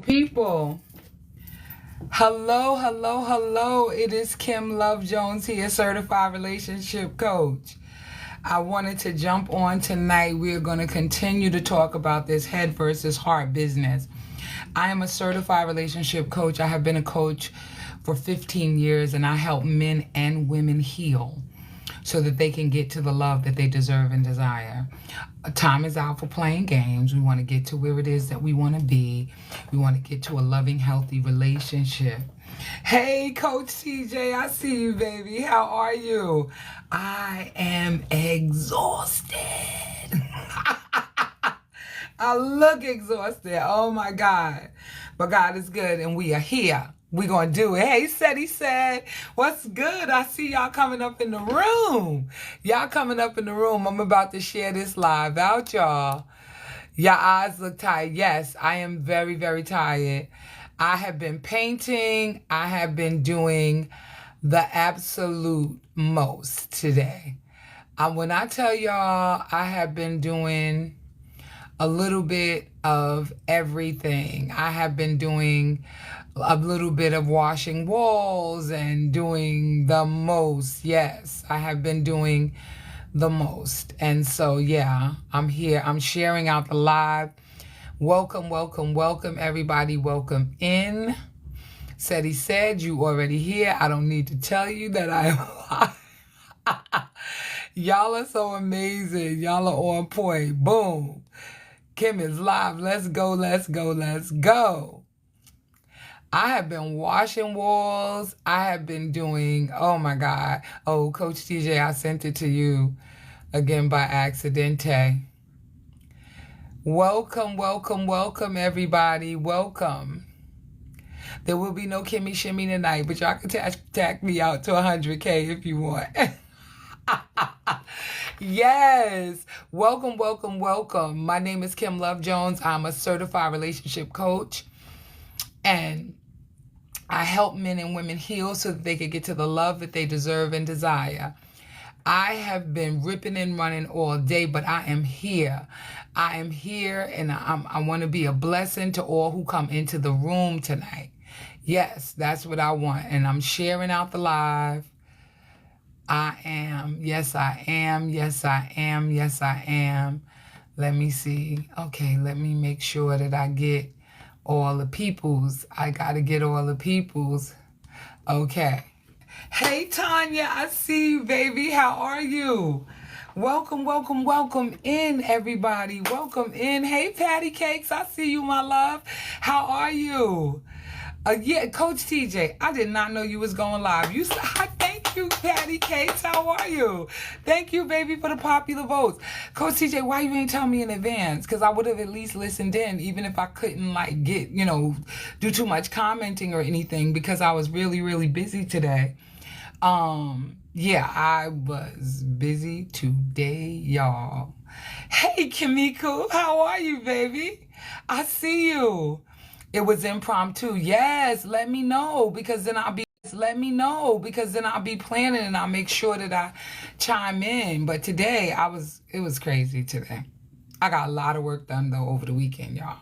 People, hello, hello, hello. It is Kim Love Jones here, certified relationship coach. I wanted to jump on tonight. We're going to continue to talk about this head versus heart business. I am a certified relationship coach. I have been a coach for 15 years, and I help men and women heal so that they can get to the love that they deserve and desire. Time is out for playing games. We want to get to where it is that we want to be. We want to get to a loving, healthy relationship. Hey, Coach TJ, I see you, baby. How are you? I am exhausted. I look exhausted. Oh, my God. But God is good, and we are here. We're going to do it. Hey, he said, what's good? I see y'all coming up in the room. Y'all coming up in the room. I'm about to share this live out, y'all. Your eyes look tired. Yes, I am very, very tired. I have been painting. I have been doing the absolute most today. When I tell y'all, I have been doing a little bit of everything. I have been doing a little bit of washing walls and doing the most. Yes, I have been doing the most. And so, yeah, I'm here. I'm sharing out the live. Welcome, welcome, welcome, everybody. Welcome in. He said, you already here. I don't need to tell you that I am. Y'all are so amazing. Y'all are on point. Boom. Kim is live. Let's go, let's go, let's go. I have been washing walls. I have been doing, oh my God. Oh, Coach TJ, I sent it to you again by accidente. Welcome, welcome, welcome, everybody. Welcome. There will be no Kimmy Shimmy tonight, but y'all can tag me out to 100K if you want. Yes. Welcome, welcome, welcome. My name is Kim Love Jones. I'm a certified relationship coach. And I help men and women heal so that they can get to the love that they deserve and desire. I have been ripping and running all day, but I am here. I am here, and I want to be a blessing to all who come into the room tonight. Yes, that's what I want, and I'm sharing out the live. I am. Yes, I am. Yes, I am. Yes, I am. Let me see. Okay, let me make sure that I get all the peoples. I got to get all the peoples. Okay. Hey, Tanya, I see you, baby. How are you? Welcome, welcome, welcome in, everybody. Welcome in. Hey, Patty Cakes, I see you, my love. How are you? Yeah, Coach TJ, I did not know you was going live. You said, thank you, Patty Cakes. How are you? Thank you, baby, for the popular votes. Coach TJ, why you ain't tell me in advance? Because I would have at least listened in, even if I couldn't, like, do too much commenting or anything, because I was really, really busy today. Yeah, I was busy today, y'all. Hey, Kimiko, how are you, baby? I see you. It was impromptu. Yes, let me know, because then I'll be planning, and I'll make sure that I chime in. But today it was crazy today. I got a lot of work done though over the weekend, y'all.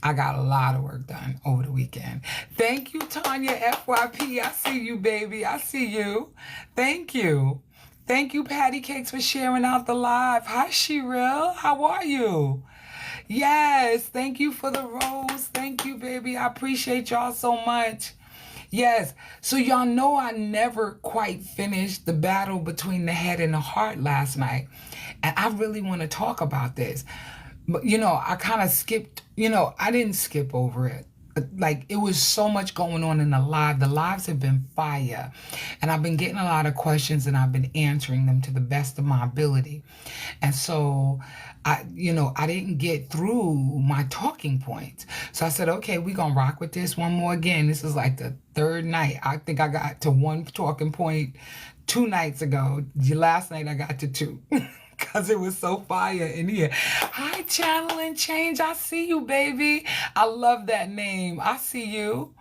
I got a lot of work done over the weekend. Thank you, Tanya FYP. I see you, baby. I see you. Thank you. Thank you, Patty Cakes, for sharing out the live. Hi, Shirel. How are you? Yes, thank you for the rose. Thank you, baby. I appreciate y'all so much. Yes, so y'all know I never quite finished the battle between the head and the heart last night. And I really want to talk about this. But, I kind of skipped, I didn't skip over it. Like, it was so much going on in the live. The lives have been fire. And I've been getting a lot of questions, and I've been answering them to the best of my ability. And so, I didn't get through my talking points. So I said, okay, we're going to rock with this one more again. This is like the third night. I think I got to one talking point 2 nights ago. Last night I got to 2. Because it was so fire in here. Hi, Channel and Change. I see you, baby. I love that name. I see you.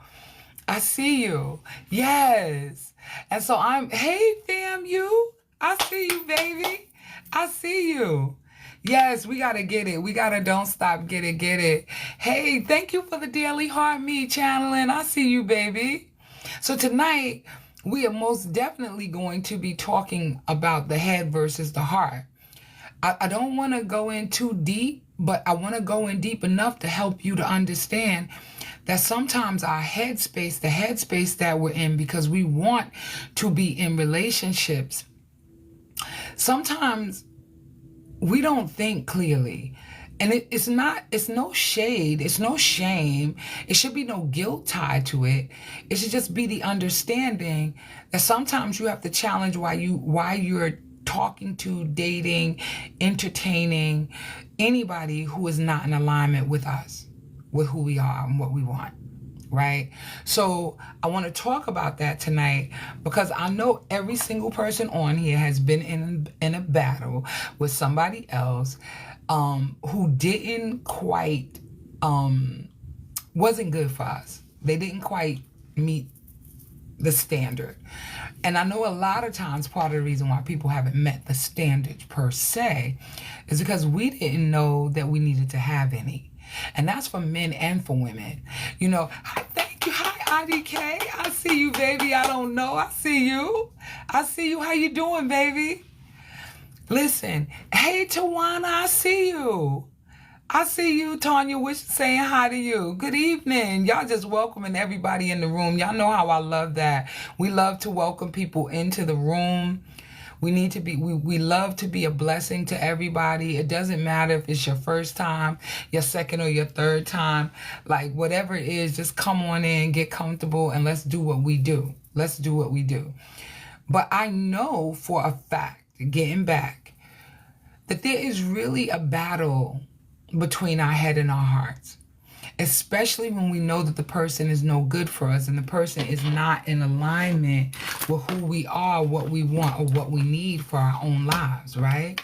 I see you. Yes. And so hey, fam, you. I see you, baby. I see you. Yes, we gotta get it. We gotta don't stop, get it, get it. Hey, thank you for the Daily Heart Me channeling. I see you, baby. So tonight, we are most definitely going to be talking about the head versus the heart. I don't want to go in too deep, but I want to go in deep enough to help you to understand that sometimes our headspace, the headspace that we're in because we want to be in relationships, sometimes we don't think clearly. And it's no shade, it's no shame. It should be no guilt tied to it. It should just be the understanding that sometimes you have to challenge why you're talking to, dating, entertaining anybody who is not in alignment with us, with who we are and what we want. Right? So I want to talk about that tonight because I know every single person on here has been in a battle with somebody else who didn't quite, wasn't good for us. They didn't quite meet the standard. And I know a lot of times part of the reason why people haven't met the standard per se is because we didn't know that we needed to have any. And that's for men and for women. You know, thank you. Hi, IDK. I see you, baby. I don't know. I see you. I see you. How you doing, baby? Listen. Hey, Tawana, I see you. I see you, Tanya Wish, saying hi to you. Good evening. Y'all just welcoming everybody in the room. Y'all know how I love that. We love to welcome people into the room. We need to be, we love to be a blessing to everybody. It doesn't matter if it's your first time, your second or your third time. Like whatever it is, just come on in, get comfortable, and let's do what we do. Let's do what we do. But I know for a fact, getting back, that there is really a battle between our head and our hearts, especially when we know that the person is no good for us and the person is not in alignment with who we are, what we want, or what we need for our own lives, right?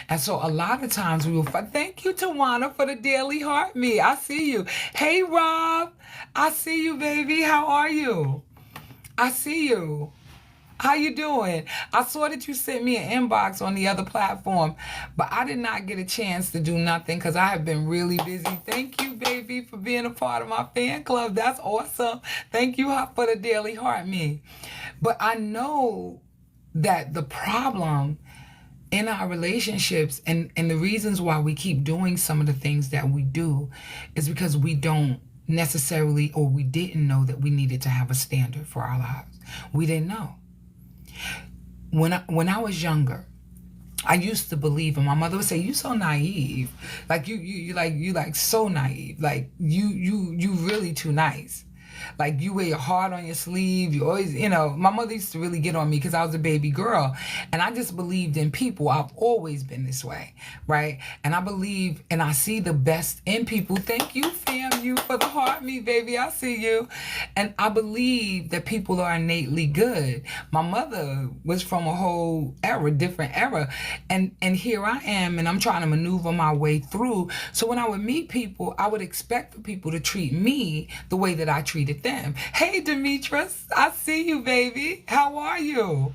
And so a lot of times we will find, thank you, Tawana, for the Daily Heart Me. I see you. Hey, Rob. I see you, baby. How are you? I see you. How you doing? I saw that you sent me an inbox on the other platform, but I did not get a chance to do nothing because I have been really busy. Thank you, baby, for being a part of my fan club. That's awesome. Thank you for the Daily Heart Me. But I know that the problem in our relationships and the reasons why we keep doing some of the things that we do is because we don't necessarily, or we didn't know that we needed to have a standard for our lives. We didn't know. When I was younger, I used to believe, and my mother would say, "You so naive, like you like so naive, like you really too nice." Like you wear your heart on your sleeve. You always, my mother used to really get on me because I was a baby girl. And I just believed in people. I've always been this way, right? And I believe and I see the best in people. Thank you, fam, you for the heart me, baby. I see you. And I believe that people are innately good. My mother was from a whole era, different era. And here I am, and I'm trying to maneuver my way through. So when I would meet people, I would expect for people to treat me the way that I treated them. Hey, Demetrius, I see you, baby. How are you?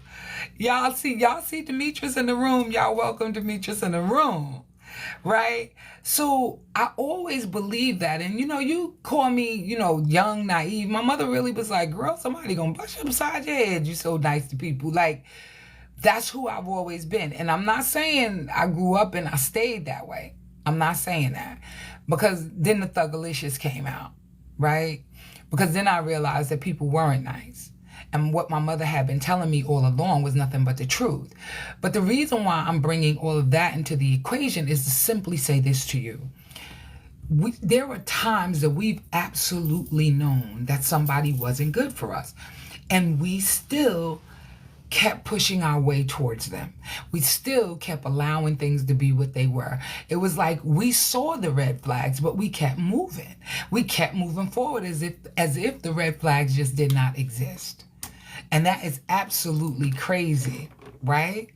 Y'all see Demetrius in the room. Y'all welcome Demetrius in the room, right? So I always believe that. And, you call me, young, naive. My mother really was like, girl, somebody gonna bust you upside your head. You so nice to people. Like, that's who I've always been. And I'm not saying I grew up and I stayed that way. I'm not saying that. Because then the Thugalicious came out, right? Because then I realized that people weren't nice. And what my mother had been telling me all along was nothing but the truth. But the reason why I'm bringing all of that into the equation is to simply say this to you. There were times that we've absolutely known that somebody wasn't good for us. And we still kept pushing our way towards them. We still kept allowing things to be what they were. It was like we saw the red flags, but we kept moving. We kept moving forward as if the red flags just did not exist. And that is absolutely crazy, right?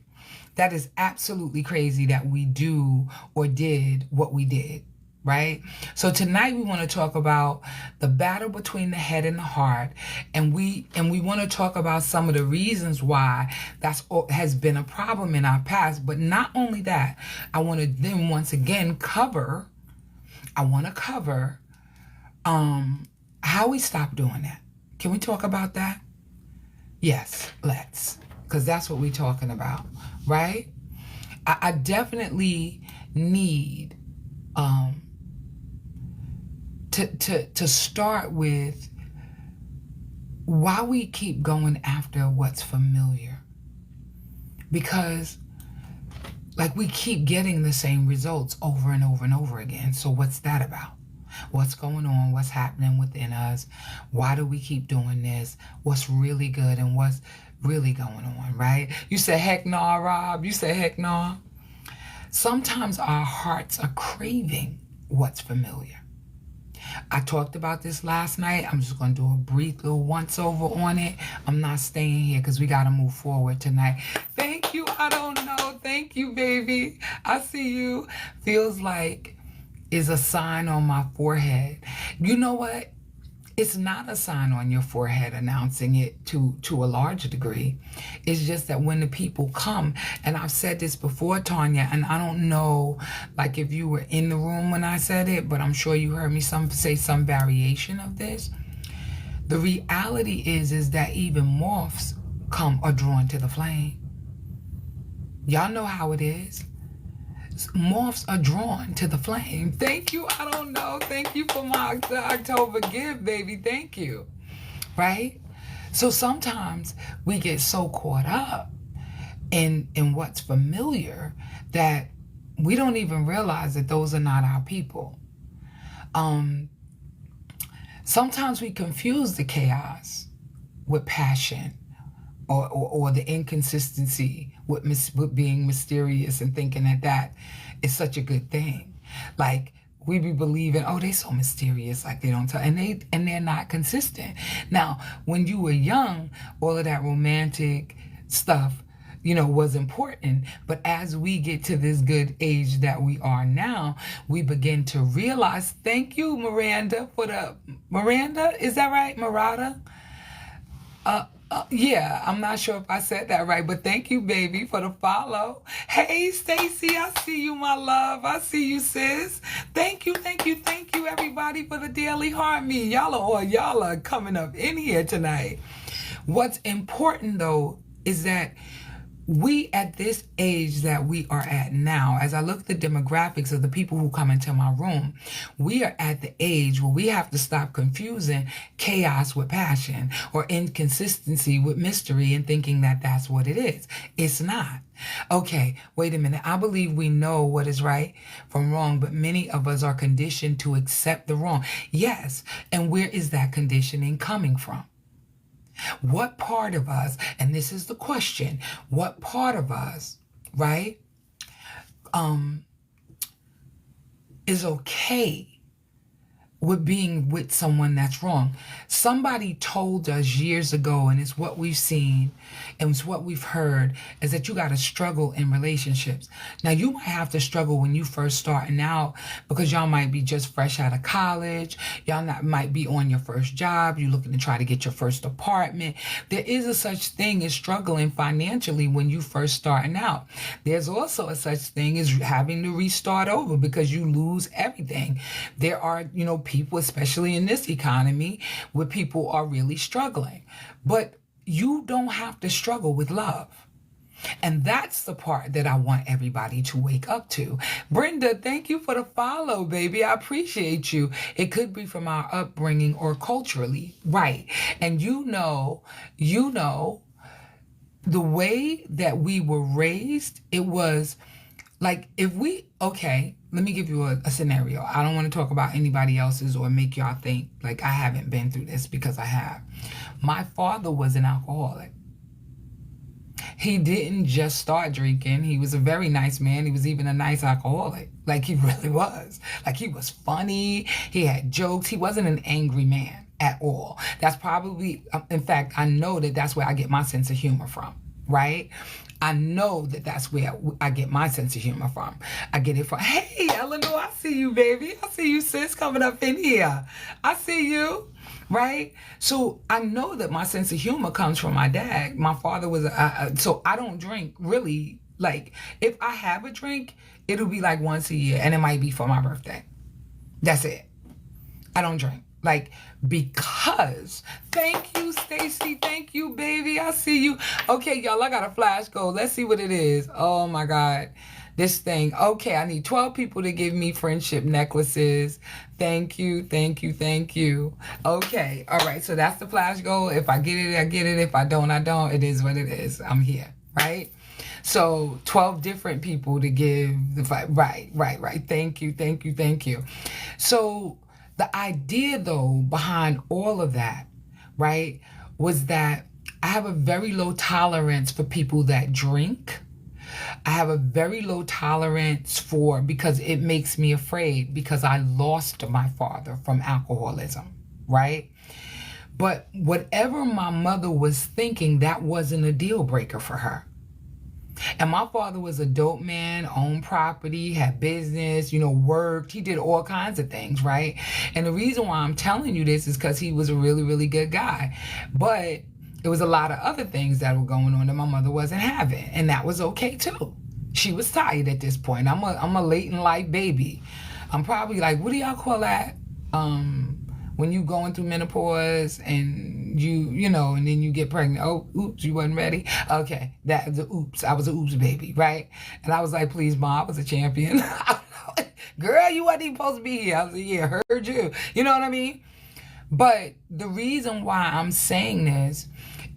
That is absolutely crazy that we do or did what we did. right? So tonight we want to talk about the battle between the head and the heart, and we want to talk about some of the reasons why that's has been a problem in our past. But not only that, I want to then once again cover how we stop doing that. Can we talk about that? Yes, let's, because that's what we're talking about, right? I definitely need to start with why we keep going after what's familiar. Because like we keep getting the same results over and over and over again. So what's that about? What's going on? What's happening within us? Why do we keep doing this? What's really good and what's really going on, right? You say heck nah, Rob. You say heck nah. Sometimes our hearts are craving what's familiar. I talked about this last night. I'm just going to do a brief little once over on it. I'm not staying here because we got to move forward tonight. Thank you. I don't know. Thank you, baby. I see you. Feels like is a sign on my forehead. You know what? It's not a sign on your forehead announcing it to a larger degree. It's just that when the people come, and I've said this before, Tanya, and I don't know like if you were in the room when I said it, but I'm sure you heard me say some variation of this. The reality is that even moths are drawn to the flame. Y'all know how it is. Moths are drawn to the flame. Thank you. I don't know. Thank you for my October gift, baby. Thank you. Right? So sometimes we get so caught up in what's familiar that we don't even realize that those are not our people. Sometimes we confuse the chaos with passion. Or the inconsistency with being mysterious and thinking that is such a good thing. Like we be believing, oh, they so mysterious, like they don't tell, and they're not consistent. Now, when you were young, all of that romantic stuff, was important. But as we get to this good age that we are now, we begin to realize. Thank you, Miranda, Miranda, is that right, Murata? Yeah, I'm not sure if I said that right, but thank you, baby, for the follow. Hey, Stacy, I see you, my love. I see you, sis. Thank you, everybody, for the Daily Heart Me. Y'all are coming up in here tonight. What's important, though, is that we, at this age that we are at now, as I look at the demographics of the people who come into my room, we are at the age where we have to stop confusing chaos with passion or inconsistency with mystery and thinking that that's what it is. It's not. Okay, wait a minute. I believe we know what is right from wrong, but many of us are conditioned to accept the wrong. Yes, and where is that conditioning coming from? What part of us, and this is the question, what part of us, right, is okay with being with someone that's wrong? Somebody told us years ago, and it's what we've seen and it's what we've heard, is that you got to struggle in relationships. Now, you might have to struggle when you first starting out because y'all might be just fresh out of college. Y'all might be on your first job. You're looking to try to get your first apartment. There is a such thing as struggling financially when you first starting out. There's also a such thing as having to restart over because you lose everything. There are, people, especially in this economy, where people are really struggling. But you don't have to struggle with love. And that's the part that I want everybody to wake up to. Brenda, thank you for the follow, baby. I appreciate you. It could be from our upbringing or culturally, right? And you know, the way that we were raised, it was like okay, let me give you a scenario. I don't want to talk about anybody else's or make y'all think like I haven't been through this, because I have. My father was an alcoholic. He didn't just start drinking. He was a very nice man. He was even a nice alcoholic. Like he really was. Like he was funny. He had jokes. He wasn't an angry man at all. That's probably, in fact, I know that that's where I get my sense of humor from, right? I know that that's where I get my sense of humor from. I get it from, hey, Eleanor, I see you, baby. I see you, sis, coming up in here. I see you, right? So I know that my sense of humor comes from my dad. My father was, so I don't drink really. Like, if I have a drink, it'll be like once a year, and it might be for my birthday. That's it. I don't drink. Like, because, thank you, Stacy. Thank you, baby. I see you. Okay, y'all, I got a flash goal. Let's see what it is. Oh, my God. This thing. Okay, I need 12 people to give me friendship necklaces. Thank you, thank you, thank you. Okay, all right, so that's the flash goal. If I get it, I get it. If I don't, I don't. It is what it is. I'm here, right? So 12 different people to give the fight. Right. Thank you, thank you, thank you. So the idea, though, behind all of that, right, was that I have a very low tolerance for people that drink. I have a very low tolerance for, because it makes me afraid, because I lost my father from alcoholism, right? But whatever my mother was thinking, that wasn't a deal breaker for her. And my father was a dope man, owned property, had business, worked. He did all kinds of things, right? And the reason why I'm telling you this is because he was a really, really good guy. But it was a lot of other things that were going on that my mother wasn't having. And that was okay, too. She was tired at this point. I'm a late in life baby. I'm probably like, what do y'all call that? When you going through menopause and and then you get pregnant. Oh, oops, you wasn't ready. Okay, that was oops. I was an oops baby, right? And I was like, please, Mom, I was a champion. Girl, you wasn't even supposed to be here. I was like, yeah, heard you. You know what I mean? But the reason why I'm saying this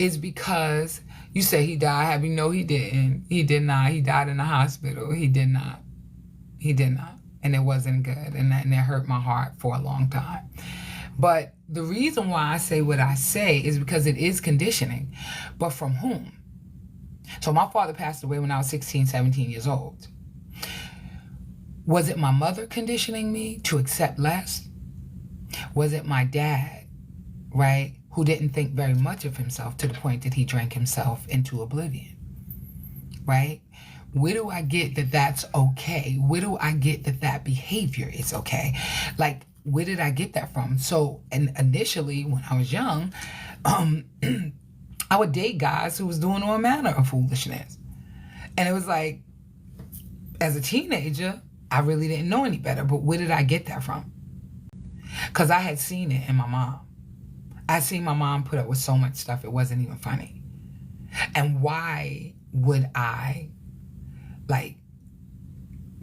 is because you say he died. Have you know he didn't? He did not. He died in the hospital. He did not. He did not. And it wasn't good. And it hurt my heart for a long time. But the reason why I say what I say is because it is conditioning. But from whom? So my father passed away when I was 16, 17 years old. Was it my mother conditioning me to accept less? Was it my dad, right, who didn't think very much of himself to the point that he drank himself into oblivion, right? Where do I get that that's okay? Where do I get that that behavior is okay? Like, where did I get that from? So, and initially, when I was young, I would date guys who was doing all manner of foolishness. And it was like, as a teenager, I really didn't know any better. But where did I get that from? Because I had seen it in my mom. I seen my mom put up with so much stuff, it wasn't even funny. And why would I,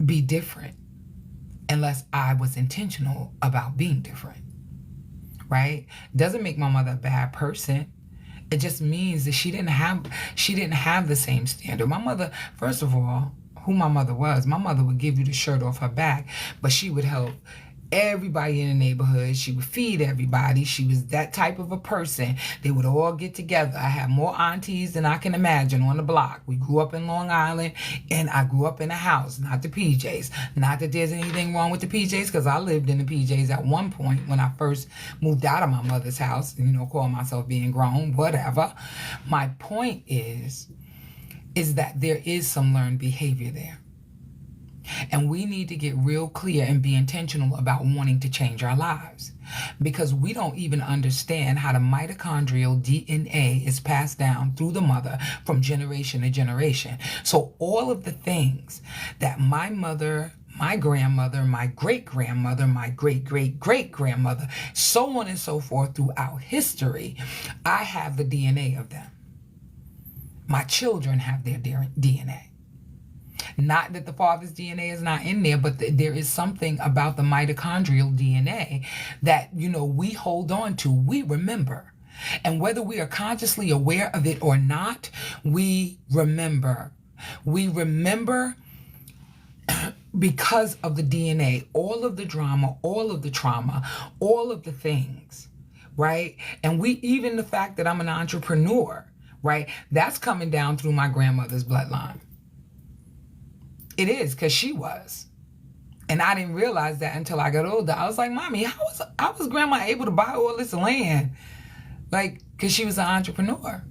be different unless I was intentional about being different, right? Doesn't make my mother a bad person. It just means that she didn't have the same standard. My mother, first of all, who my mother would give you the shirt off her back, but she would help everybody in the neighborhood. She would feed everybody. She was that type of a person. They would all get together. I have more aunties than I can imagine on the block. We grew up in Long Island, and I grew up in a house, not the PJs. Not that there's anything wrong with the PJs, because I lived in the PJs at one point when I first moved out of my mother's house, call myself being grown, whatever. My point is that there is some learned behavior there. And we need to get real clear and be intentional about wanting to change our lives, because we don't even understand how the mitochondrial DNA is passed down through the mother from generation to generation. So all of the things that my mother, my grandmother, my great-grandmother, my great-great-great-grandmother, so on and so forth throughout history, I have the DNA of them. My children have their DNA. Not that the father's DNA is not in there, but there is something about the mitochondrial DNA that, we hold on to, we remember. And whether we are consciously aware of it or not, we remember. We remember because of the DNA, all of the drama, all of the trauma, all of the things, right? And even the fact that I'm an entrepreneur, right? That's coming down through my grandmother's bloodline. It is, because she was. And I didn't realize that until I got older. I was like, Mommy, how was Grandma able to buy all this land? Because she was an entrepreneur.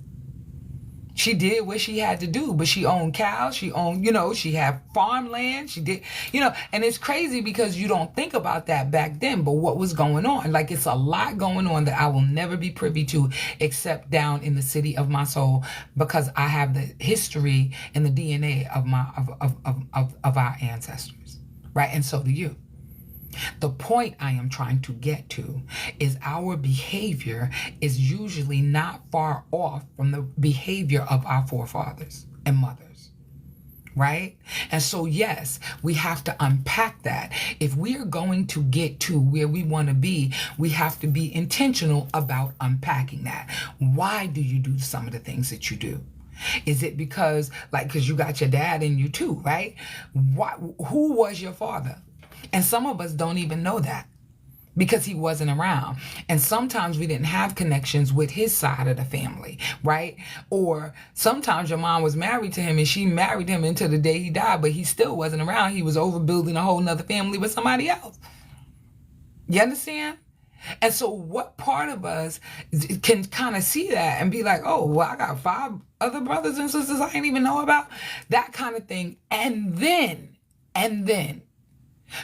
She did what she had to do, but she owned cows. She owned, she had farmland. She did, and it's crazy because you don't think about that back then, but what was going on? Like, it's a lot going on that I will never be privy to except down in the city of my soul, because I have the history and the DNA of our ancestors, right? And so do you. The point I am trying to get to is our behavior is usually not far off from the behavior of our forefathers and mothers, right? And so, yes, we have to unpack that. If we are going to get to where we want to be, we have to be intentional about unpacking that. Why do you do some of the things that you do? Is it because you got your dad in you too, right? Who was your father? And some of us don't even know that because he wasn't around. And sometimes we didn't have connections with his side of the family, right? Or sometimes your mom was married to him and she married him until the day he died, but he still wasn't around. He was overbuilding a whole nother family with somebody else. You understand? And so what part of us can kind of see that and be like, oh, well, I got 5 other brothers and sisters I didn't even know about? That kind of thing. And then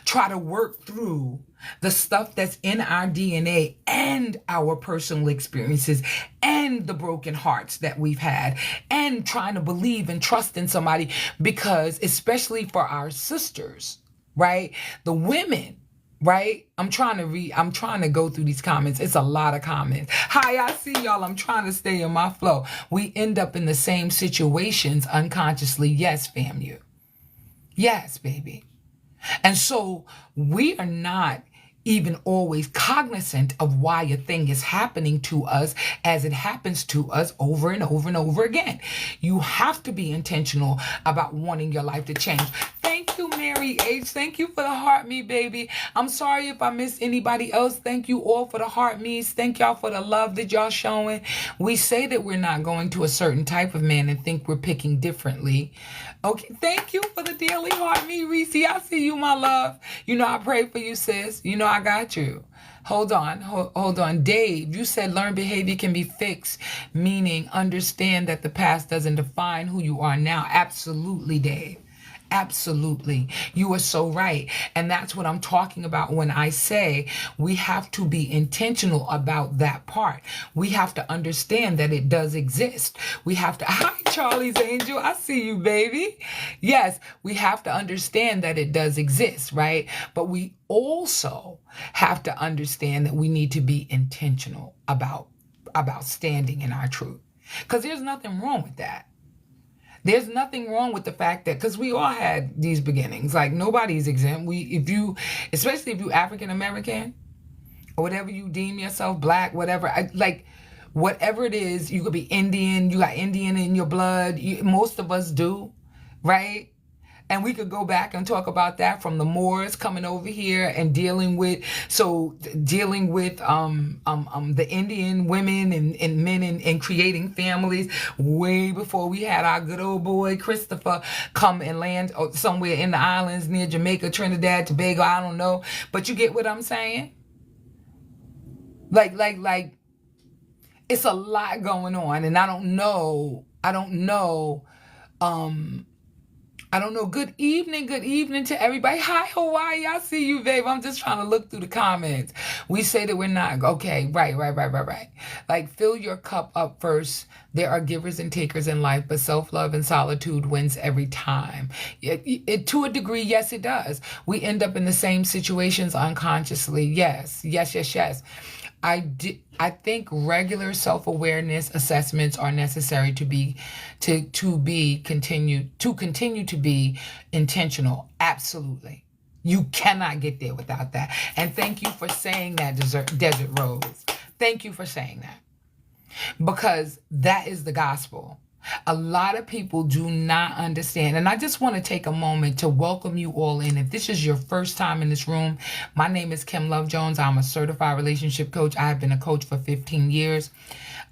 try to work through the stuff that's in our DNA and our personal experiences and the broken hearts that we've had, and trying to believe and trust in somebody, because especially for our sisters, right? The women, right? I'm trying to go through these comments. It's a lot of comments. Hi, I see y'all. I'm trying to stay in my flow. We end up in the same situations unconsciously. Yes, FAMU. Yes, baby. And so we are not even always cognizant of why a thing is happening to us as it happens to us over and over and over again. You have to be intentional about wanting your life to change. Thank you, Mary H. Thank you for the heart me, baby. I'm sorry if I missed anybody else. Thank you all for the heart me's. Thank y'all for the love that y'all showing. We say that we're not going to a certain type of man and think we're picking differently. Okay, thank you for the daily heart me, Reese. I see you, my love. I pray for you, sis. I got you. Hold on. Dave, you said learned behavior can be fixed, meaning understand that the past doesn't define who you are now. Absolutely, Dave. Absolutely. You are so right. And that's what I'm talking about when I say we have to be intentional about that part. We have to understand that it does exist. We have to, hi, Charlie's Angel. I see you, baby. Yes, we have to understand that it does exist, right? But we also have to understand that we need to be intentional about standing in our truth. Because there's nothing wrong with that. There's nothing wrong with the fact that, because we all had these beginnings, like nobody's exempt. Especially if you African American or whatever you deem yourself, black, whatever, whatever it is, you could be Indian, you got Indian in your blood. Most of us do, right? And we could go back and talk about that from the Moors coming over here and dealing with the Indian women and men and creating families way before we had our good old boy Christopher come and land somewhere in the islands near Jamaica, Trinidad, Tobago, I don't know. But you get what I'm saying? Like it's a lot going on, and I don't know. Good evening to everybody. Hi, Hawaii. I see you, babe. I'm just trying to look through the comments. We say that we're not. Okay, right. Like, fill your cup up first. There are givers and takers in life, but self-love and solitude wins every time. To a degree, yes, it does. We end up in the same situations unconsciously. Yes. I think regular self-awareness assessments are necessary to continue to be intentional. Absolutely. You cannot get there without that. And thank you for saying that, Desert Rose. Thank you for saying that. Because that is the gospel. A lot of people do not understand. And I just want to take a moment to welcome you all in. If this is your first time in this room, my name is Kim Love Jones. I'm a certified relationship coach. I have been a coach for 15 years.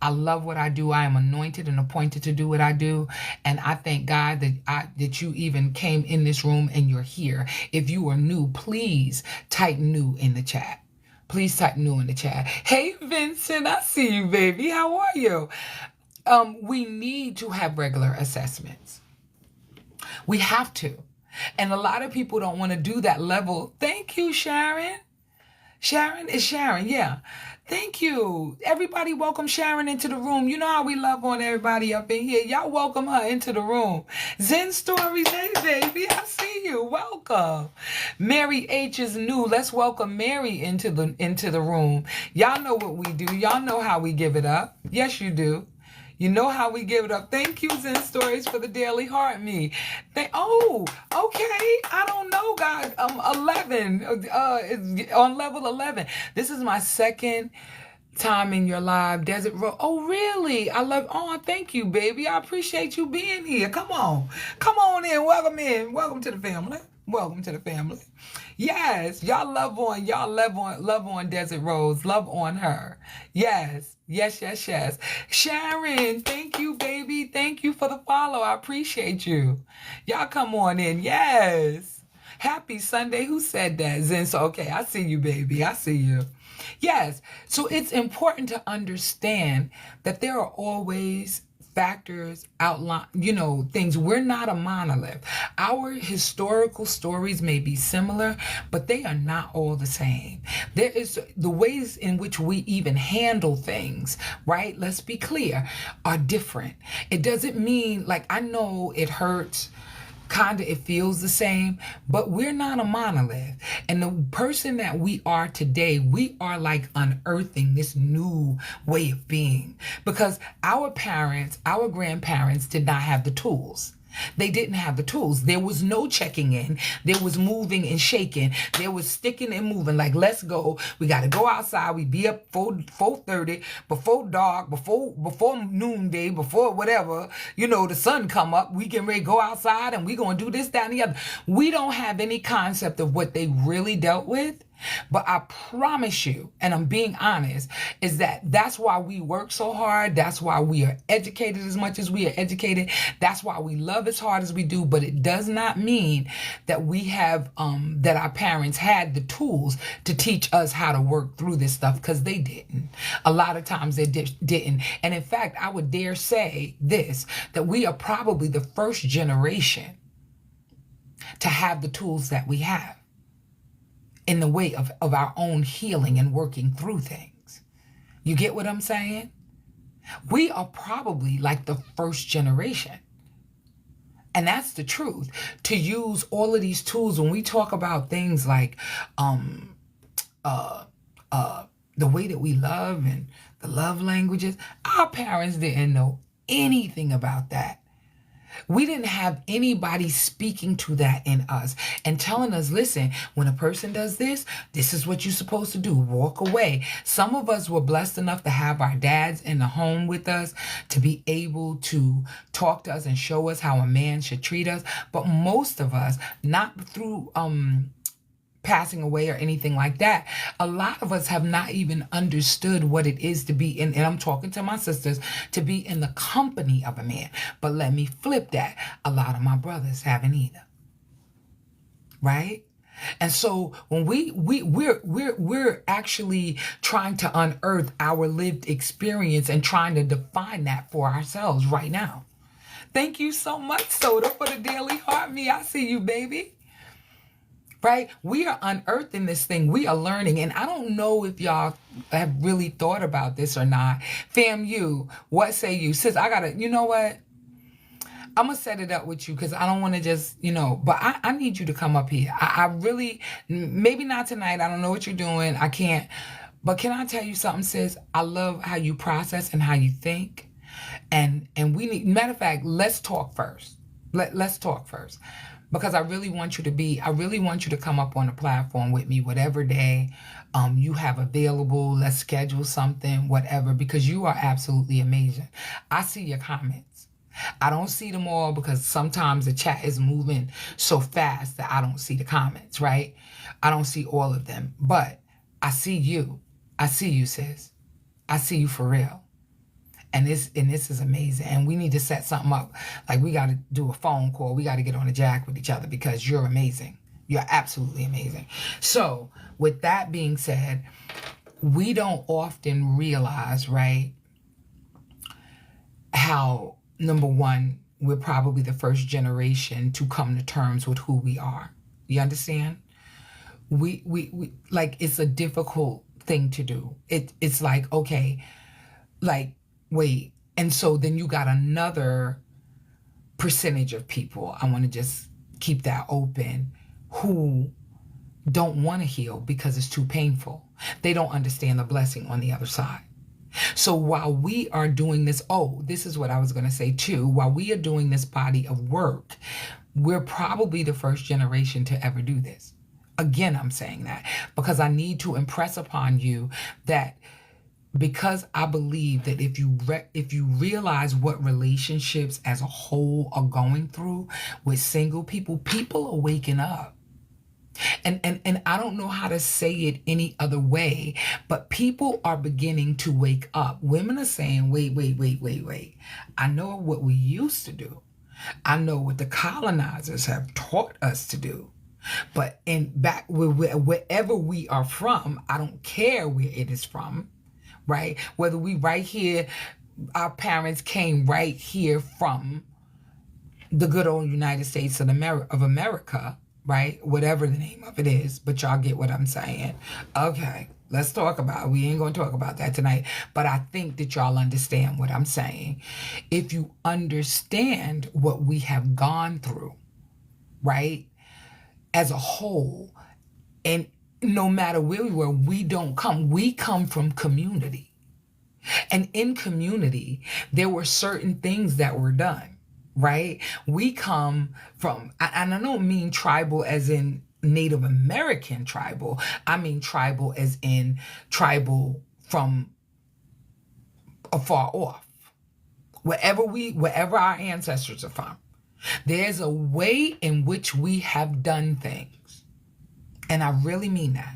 I love what I do. I am anointed and appointed to do what I do. And I thank God that you even came in this room and you're here. If you are new, please type new in the chat. Please type new in the chat. Hey, Vincent, I see you, baby. How are you? We need to have regular assessments. We have to. And a lot of people don't want to do that level. Thank you, Sharon. Sharon is Sharon, yeah. Thank you. Everybody welcome Sharon into the room. You know how we love on everybody up in here. Y'all welcome her into the room. Zen Stories, hey baby, I see you. Welcome. Mary H is new. Let's welcome Mary into the room. Y'all know what we do. Y'all know how we give it up. Yes, you do. You know how we give it up. Thank you, Zen Stories, for the Daily Heart Me. Oh, okay. I don't know, God. 11. On level 11. This is my second time in your live, Desert Road. Oh, really? Thank you, baby. I appreciate you being here. Come on. Come on in. Welcome in. Welcome to the family. Welcome to the family. Yes, y'all love on Desert Rose. Love on her. Yes. Sharon, thank you, baby. Thank you for the follow. I appreciate you. Y'all come on in. Yes. Happy Sunday. Who said that? Zen. So, okay, I see you, baby. I see you. Yes. So it's important to understand that there are always factors, outline, things. We're not a monolith. Our historical stories may be similar, but they are not all the same. There is the ways in which we even handle things, right? Let's be clear, are different. It doesn't mean, like, I know it hurts. Kinda, it feels the same, but we're not a monolith. And the person that we are today, we are like unearthing this new way of being, because our parents, our grandparents did not have the tools. They didn't have the tools. There was no checking in. There was moving and shaking. There was sticking and moving. Like, let's go. We got to go outside. We be up 4:30 before dark, before noonday, before whatever, the sun come up. We can ready to go outside and we going to do this, that, and the other. We don't have any concept of what they really dealt with. But I promise you, and I'm being honest, is that's why we work so hard. That's why we are educated as much as we are educated. That's why we love as hard as we do. But it does not mean that we have, that our parents had the tools to teach us how to work through this stuff, because they didn't. A lot of times they didn't. And in fact, I would dare say this, that we are probably the first generation to have the tools that we have in the way of our own healing and working through things. You get what I'm saying? We are probably like the first generation. And that's the truth. To use all of these tools when we talk about things like the way that we love and the love languages, our parents didn't know anything about that. We didn't have anybody speaking to that in us and telling us, listen, when a person does this, this is what you're supposed to do. Walk away. Some of us were blessed enough to have our dads in the home with us to be able to talk to us and show us how a man should treat us. But most of us, not through passing away or anything like that, a lot of us have not even understood what it is to be in, and I'm talking to my sisters, to be in the company of a man. But let me flip that. A lot of my brothers haven't either. Right? And so when we're actually trying to unearth our lived experience and trying to define that for ourselves right now. Thank you so much, Soda, for the Daily Heart Me. I see you, baby. Right? We are unearthing this thing. We are learning. And I don't know if y'all have really thought about this or not. FAMU, what say you? Sis, you know what? I'm going to set it up with you because I don't want to just, but I need you to come up here. I really, maybe not tonight. I don't know what you're doing. I can't. But can I tell you something, sis? I love how you process and how you think. And we need, matter of fact, let's talk first. Let's talk first. Because I really want you to come up on the platform with me, whatever day you have available. Let's schedule something, whatever, because you are absolutely amazing. I see your comments. I don't see them all because sometimes the chat is moving so fast that I don't see the comments, right? I don't see all of them, but I see you. I see you, sis. I see you for real. And this is amazing. And we need to set something up. Like, we got to do a phone call. We got to get on a jack with each other because you're amazing. You're absolutely amazing. So with that being said, we don't often realize, right, how, number one, we're probably the first generation to come to terms with who we are. You understand? We like, it's a difficult thing to do. It's like, okay, like, wait. And so then you got another percentage of people, I want to just keep that open, who don't want to heal because it's too painful. They don't understand the blessing on the other side. So while we are doing this, this is what I was going to say too. While we are doing this body of work, we're probably the first generation to ever do this. Again, I'm saying that because I need to impress upon you that, because I believe that if you realize what relationships as a whole are going through with single people are waking up. And I don't know how to say it any other way, but people are beginning to wake up. Women are saying, wait. I know what we used to do. I know what the colonizers have taught us to do. But wherever we are from, I don't care where it is from, right? Whether we right here, our parents came right here from the good old United States of America, right? Whatever the name of it is, but y'all get what I'm saying. Okay, let's talk about it. We ain't going to talk about that tonight, but I think that y'all understand what I'm saying. If you understand what we have gone through, right, as a whole, and no matter where we were, we come from community. And in community, there were certain things that were done. Right? We come from, and I don't mean tribal as in Native American tribal. I mean tribal as in tribal from afar off. Wherever our ancestors are from, there's a way in which we have done things. And I really mean that.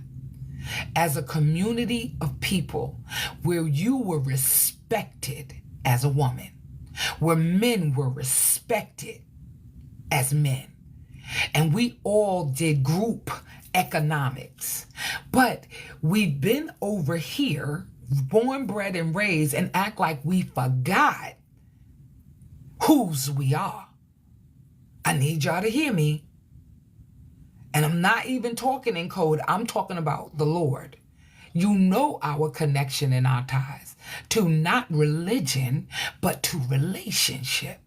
As a community of people where you were respected as a woman, where men were respected as men. And we all did group economics. But we've been over here, born, bred, and raised, and act like we forgot whose we are. I need y'all to hear me. And I'm not even talking in code. I'm talking about the Lord. You know our connection and our ties to not religion, but to relationship.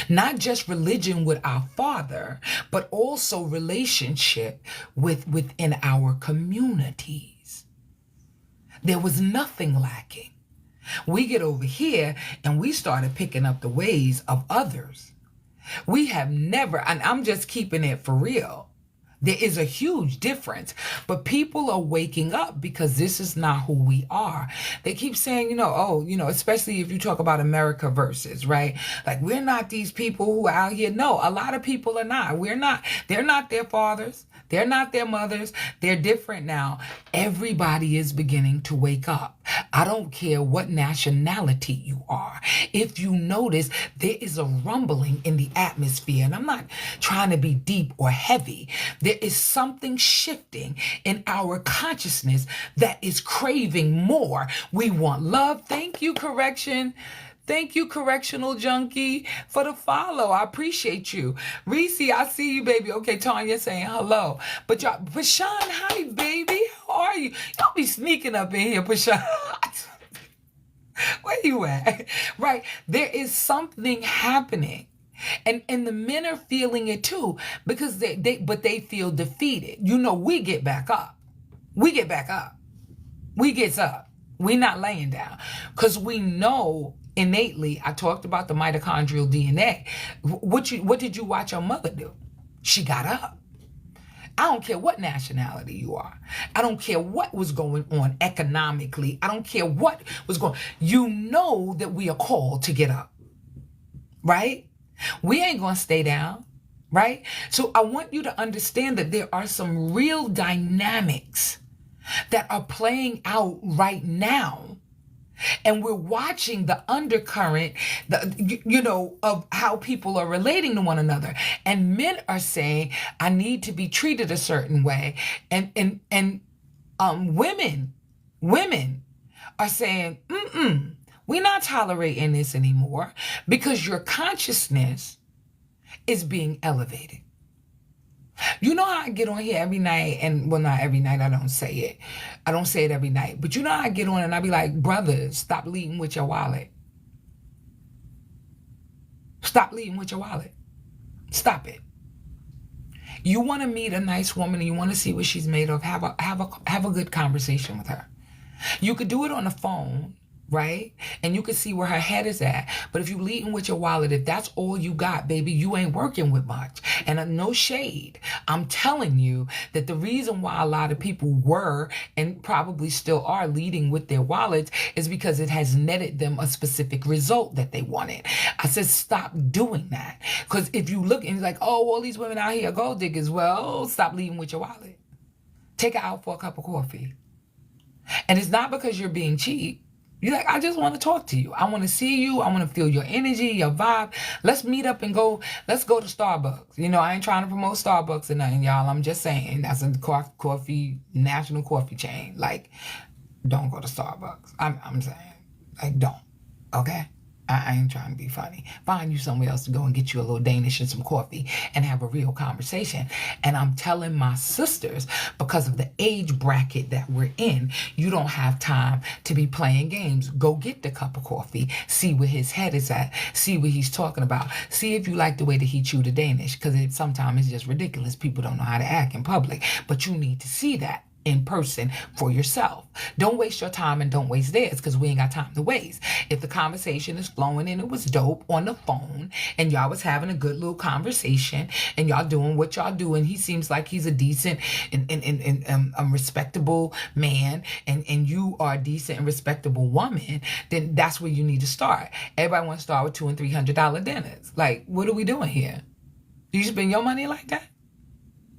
Not just religion with our Father, but also relationship within our communities. There was nothing lacking. We get over here and we started picking up the ways of others. We have never, and I'm just keeping it for real. There is a huge difference, but people are waking up because this is not who we are. They keep saying, especially if you talk about America versus, right? Like, we're not these people who are out here. No, a lot of people are not. We're not. They're not their fathers. They're not their mothers. They're different now. Everybody is beginning to wake up. I don't care what nationality you are. If you notice, there is a rumbling in the atmosphere, and I'm not trying to be deep or heavy. There is something shifting in our consciousness that is craving more. We want love. Thank you, correction. Thank you, correctional junkie, for the follow. I appreciate you. Reese, I see you, baby. Okay, Tanya saying hello. But y'all, Pashan, hi, baby. How are you? Y'all be sneaking up in here, Pashan. Where you at? Right. There is something happening. And the men are feeling it too, because they feel defeated. We get back up. We get back up. We gets up. We not laying down. Because we know innately, I talked about the mitochondrial DNA. What did you watch your mother do? She got up. I don't care what nationality you are. I don't care what was going on economically. I don't care what was going on. You know that we are called to get up. Right? We ain't going to stay down. Right? So I want you to understand that there are some real dynamics that are playing out right now. And we're watching the undercurrent, of how people are relating to one another. And men are saying, I need to be treated a certain way. And women are saying, We're not tolerating this anymore because your consciousness is being elevated. You know how I get on here every night, and well, not every night, I don't say it. I don't say it every night. But you know how I get on and I be like, brothers, stop leading with your wallet. Stop leading with your wallet. Stop it. You want to meet a nice woman and you want to see what she's made of, have a good conversation with her. You could do it on the phone, right? And you can see where her head is at. But if you leading with your wallet, if that's all you got, baby, you ain't working with much. And no shade. I'm telling you that the reason why a lot of people were and probably still are leading with their wallets is because it has netted them a specific result that they wanted. I said, stop doing that. Because if you look and you're like, oh, all these women out here are gold diggers. Well, stop leading with your wallet. Take her out for a cup of coffee. And it's not because you're being cheap. You're like, I just want to talk to you. I want to see you. I want to feel your energy, your vibe. Let's meet up and let's go to Starbucks. You know, I ain't trying to promote Starbucks or nothing, y'all. I'm just saying that's a national coffee chain. Like, don't go to Starbucks. I'm saying, like, don't. Okay? I ain't trying to be funny. Find you somewhere else to go and get you a little Danish and some coffee and have a real conversation. And I'm telling my sisters, because of the age bracket that we're in, you don't have time to be playing games. Go get the cup of coffee. See where his head is at. See what he's talking about. See if you like the way that he chew the Danish. Because sometimes it's just ridiculous. People don't know how to act in public. But you need to see that in person for yourself. Don't waste your time and don't waste theirs because we ain't got time to waste. If the conversation is flowing and it was dope on the phone and y'all was having a good little conversation and y'all doing what y'all do and he seems like he's a decent and respectable man and you are a decent and respectable woman, then that's where you need to start. Everybody wants to start with $200 and $300 dinners. Like, what are we doing here? Do you spend your money like that?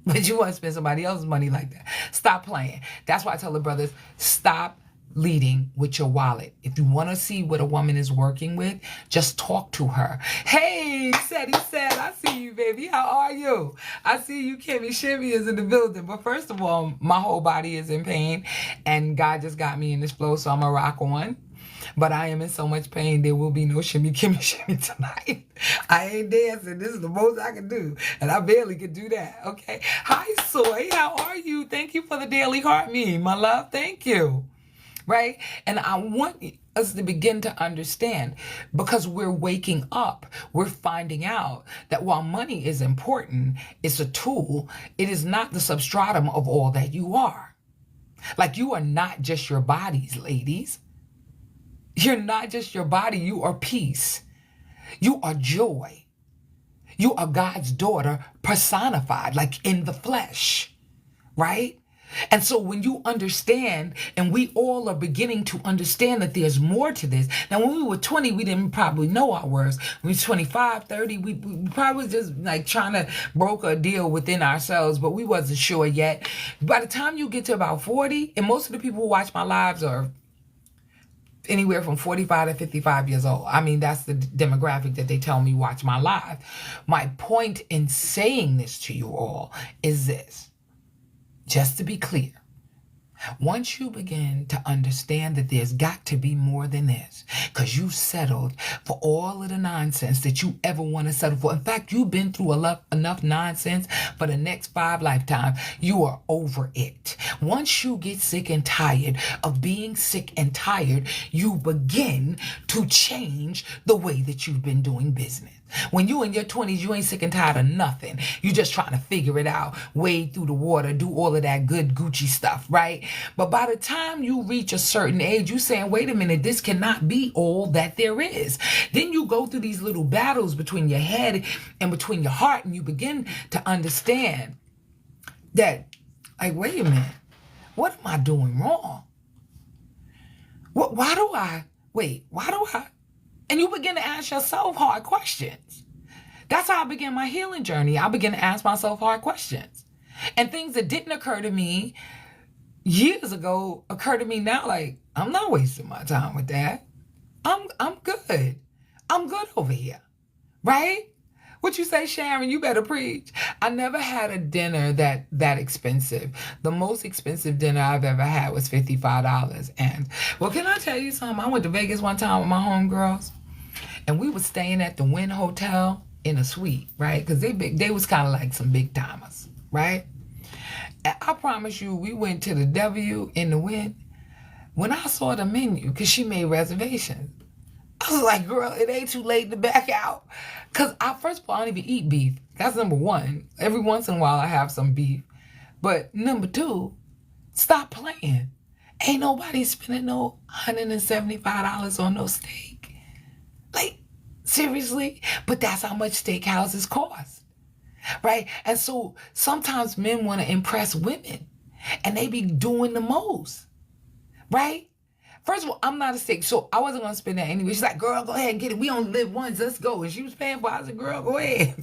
But you want to spend somebody else's money like that. Stop playing. That's why I tell the brothers, stop leading with your wallet. If you want to see what a woman is working with, just talk to her. Hey, said, I see you, baby. How are you? I see you, Kimmy Shimmy is in the building. But first of all, my whole body is in pain. And God just got me in this flow, so I'm going to rock on. But I am in so much pain, there will be no shimmy, kimmy, shimmy tonight. I ain't dancing. This is the most I can do. And I barely could do that, okay? Hi, Soy. How are you? Thank you for the daily heart meme, my love. Thank you. Right? And I want us to begin to understand, because we're waking up, we're finding out that while money is important, it's a tool, it is not the substratum of all that you are. Like, you are not just your bodies, ladies. You're not just your body, you are peace. You are joy. You are God's daughter personified, like in the flesh, right? And so when you understand, and we all are beginning to understand that there's more to this. Now, when we were 20, we didn't probably know our words. When we were 25, 30, we probably was just like trying to broker a deal within ourselves, but we wasn't sure yet. By the time you get to about 40, and most of the people who watch my lives are anywhere from 45 to 55 years old. I mean, that's the demographic that they tell me watch my live. My point in saying this to you all is this. Just to be clear, once you begin to understand that there's got to be more than this, because you settled for all of the nonsense that you ever want to settle for. In fact, you've been through enough nonsense for the next 5 lifetimes. You are over it. Once you get sick and tired of being sick and tired, you begin to change the way that you've been doing business. When you in your 20s, you ain't sick and tired of nothing. You just trying to figure it out, wade through the water, do all of that good Gucci stuff, right? But by the time you reach a certain age, you saying, wait a minute, this cannot be all that there is. Then you go through these little battles between your head and between your heart, and you begin to understand that, like, wait a minute, what am I doing wrong? Why do I? And you begin to ask yourself hard questions. That's how I began my healing journey. I began to ask myself hard questions. And things that didn't occur to me years ago occur to me now. Like, I'm not wasting my time with that. I'm good. I'm good over here. Right? What you say, Sharon? You better preach. I never had a dinner that expensive. The most expensive dinner I've ever had was $55. And well, can I tell you something? I went to Vegas one time with my homegirls, and we were staying at the Wynn Hotel in a suite, right? Because they was kind of like some big timers, right? And I promise you, we went to the W in the Wynn. When I saw the menu, because she made reservations, I was like, girl, it ain't too late to back out. Because first of all, I don't even eat beef. That's number one. Every once in a while, I have some beef. But number two, stop playing. Ain't nobody spending no $175 on no steak. Like, seriously? But that's how much steakhouses cost, right? And so sometimes men want to impress women, and they be doing the most, right? First of all, I'm not a steak, so I wasn't going to spend that anyway. She's like, girl, go ahead and get it. We only live once. Let's go. And she was paying for it. I said, girl, go ahead.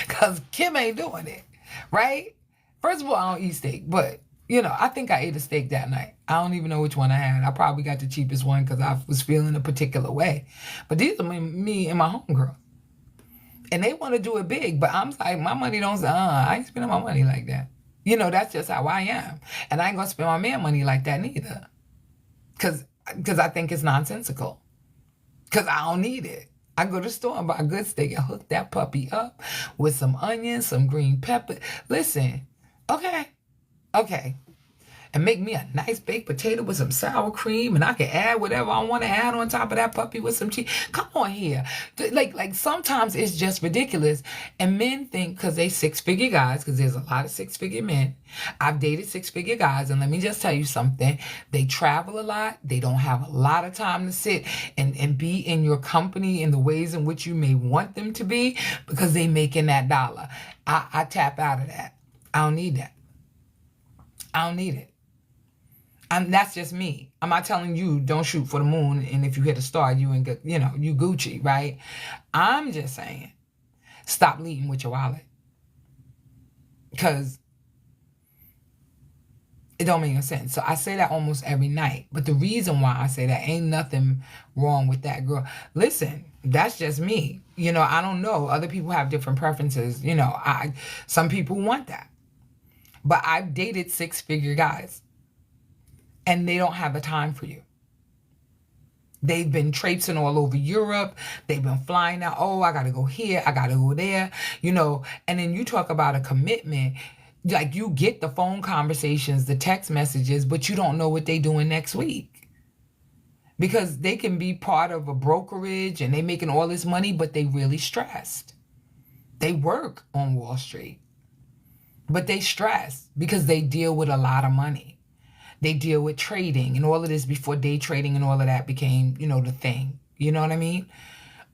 Because Kim ain't doing it, right? First of all, I don't eat steak. But, I think I ate a steak that night. I don't even know which one I had. I probably got the cheapest one because I was feeling a particular way. But these are me and my homegirl. And they want to do it big. But I'm like, my money don't, I ain't spending my money like that. That's just how I am. And I ain't going to spend my man money like that neither. Because I think it's nonsensical. Because I don't need it. I go to the store and buy a good steak and hook that puppy up with some onions, some green pepper. Listen, okay. And make me a nice baked potato with some sour cream, and I can add whatever I want to add on top of that puppy with some cheese. Come on here. Like sometimes it's just ridiculous. And men think because they six-figure guys, because there's a lot of six-figure men. I've dated six-figure guys, and let me just tell you something. They travel a lot. They don't have a lot of time to sit and be in your company in the ways in which you may want them to be because they making that dollar. I tap out of that. I don't need that. I don't need it. That's just me. I'm not telling you don't shoot for the moon, and if you hit a star, you Gucci, right? I'm just saying, stop leading with your wallet, because it don't make no sense. So I say that almost every night. But the reason why I say that, ain't nothing wrong with that girl. Listen, that's just me. I don't know. Other people have different preferences. Some people want that. But I've dated six-figure guys. And they don't have the time for you. They've been traipsing all over Europe. They've been flying out. Oh, I got to go here. I got to go there. And then you talk about a commitment. Like, you get the phone conversations, the text messages, but you don't know what they're doing next week. Because they can be part of a brokerage and they making all this money, but they really stressed. They work on Wall Street, but they stress because they deal with a lot of money. They deal with trading and all of this before day trading and all of that became, the thing. You know what I mean?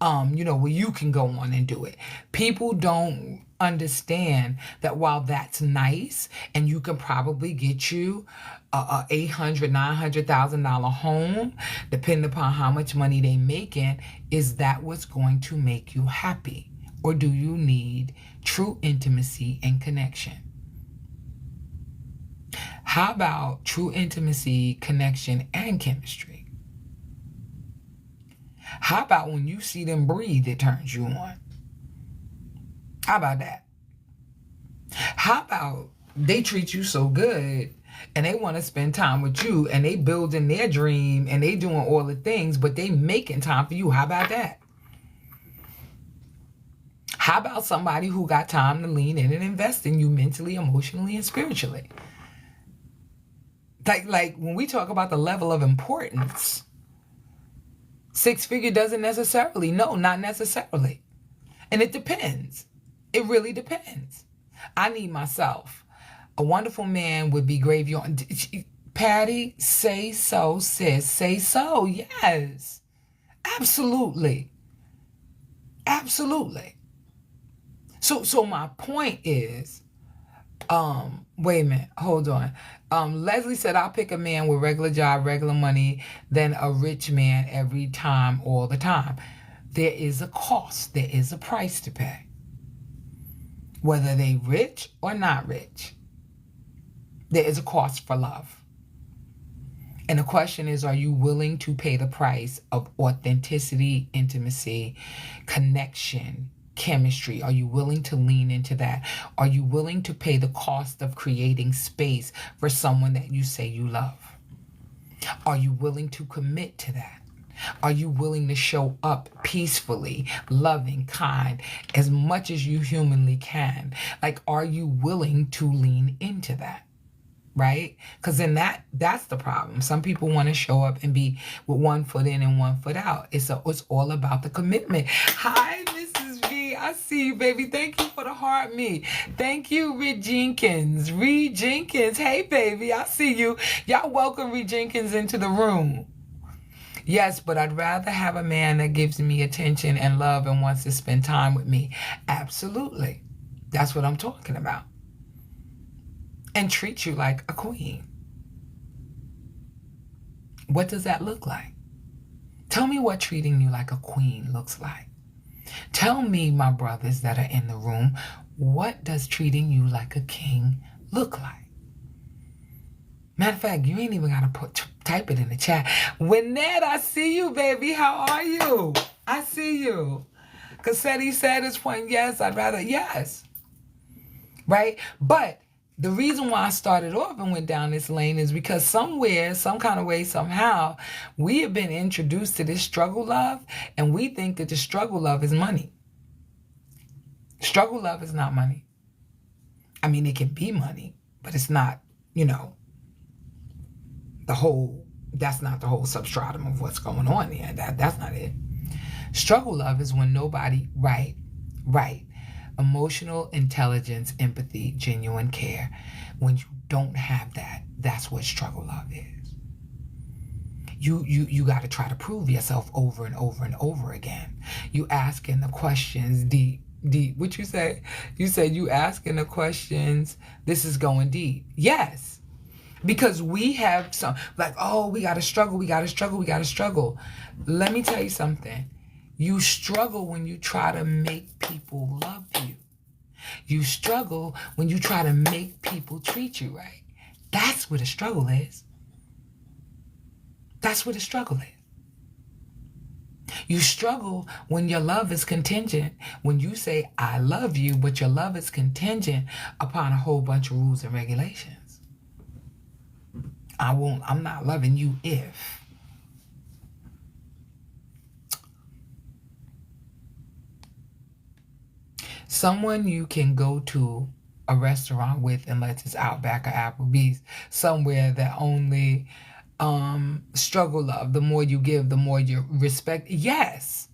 Where you can go on and do it. People don't understand that while that's nice and you can probably get you a $800,000, $900,000 home, depending upon how much money they making, is that what's going to make you happy? Or do you need true intimacy and connection? How about true intimacy, connection, and chemistry? How about when you see them breathe, it turns you on? How about that? How about they treat you so good and they want to spend time with you and they building their dream and they doing all the things, but they making time for you? How about that? How about somebody who got time to lean in and invest in you mentally, emotionally, and spiritually? Like when we talk about the level of importance, six-figure doesn't necessarily. No, not necessarily. And it depends. It really depends. I need myself. A wonderful man would be graveyard. Patty, say so, sis. Say so. Yes. Absolutely. Absolutely. So my point is, wait a minute, hold on. Leslie said, I'll pick a man with regular job, regular money, than a rich man every time, all the time. There is a cost. There is a price to pay. Whether they rich or not rich, there is a cost for love. And the question is, are you willing to pay the price of authenticity, intimacy, connection, chemistry? Are you willing to lean into that? Are you willing to pay the cost of creating space for someone that you say you love? Are you willing to commit to that? Are you willing to show up peacefully, loving, kind, as much as you humanly can? Like, are you willing to lean into that? Right? Because then that's the problem. Some people want to show up and be with one foot in and one foot out. It's all about the commitment. Hi, Mrs. V. I see you, baby. Thank you for the heart me. Thank you, Reed Jenkins. Reed Jenkins. Hey, baby. I see you. Y'all welcome Reed Jenkins into the room. Yes, but I'd rather have a man that gives me attention and love and wants to spend time with me. Absolutely. That's what I'm talking about. And treat you like a queen. What does that look like? Tell me what treating you like a queen looks like. Tell me, my brothers that are in the room, what does treating you like a king look like? Matter of fact, you ain't even got to type it in the chat. Winnette, I see you, baby. How are you? I see you. Cassetti said his point, yes, I'd rather, yes. Right? But the reason why I started off and went down this lane is because somewhere, some kind of way, somehow, we have been introduced to this struggle love, and we think that the struggle love is money. Struggle love is not money. I mean, it can be money, but it's not, that's not the whole substratum of what's going on there. That's not it. Struggle love is when nobody, right. Emotional intelligence, empathy, genuine care. When you don't have that, that's what struggle love is. You got to try to prove yourself over and over and over again. You asking the questions deep. What you say? You said you asking the questions. This is going deep. Yes. Because we have some, like, oh, we got to struggle. Let me tell you something. You struggle when you try to make people love you. You struggle when you try to make people treat you right. That's what a struggle is. That's what a struggle is. You struggle when your love is contingent. When you say, I love you, but your love is contingent upon a whole bunch of rules and regulations. I'm not loving you if. Someone you can go to a restaurant with, unless it's Outback or Applebee's, somewhere that only struggle love. The more you give, the more you respect. Yes.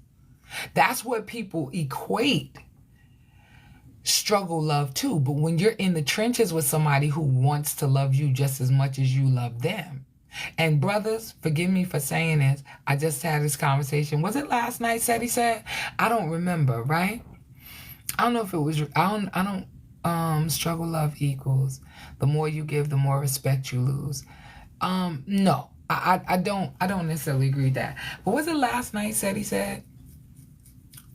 That's what people equate struggle love to. But when you're in the trenches with somebody who wants to love you just as much as you love them. And brothers, forgive me for saying this. I just had this conversation. Was it last night, he said? I don't remember, right? I don't know if it was, I don't struggle love equals the more you give, the more respect you lose. No, I don't necessarily agree with that. But was it last night, he said?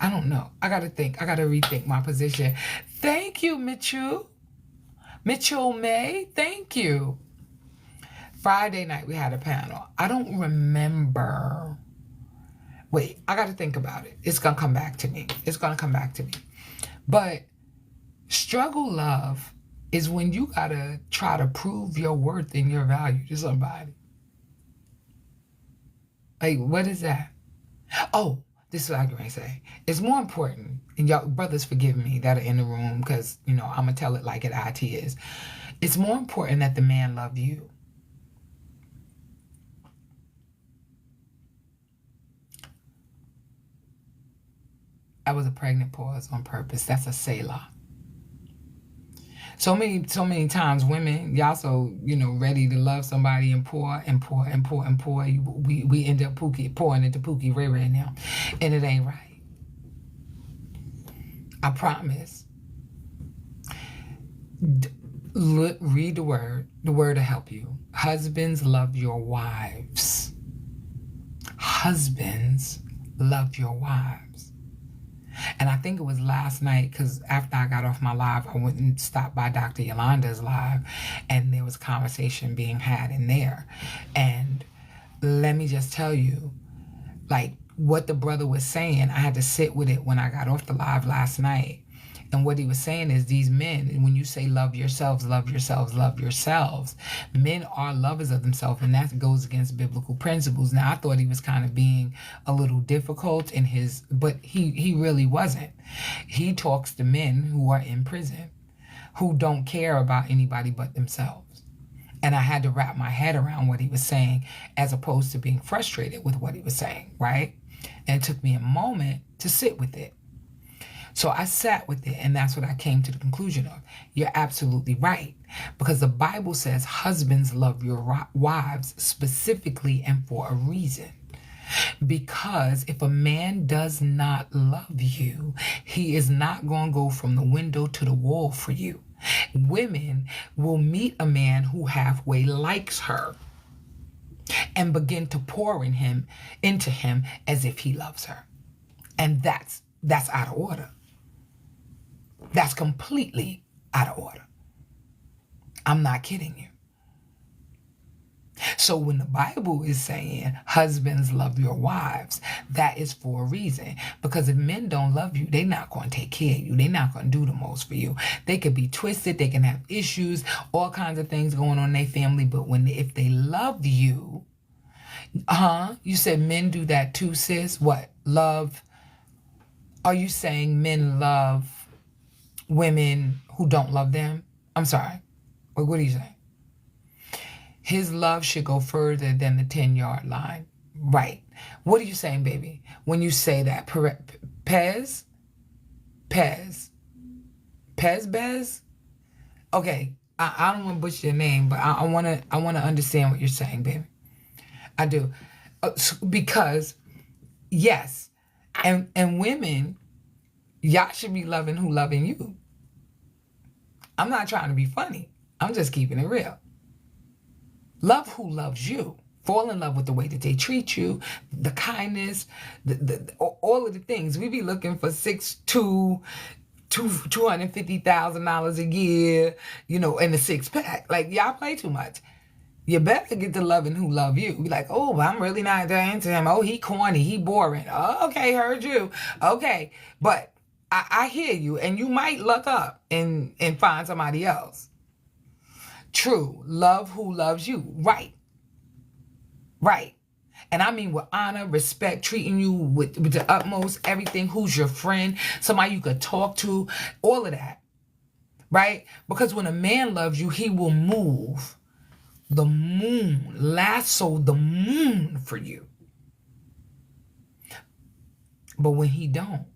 I don't know. I got to rethink my position. Thank you, Mitchell May. Thank you. Friday night we had a panel. I don't remember. Wait, I got to think about it. It's going to come back to me. But struggle love is when you got to try to prove your worth and your value to somebody. Like, what is that? Oh, this is what I'm going to say. It's more important, and y'all brothers forgive me that are in the room because, I'm going to tell it like it is. It's more important that the man love you. That was a pregnant pause on purpose. That's a Selah. So many times women, y'all so, ready to love somebody and pour. We end up pouring into Pookie Ray Ray now. And it ain't right. I promise. Read the word. The word will help you. Husbands, love your wives. Husbands, love your wives. And I think it was last night, because after I got off my live, I went and stopped by Dr. Yolanda's live, and there was a conversation being had in there. And let me just tell you, like, what the brother was saying, I had to sit with it when I got off the live last night. And what he was saying is these men, when you say love yourselves, love yourselves, love yourselves, men are lovers of themselves, and that goes against biblical principles. Now, I thought he was kind of being a little difficult in his, but he really wasn't. He talks to men who are in prison, who don't care about anybody but themselves. And I had to wrap my head around what he was saying as opposed to being frustrated with what he was saying, right? And it took me a moment to sit with it. So I sat with it, and that's what I came to the conclusion of. You're absolutely right. Because the Bible says husbands love your wives specifically and for a reason. Because if a man does not love you, he is not going to go from the window to the wall for you. Women will meet a man who halfway likes her and begin to pour into him as if he loves her. And that's out of order. That's completely out of order. I'm not kidding you. So when the Bible is saying husbands love your wives, that is for a reason. Because if men don't love you, they're not going to take care of you. They're not going to do the most for you. They could be twisted. They can have issues, all kinds of things going on in their family. But if they love you, you said men do that too, sis? What? Love? Are you saying men love women who don't love them? I'm sorry. What are you saying? His love should go further than the 10-yard line. Right. What are you saying, baby? When you say that, Pez? Okay, I don't want to butcher your name, but I want to understand what you're saying, baby. I do. Because, yes, and women, y'all should be loving who loving you. I'm not trying to be funny. I'm just keeping it real. Love who loves you. Fall in love with the way that they treat you, the kindness, all of the things. We be looking for $250,000 a year, in a six-pack. Like, y'all play too much. You better get to loving who love you. Be like, oh, I'm really not that into him. Oh, he corny. He boring. Oh, okay, heard you. Okay, but I hear you, and you might look up and find somebody else. True. Love who loves you. Right. And I mean with honor, respect, treating you with the utmost, everything, who's your friend, somebody you could talk to, all of that. Right? Because when a man loves you, he will move the moon, lasso the moon for you. But when he don't,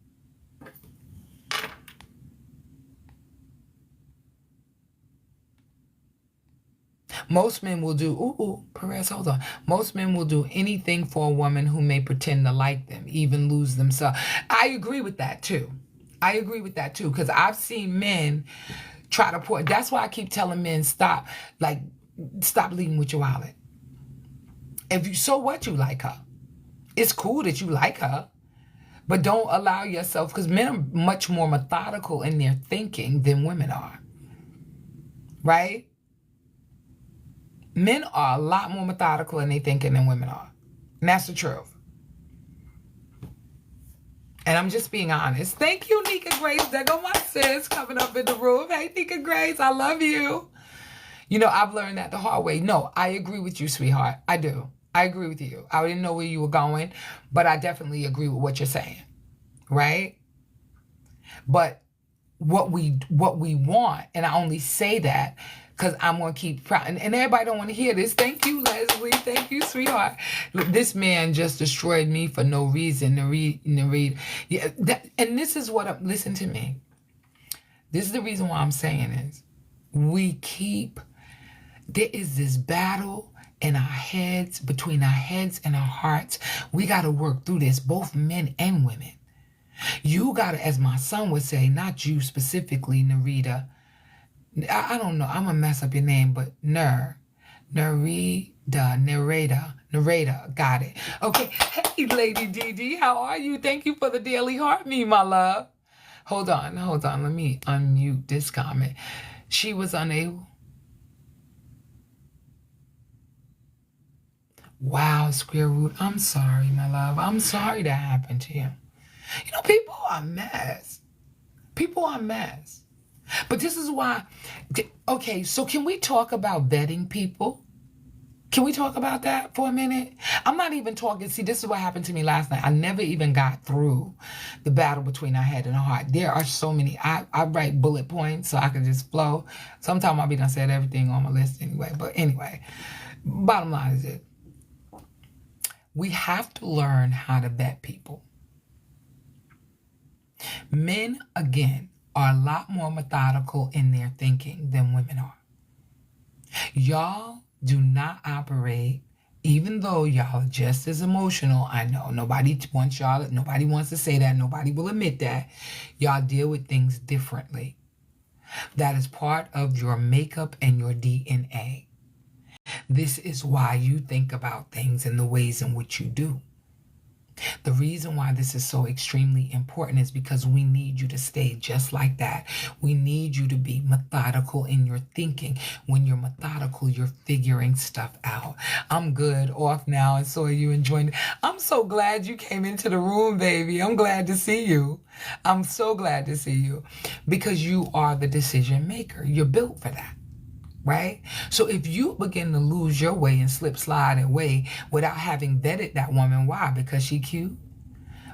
most men will do, Perez, hold on. Most men will do anything for a woman who may pretend to like them, even lose themselves. I agree with that too. Because I've seen men try to pour. That's why I keep telling men, stop leading with your wallet. So what, you like her. It's cool that you like her. But don't allow yourself, because men are much more methodical in their thinking than women are. Right? Men are a lot more methodical in their thinking than women are. And that's the truth. And I'm just being honest. Thank you, Nika Grace. There go my sis coming up in the room. Hey, Nika Grace, I love you. I've learned that the hard way. No, I agree with you, sweetheart. I do. I agree with you. I didn't know where you were going, but I definitely agree with what you're saying. Right? But what we want, and I only say that because I'm going to keep and everybody don't want to hear this. Thank you, Leslie. Thank you, sweetheart. Look, this man just destroyed me for no reason. Yeah, and this is what listen to me. This is the reason why I'm saying this. There is this battle in our heads, between our heads and our hearts. We got to work through this, both men and women. You got to, as my son would say, not you specifically, Narita. I don't know. I'm going to mess up your name, but narrator. Got it. Okay. Hey, Lady Dee, how are you? Thank you for the daily heart, my love. Hold on. Let me unmute this comment. She was unable. Wow, Square Root, I'm sorry, my love. I'm sorry that happened to you. You know, people are a mess. People are a mess. But this is why, okay, so can we talk about vetting people? Can we talk about that for a minute? I'm not even talking. See, this is what happened to me last night. I never even got through the battle between our head and our heart. There are so many. I write bullet points so I can just flow. Sometimes I'll be done said everything on my list anyway. But anyway, bottom line is it. We have to learn how to vet people. Men, again, are a lot more methodical in their thinking than women are. Y'all do not operate, even though y'all are just as emotional. I know nobody wants to say that. Nobody will admit that. Y'all deal with things differently. That is part of your makeup and your DNA. This is why you think about things in the ways in which you do. The reason why this is so extremely important is because we need you to stay just like that. We need you to be methodical in your thinking. When you're methodical, you're figuring stuff out. I'm good off now and saw you enjoying it. I'm so glad you came into the room, baby. I'm glad to see you. I'm so glad to see you because you are the decision maker. You're built for that. Right? So if you begin to lose your way and slip, slide away without having vetted that woman, why? Because she cute?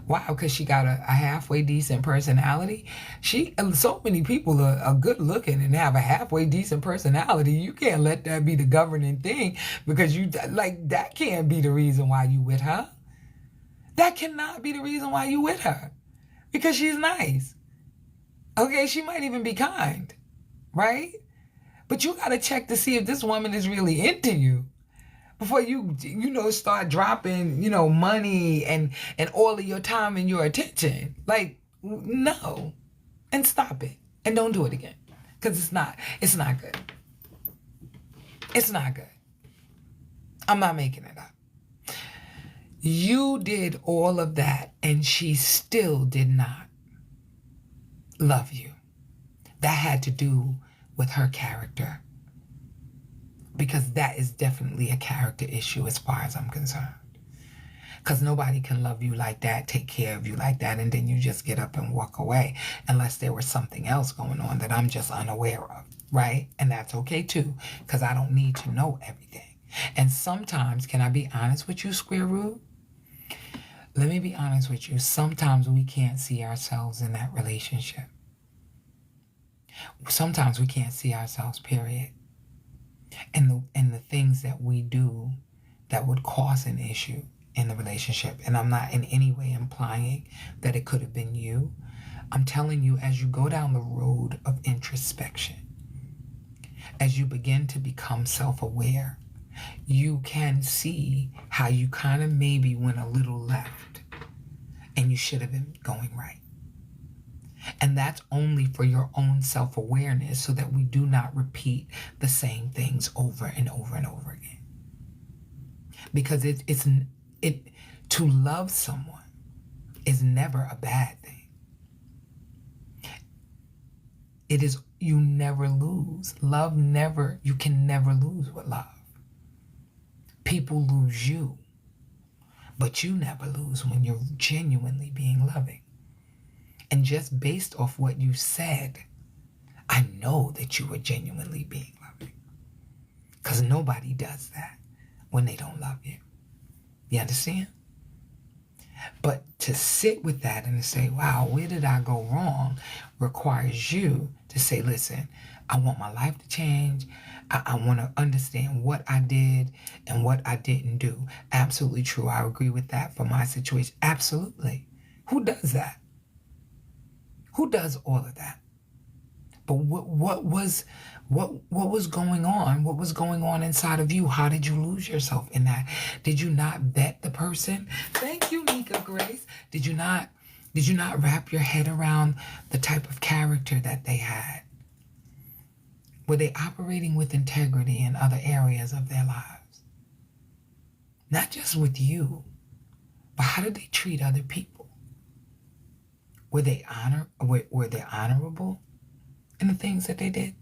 Why? Because she got a halfway decent personality? So many people are good looking and have a halfway decent personality. You can't let that be the governing thing because that can't be the reason why you with her. That cannot be the reason why you with her because she's nice. Okay, she might even be kind, right? But you got to check to see if this woman is really into you before you start dropping, money and all of your time and your attention. Like, no. And stop it. And don't do it again. Because it's not good. It's not good. I'm not making it up. You did all of that and she still did not love you. That had to do with her character, because that is definitely a character issue as far as I'm concerned, because nobody can love you like that, take care of you like that, and then you just get up and walk away unless there was something else going on that I'm just unaware of, right? And that's okay too, because I don't need to know everything. And sometimes, can I be honest with you, Square Root? Let me be honest with you. Sometimes we can't see ourselves in that relationship. Sometimes we can't see ourselves, period. And the things that we do that would cause an issue in the relationship. And I'm not in any way implying that it could have been you. I'm telling you, as you go down the road of introspection, as you begin to become self-aware, you can see how you kind of maybe went a little left and you should have been going right. And that's only for your own self-awareness so that we do not repeat the same things over and over and over again. Because to love someone is never a bad thing. It is, you never lose. You can never lose with love. People lose you, but you never lose when you're genuinely being loving. And just based off what you said, I know that you were genuinely being loving. Because nobody does that when they don't love you. You understand? But to sit with that and to say, wow, where did I go wrong, requires you to say, listen, I want my life to change. I want to understand what I did and what I didn't do. Absolutely true. I agree with that for my situation. Absolutely. Who does that? Who does all of that? But what was going on? What was going on inside of you? How did you lose yourself in that? Did you not vet the person? Thank you, Nika Grace. Did you not wrap your head around the type of character that they had? Were they operating with integrity in other areas of their lives? Not just with you, but how did they treat other people? Were they honorable in the things that they did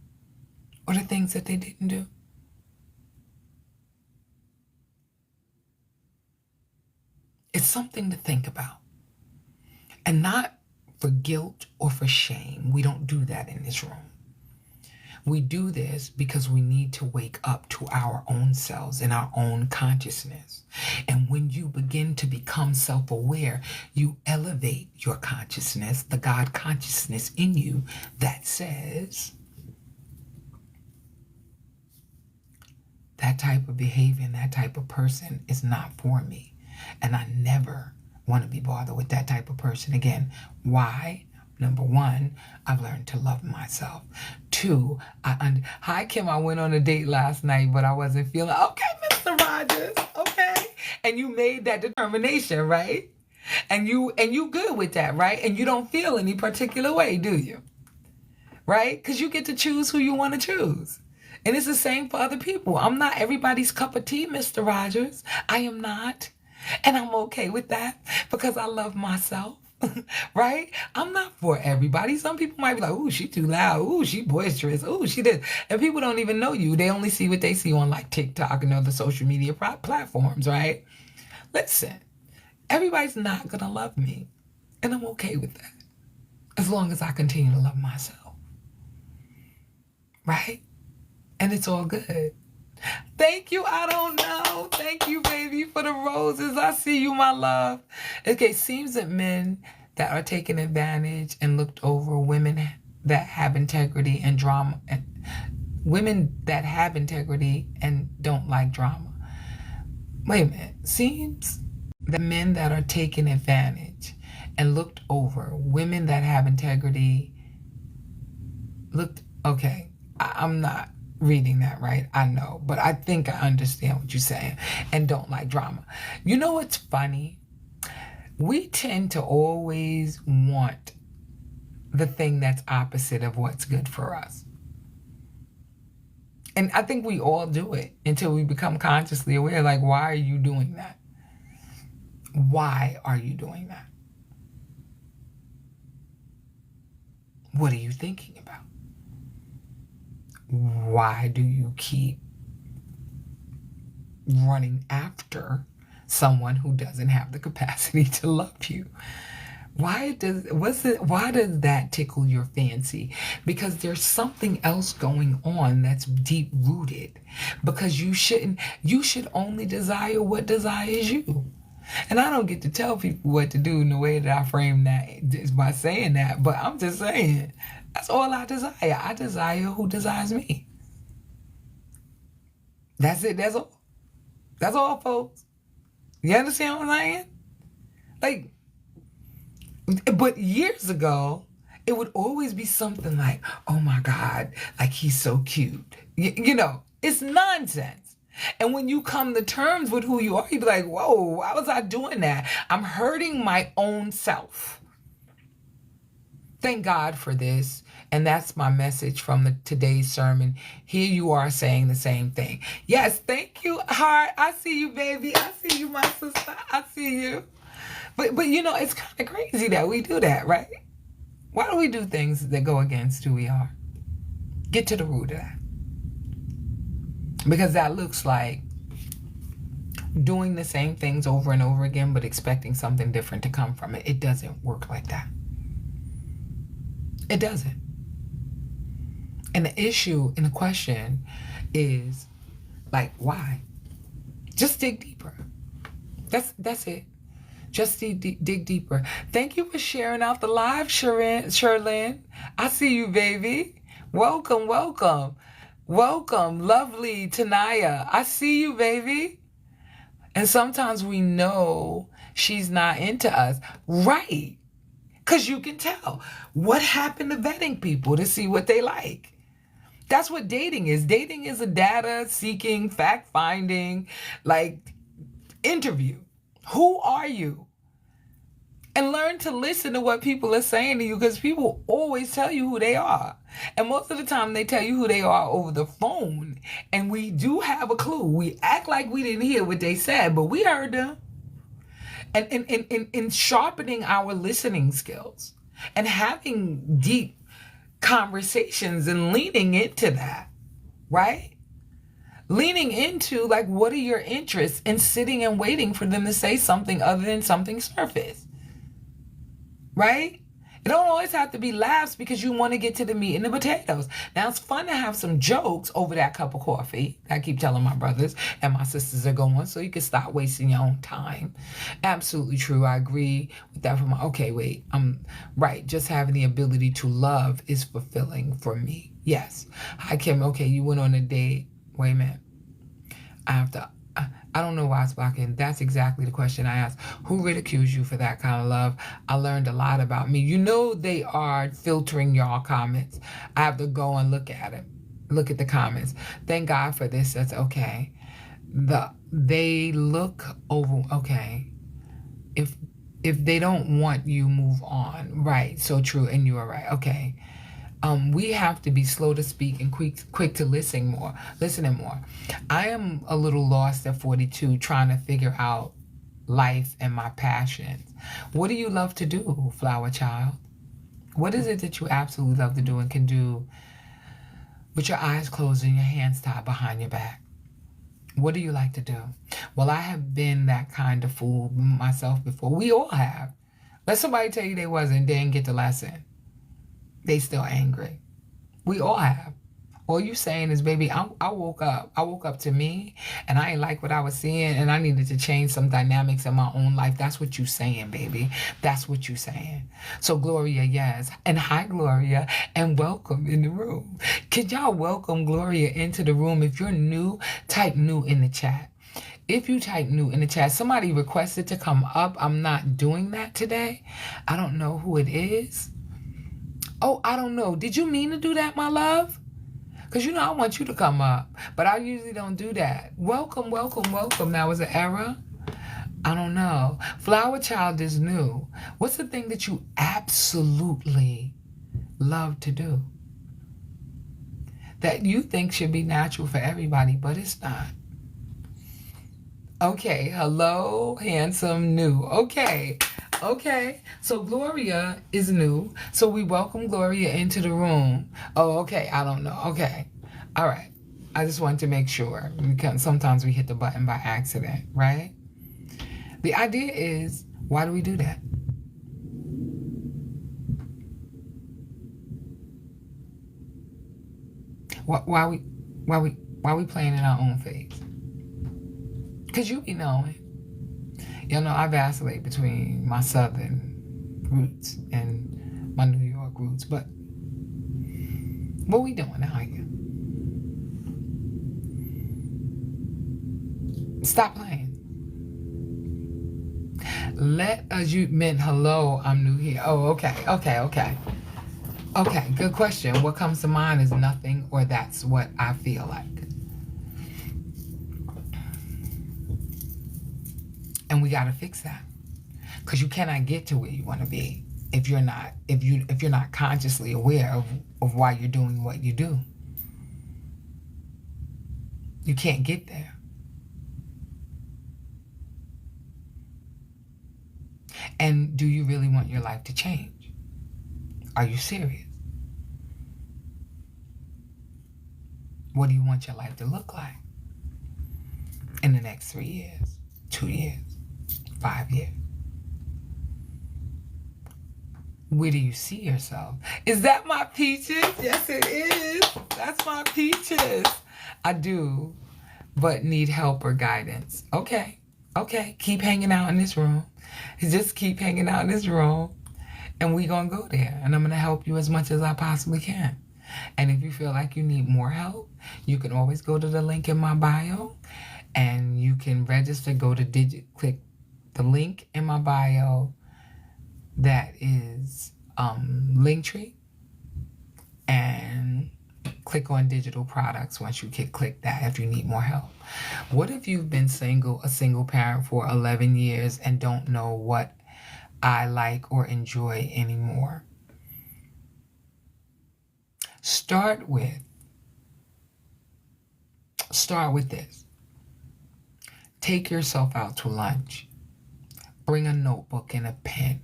or the things that they didn't do? It's something to think about. And not for guilt or for shame. We don't do that in this room. We do this because we need to wake up to our own selves and our own consciousness. And when you begin to become self-aware, you elevate your consciousness, the God consciousness in you that says, that type of behavior and that type of person is not for me. And I never want to be bothered with that type of person again. Why? Number one, I've learned to love myself. Two, hi Kim, I went on a date last night, but I wasn't feeling, okay, Mr. Rogers, okay. And you made that determination, right? And you good with that, right? And you don't feel any particular way, do you? Right? Because you get to choose who you want to choose. And it's the same for other people. I'm not everybody's cup of tea, Mr. Rogers. I am not. And I'm okay with that because I love myself. Right? I'm not for everybody. Some people might be like, ooh, she too loud. Ooh, she boisterous. Ooh, she did. And people don't even know you. They only see what they see on like TikTok and other social media platforms, right? Listen, everybody's not going to love me. And I'm okay with that. As long as I continue to love myself. Right? And it's all good. Thank you. I don't know. Thank you, baby, for the roses. I see you, my love. Okay, seems that men that are taken advantage and looked over, women that have integrity and drama, women that have integrity and don't like drama. Wait a minute. Seems the men that are taken advantage and looked over, women that have integrity, okay, I'm not reading that right, I know, but I think I understand what you're saying, and don't like drama. You know what's funny? We tend to always want the thing that's opposite of what's good for us. And I think we all do it until we become consciously aware, like, why are you doing that? Why are you doing that? What are you thinking about? Why do you keep running after someone who doesn't have the capacity to love you? Why does that tickle your fancy? Because there's something else going on that's deep rooted. Because you should only desire what desires you. And I don't get to tell people what to do in the way that I frame that just by saying that, but I'm just saying, that's all I desire. I desire who desires me. That's it. That's all. That's all, folks. You understand what I'm saying? Like, but years ago, it would always be something like, oh my God, like he's so cute. You know, it's nonsense. And when you come to terms with who you are, you be like, whoa, why was I doing that? I'm hurting my own self. Thank God for this. And that's my message from today's sermon. Here you are saying the same thing. Yes, thank you, heart. I see you, baby. I see you, my sister. I see you. But you know, it's kind of crazy that we do that, right? Why do we do things that go against who we are? Get to the root of that. Because that looks like doing the same things over and over again, but expecting something different to come from it. It doesn't work like that. It doesn't. And the issue and the question is, like, why? Just dig deeper. That's it. Just dig deeper. Thank you for sharing out the live, Sherlyn. I see you, baby. Welcome, welcome. Welcome, lovely Tanaya. I see you, baby. And sometimes we know she's not into us. Right. Because you can tell. What happened to vetting people to see what they like? That's what dating is. Dating is a data-seeking, fact-finding, like, interview. Who are you? And learn to listen to what people are saying to you, because people always tell you who they are. And most of the time they tell you who they are over the phone. And we do have a clue. We act like we didn't hear what they said, but we heard them. And in sharpening our listening skills and having deep conversations and leaning into that, right? leaning into, like, what are your interests, and sitting and waiting for them to say something other than something surface, right? It don't always have to be laughs because you want to get to the meat and the potatoes. Now, it's fun to have some jokes over that cup of coffee. I keep telling my brothers and my sisters are going, so you can stop wasting your own time. Absolutely true. I agree with that. Okay, wait. Right. Just having the ability to love is fulfilling for me. Yes. Hi, Kim. Okay, you went on a date. Wait a minute. I don't know why it's blocking. That's exactly the question I asked. Who ridicules you for that kind of love? I learned a lot about me. You know they are filtering y'all comments. I have to go and look at it. Look at the comments. Thank God for this. That's okay. They look over. Okay. If they don't want you, move on. Right. So true. And you are right. Okay. We have to be slow to speak and quick to listening more. I am a little lost at 42, trying to figure out life and my passions. What do you love to do, flower child? What is it that you absolutely love to do and can do with your eyes closed and your hands tied behind your back? What do you like to do? Well, I have been that kind of fool myself before. We all have. Let somebody tell you they wasn't, they didn't get the lesson. They still angry. We all have. All you saying is, baby, I woke up. I woke up to me, and I ain't like what I was seeing, and I needed to change some dynamics in my own life. That's what you saying, baby. That's what you saying. So, Gloria, yes. And hi, Gloria, and welcome in the room. Could y'all welcome Gloria into the room? If you're new, type new in the chat. If you type new in the chat, somebody requested to come up. I'm not doing that today. I don't know who it is. Oh, I don't know. Did you mean to do that, my love? Because, you know, I want you to come up. But I usually don't do that. Welcome, welcome, welcome. Now, was it error? I don't know. Flower Child is new. What's the thing that you absolutely love to do? That you think should be natural for everybody, but it's not. Okay. Hello, handsome, new. Okay. So Gloria is new. So we welcome Gloria into the room. Oh, okay. I don't know. Okay. All right. I just wanted to make sure, because sometimes we hit the button by accident, right? The idea is, why do we do that? Why we playing in our own face? Because you be knowing. You know, I vacillate between my Southern roots and my New York roots, but what we doing out here? Stop playing. You meant hello, I'm new here. Oh, okay. Okay, good question. What comes to mind is nothing, or that's what I feel like. And we got to fix that, because you cannot get to where you want to be if you're not consciously aware of why you're doing what you do. You can't get there. And do you really want your life to change? Are you serious? What do you want your life to look like in the next 3 years, 2 years, 5 years? Where do you see yourself? Is that my peaches? Yes, it is. That's my peaches. I do, but need help or guidance. Okay. Keep hanging out in this room. Just keep hanging out in this room, and we gonna go there. And I'm gonna help you as much as I possibly can. And if you feel like you need more help, you can always go to the link in my bio, and you can register. Click the link in my bio. That is Linktree, and click on digital products once you click that if you need more help. What if you've been a single parent for 11 years and don't know what I like or enjoy anymore? Start with this. Take yourself out to lunch. Bring a notebook and a pen.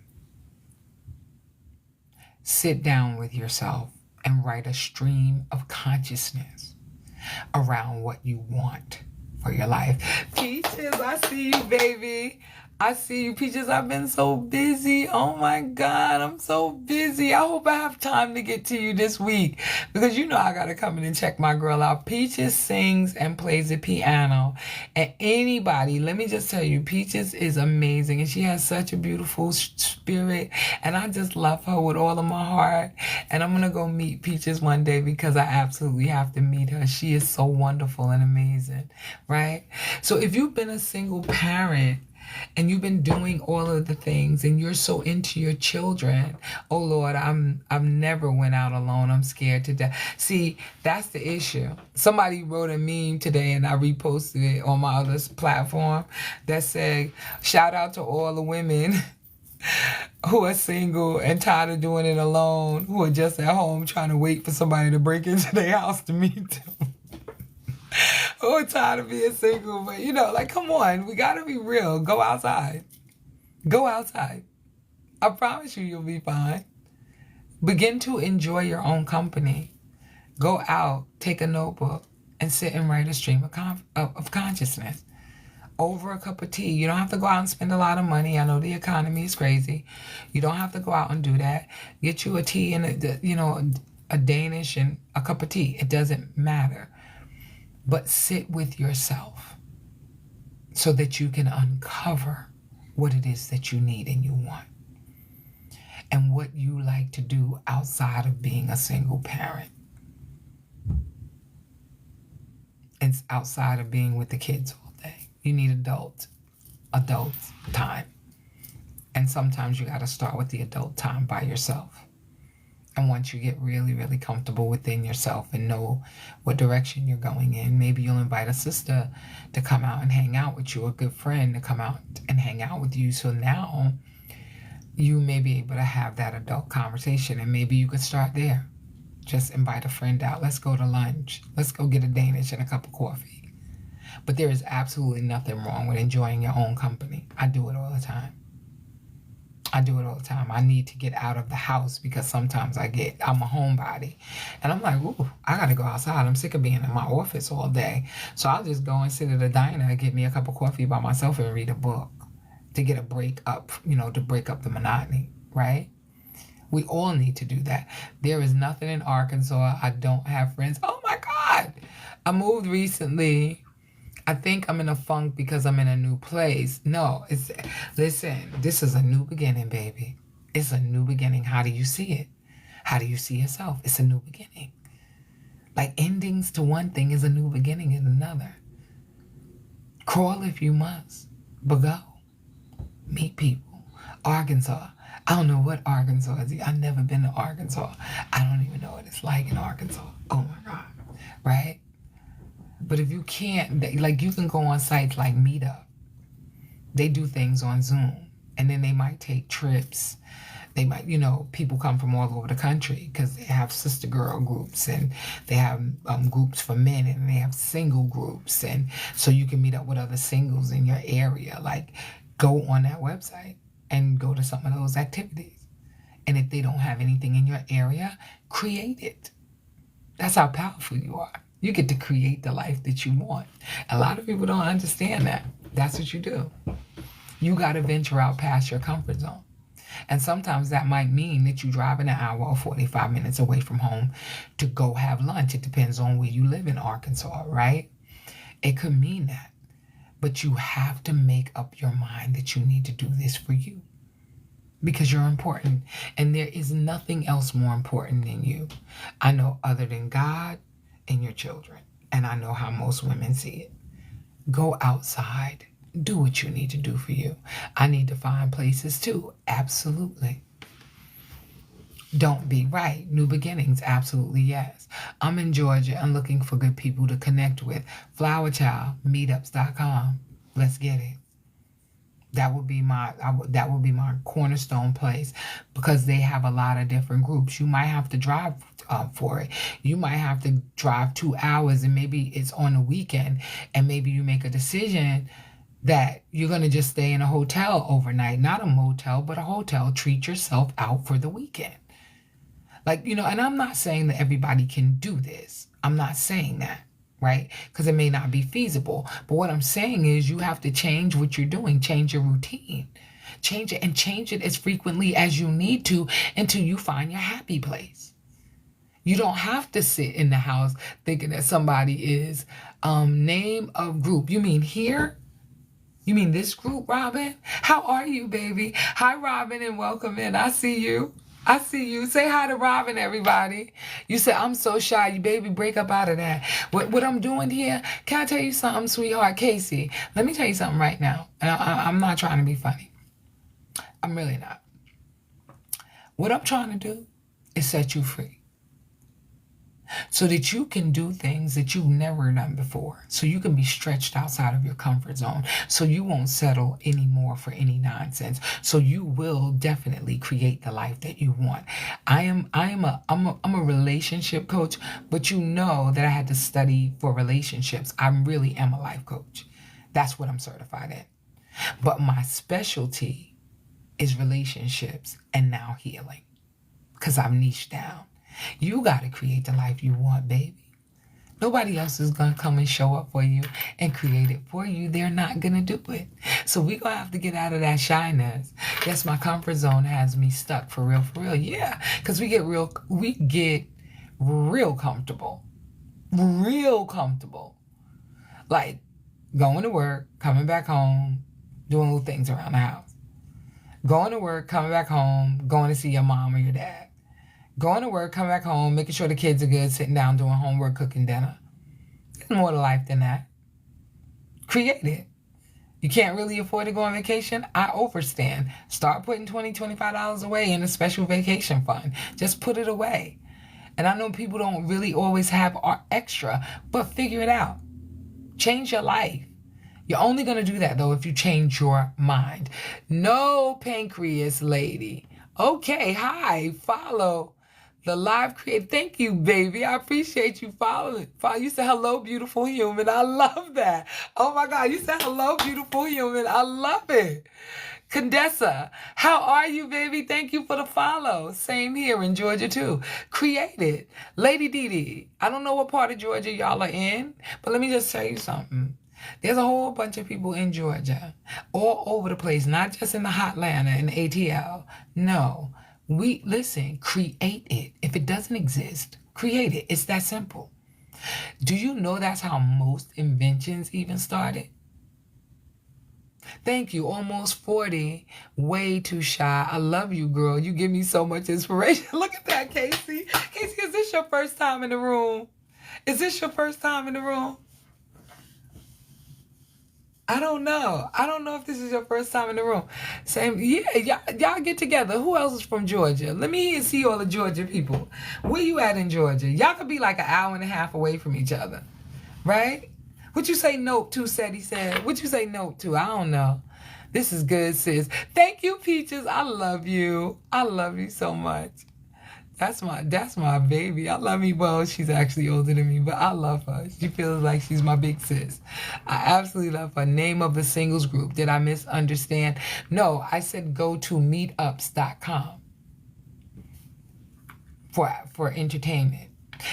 Sit down with yourself and write a stream of consciousness around what you want for your life. Peaches, I see you, baby. I see you, Peaches. I've been so busy. Oh my God, I'm so busy. I hope I have time to get to you this week because you know I gotta come in and check my girl out. Peaches sings and plays the piano. And anybody, let me just tell you, Peaches is amazing and she has such a beautiful spirit. And I just love her with all of my heart. And I'm gonna go meet Peaches one day because I absolutely have to meet her. She is so wonderful and amazing, right? So if you've been a single parent, and you've been doing all of the things and you're so into your children, oh Lord, I've never went out alone. I'm scared to death. See, that's the issue. Somebody wrote a meme today and I reposted it on my other platform that said, shout out to all the women who are single and tired of doing it alone, who are just at home trying to wait for somebody to break into their house to meet them. Oh, tired of being single, but like, come on, we gotta be real. Go outside. Go outside. I promise you'll be fine. Begin to enjoy your own company. Go out, take a notebook, and sit and write a stream of consciousness over a cup of tea. You don't have to go out and spend a lot of money. I know the economy is crazy. You don't have to go out and do that. Get you a tea and a Danish and a cup of tea. It doesn't matter. But sit with yourself so that you can uncover what it is that you need and you want and what you like to do outside of being a single parent. It's outside of being with the kids all day. You need adult time. And sometimes you got to start with the adult time by yourself. And once you get really, really comfortable within yourself and know what direction you're going in, maybe you'll invite a sister to come out and hang out with you, a good friend to come out and hang out with you. So now you may be able to have that adult conversation, and maybe you could start there. Just invite a friend out. Let's go to lunch. Let's go get a Danish and a cup of coffee. But there is absolutely nothing wrong with enjoying your own company. I do it all the time. I need to get out of the house because sometimes I'm a homebody. And I'm like, ooh, I got to go outside. I'm sick of being in my office all day. So I'll just go and sit at a diner and get me a cup of coffee by myself and read a book to get a break up, to break up the monotony, right? We all need to do that. There is nothing in Arkansas. I don't have friends. Oh my God. I moved recently. I think I'm in a funk because I'm in a new place. No, listen, this is a new beginning, baby. It's a new beginning. How do you see it? How do you see yourself? It's a new beginning. Like endings to one thing is a new beginning in another. Crawl if you must, but go. Meet people. Arkansas. I don't know what Arkansas is. I've never been to Arkansas. I don't even know what it's like in Arkansas. Oh my God. Right? But if you can't, you can go on sites like Meetup. They do things on Zoom. And then they might take trips. They might, people come from all over the country because they have sister girl groups and they have groups for men and they have single groups. And so you can meet up with other singles in your area. Like, go on that website and go to some of those activities. And if they don't have anything in your area, create it. That's how powerful you are. You get to create the life that you want. A lot of people don't understand that. That's what you do. You got to venture out past your comfort zone. And sometimes that might mean that you drive an hour or 45 minutes away from home to go have lunch. It depends on where you live in Arkansas, right? It could mean that. But you have to make up your mind that you need to do this for you. Because you're important. And there is nothing else more important than you. I know other than God and your children. And I know how most women see it. Go outside. Do what you need to do for you. I need to find places too. Absolutely. Don't be right. New beginnings. Absolutely yes. I'm in Georgia and looking for good people to connect with. Flower Child, meetups.com. Let's get it. That would be my cornerstone place because they have a lot of different groups. You might have to drive for it. You might have to drive 2 hours and maybe it's on a weekend and maybe you make a decision that you're going to just stay in a hotel overnight, not a motel, but a hotel. Treat yourself out for the weekend. And I'm not saying that everybody can do this. I'm not saying that, right? Because it may not be feasible. But what I'm saying is you have to change what you're doing, change your routine. Change it, and change it as frequently as you need to until you find your happy place. You don't have to sit in the house thinking that somebody is name of group. You mean here? You mean this group, Robin? How are you, baby? Hi, Robin, and welcome in. I see you. I see you. Say hi to Robin, everybody. You said, I'm so shy. You baby, break up out of that. What I'm doing here, can I tell you something, sweetheart? Casey, let me tell you something right now. And I'm not trying to be funny. I'm really not. What I'm trying to do is set you free so that you can do things that you've never done before, so you can be stretched outside of your comfort zone, so you won't settle anymore for any nonsense, so you will definitely create the life that you want. I'm a relationship coach, but you know that I had to study for relationships. I really am a life coach. That's what I'm certified in. But my specialty is relationships and now healing, because I've niched down. You got to create the life you want, baby. Nobody else is going to come and show up for you and create it for you. They're not going to do it. So we're going to have to get out of that shyness. Yes, my comfort zone has me stuck for real, for real. Yeah, because we get real comfortable. Real comfortable. Like going to work, coming back home, doing little things around the house. Going to work, coming back home, going to see your mom or your dad. Going to work, coming back home, making sure the kids are good, sitting down, doing homework, cooking dinner. There's more to life than that. Create it. You can't really afford to go on vacation? I overstand. Start putting $20, $25 away in a special vacation fund. Just put it away. And I know people don't really always have extra, but figure it out. Change your life. You're only going to do that, though, if you change your mind. No pancreas lady. Okay, hi, follow the live creator. Thank you, baby. I appreciate you following. You said, hello, beautiful human. I love that. Oh, my God. You said, hello, beautiful human. I love it. Condessa, how are you, baby? Thank you for the follow. Same here in Georgia, too. Create it. Lady Dee, I don't know what part of Georgia y'all are in, but let me just tell you something. There's a whole bunch of people in Georgia, all over the place, not just in the Hotlanta and ATL. No, create it. If it doesn't exist, create it. It's that simple. Do you know that's how most inventions even started? Thank you. Almost 40. Way too shy. I love you, girl. You give me so much inspiration. Look at that, Casey. Casey, is this your first time in the room? Is this your first time in the room? I don't know. I don't know if this is your first time in the room. Same, yeah, y'all get together. Who else is from Georgia? Let me see all the Georgia people. Where you at in Georgia? Y'all could be like an hour and a half away from each other, right? What you say nope to, said he said? What you say nope to? I don't know. This is good, sis. Thank you, Peaches. I love you. I love you so much. That's my baby. I love me. Well, she's actually older than me, but I love her. She feels like she's my big sis. I absolutely love her. Name of the singles group. Did I misunderstand? No, I said go to meetups.com for entertainment.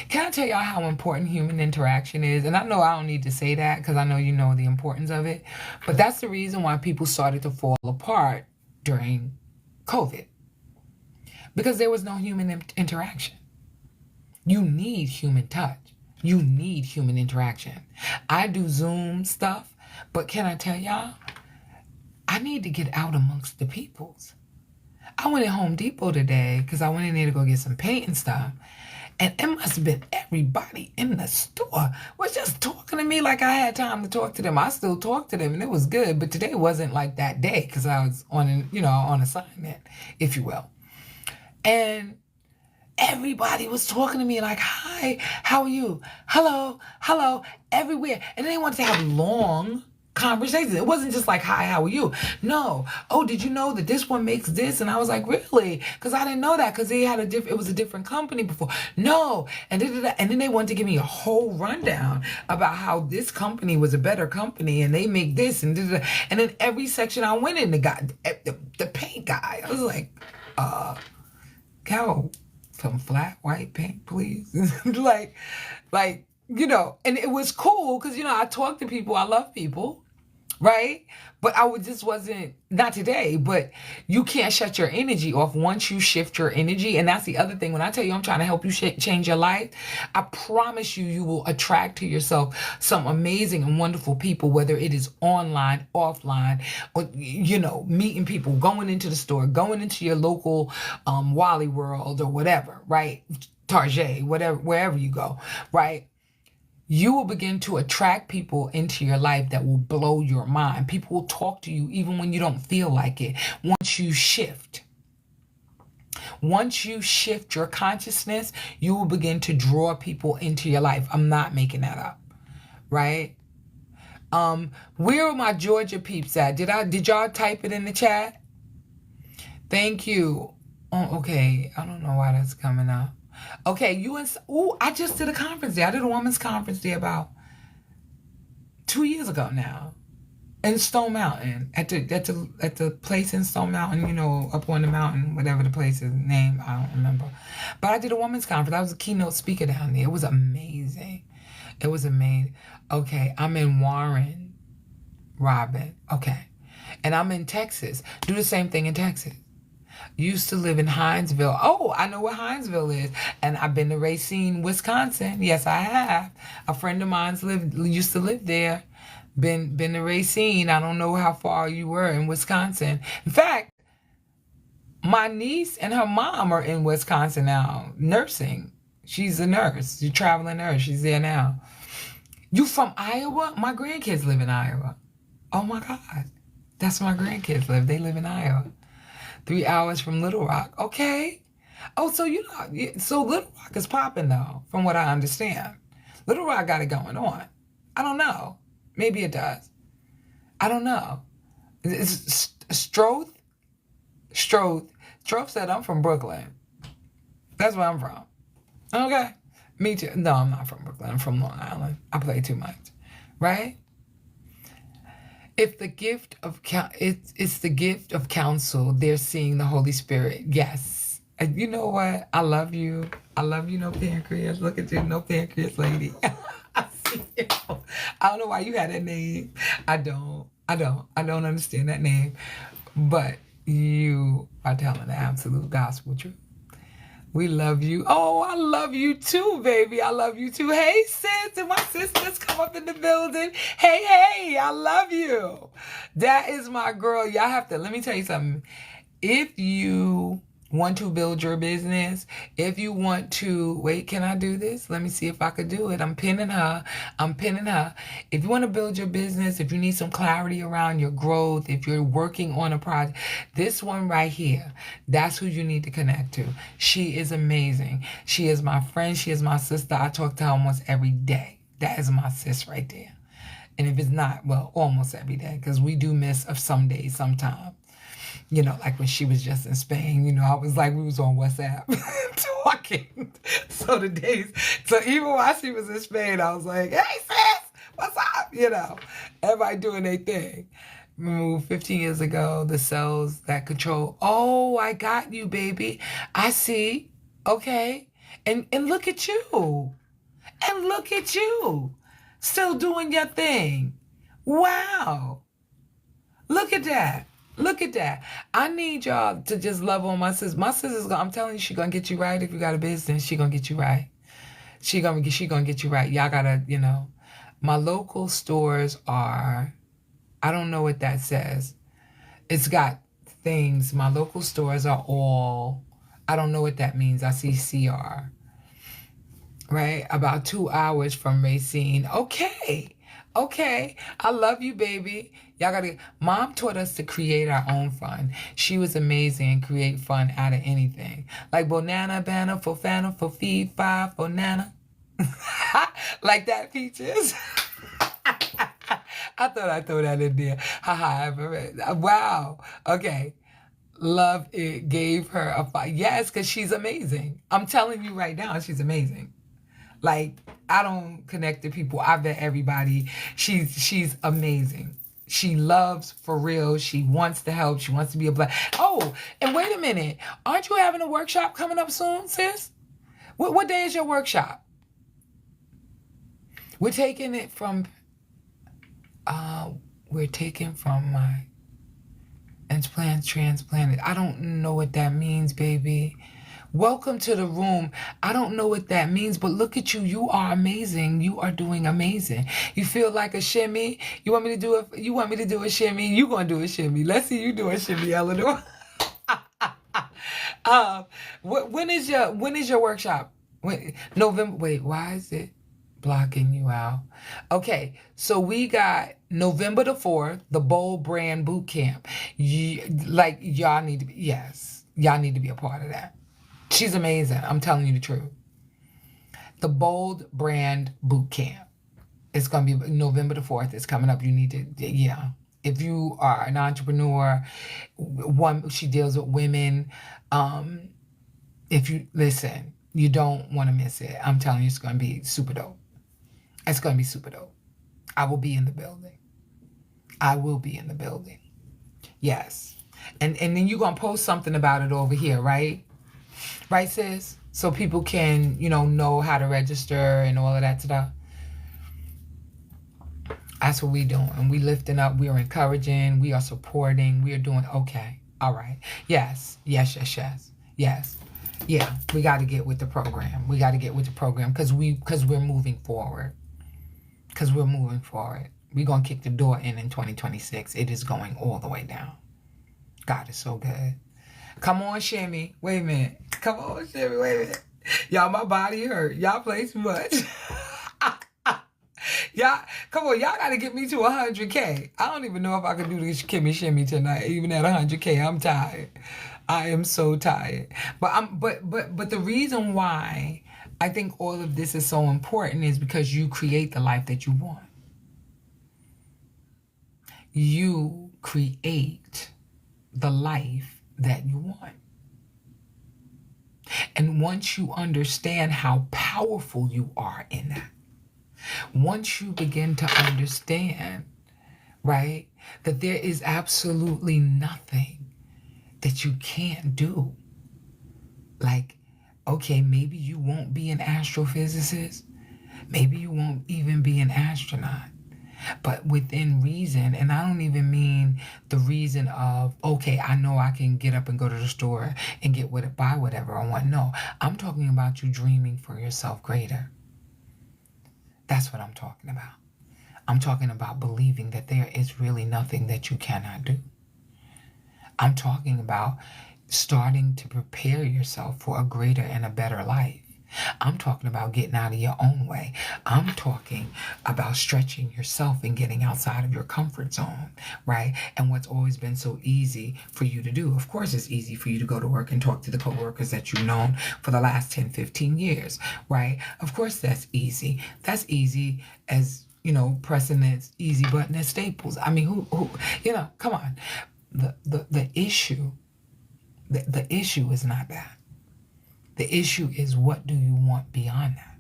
Can I tell y'all how important human interaction is? And I know I don't need to say that because I know you know the importance of it. But that's the reason why people started to fall apart during COVID. Because there was no human interaction. You need human touch. You need human interaction. I do Zoom stuff, but can I tell y'all, I need to get out amongst the peoples. I went in Home Depot today because I went in there to go get some paint and stuff. And it must have been everybody in the store was just talking to me like I had time to talk to them. I still talk to them and it was good, but today wasn't like that day because I was on assignment, if you will. And everybody was talking to me like, hi, how are you? Hello, everywhere. And they wanted to have long conversations. It wasn't just like, hi, how are you? No. Oh, did you know that this one makes this? And I was like, really? Because I didn't know that because it was a different company before. No. And then they wanted to give me a whole rundown about how this company was a better company and they make this and and then every section I went in, the paint guy, I was like, Cal, some flat white paint, please. like, And it was cool because, I talk to people. I love people. Right? But just wasn't, not today, but you can't shut your energy off once you shift your energy. And that's the other thing. When I tell you I'm trying to help you change your life, I promise you will attract to yourself some amazing and wonderful people, whether it is online, offline, or, meeting people, going into the store, going into your local Wally World or whatever, right? Target, whatever, wherever you go, right? You will begin to attract people into your life that will blow your mind. People will talk to you even when you don't feel like it. Once you shift your consciousness, you will begin to draw people into your life. I'm not making that up, right? Where are my Georgia peeps at? Did y'all type it in the chat? Thank you. Oh, okay. I don't know why that's coming up. Okay, I just did a conference there. I did a women's conference there about 2 years ago now, in Stone Mountain, at the place in Stone Mountain, up on the mountain, whatever the place is named, I don't remember. But I did a women's conference. I was a keynote speaker down there. It was amazing. Okay, I'm in Warren, Robin. Okay, and I'm in Texas. Do the same thing in Texas. Used to live in Hinesville. Oh, I know where Hinesville is. And I've been to Racine, Wisconsin. Yes, I have. A friend of mine used to live there. Been to Racine. I don't know how far you were in Wisconsin. In fact, my niece and her mom are in Wisconsin now, nursing. She's a nurse. She's a traveling nurse. She's there now. You from Iowa? My grandkids live in Iowa. Oh my God. That's where my grandkids live. They live in Iowa. 3 hours from Little Rock. Okay. Oh, so so Little Rock is popping though, from what I understand. Little Rock got it going on. I don't know. Maybe it does. I don't know. It's Stroth said I'm from Brooklyn. That's where I'm from. Okay. Me too. No, I'm not from Brooklyn. I'm from Long Island. I play too much. Right? If the gift of it's the gift of counsel, they're seeing the Holy Spirit. Yes. And you know what? I love you. No pancreas. Look at you, no pancreas lady. I see you. I don't know why you had that name. I don't understand that name. But you are telling the absolute gospel truth. We love you. Oh, I love you too, baby. I love you too. Hey, sis, and my sisters come up in the building. Hey, I love you. That is my girl. Y'all have to, let me tell you something. If you want to build your business, if you want to, wait, can I do this? Let me see if I could do it. I'm pinning her. If you want to build your business, if you need some clarity around your growth, if you're working on a project, this one right here, that's who you need to connect to. She is amazing. She is my friend. She is my sister. I talk to her almost every day. That is my sis right there. And if it's not, well, almost every day, because we do miss of some days, sometimes. Like when she was just in Spain, I was like, we was on WhatsApp talking. So even while she was in Spain, I was like, hey, sis, what's up? Everybody doing their thing. Moved 15 years ago, the cells that control. Oh, I got you, baby. I see. Okay. And look at you. Still doing your thing. Wow. Look at that. I need y'all to just love on my sis. My sister's I'm telling you, she gonna get you right. If you got a business, she gonna get you right. She gonna get you right. Y'all gotta, my local stores are, I don't know what that says. It's got things. My local stores are all, I don't know what that means. I see CR. Right? About 2 hours from Racine. Okay, I love you, baby. Mom taught us to create our own fun. She was amazing and create fun out of anything. Like Bonana, Banana, for Fana, for Feed, Five, for Nana. Like that, Peaches. I thought I'd throw that in there. Wow. Okay. Love it gave her a fight. Yes, because she's amazing. I'm telling you right now, she's amazing. Like, I don't connect to people. I vet everybody. She's amazing. She loves for real. She wants to help. She wants to be a black. Oh, and wait a minute. Aren't you having a workshop coming up soon, sis? What day is your workshop? We're taking it from, we're taking from my transplanted. I don't know what that means, baby. Welcome to the room. I don't know what that means, but look at you. You are amazing. You are doing amazing. You feel like a shimmy? You want me to do it? You want me to do a shimmy? You gonna do a shimmy? Let's see you do a shimmy, Eleanor. When is your workshop? November. Wait, why is it blocking you out? Okay, so we got November the 4th, the Bold Brand Boot Camp. Y'all need to be, yes, y'all need to be a part of that. She's amazing. I'm telling you the truth. The Bold Brand Boot Camp. It's going to be November the 4th. It's coming up. You need to, yeah. If you are an entrepreneur, she deals with women. If you, listen, you don't want to miss it. I'm telling you, it's going to be super dope. It's going to be super dope. I will be in the building. I will be in the building. Yes. And then you're going to post something about it over here, right? Right, sis? So people can, know how to register and all of that stuff. That's what we doing. And we lifting up. We are encouraging. We are supporting. We are doing okay. All right. Yes. Yes. Yeah. We got to get with the program. Because we're moving forward. We're going to kick the door in 2026. It is going all the way down. God is so good. Come on, Shimmy. Wait a minute. Come on, Shimmy. Wait a minute. Y'all, my body hurt. Y'all play too much. Y'all, come on. Y'all got to get me to 100K. I don't even know if I can do this Kimmy Shimmy tonight. Even at 100K, I'm tired. I am so tired. But the reason why I think all of this is so important is because you create the life that you want. You create the life that you want. And once you understand how powerful you are in that, once you begin to understand, right, that there is absolutely nothing that you can't do. Like, okay, maybe you won't be an astrophysicist. Maybe you won't even be an astronaut. But within reason, and I don't even mean the reason of, okay, I know I can get up and go to the store and buy whatever I want. No, I'm talking about you dreaming for yourself greater. That's what I'm talking about. I'm talking about believing that there is really nothing that you cannot do. I'm talking about starting to prepare yourself for a greater and a better life. I'm talking about getting out of your own way. I'm talking about stretching yourself and getting outside of your comfort zone, right? And what's always been so easy for you to do. Of course, it's easy for you to go to work and talk to the coworkers that you've known for the last 10, 15 years, right? Of course, that's easy. That's easy as, pressing this easy button at Staples. I mean, who come on. The issue is not that. The issue is, what do you want beyond that?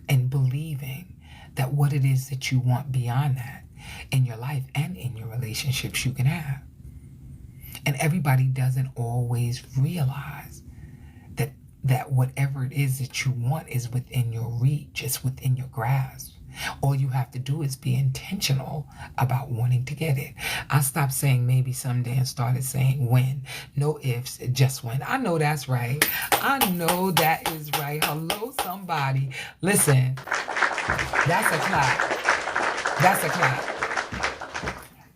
And believing that what it is that you want beyond that in your life and in your relationships you can have. And everybody doesn't always realize that whatever it is that you want is within your reach. It's within your grasp. All you have to do is be intentional about wanting to get it. I stopped saying maybe someday and started saying when. No ifs, just when. I know that's right. I know that is right. Hello, somebody. Listen, that's a clap. That's a clap.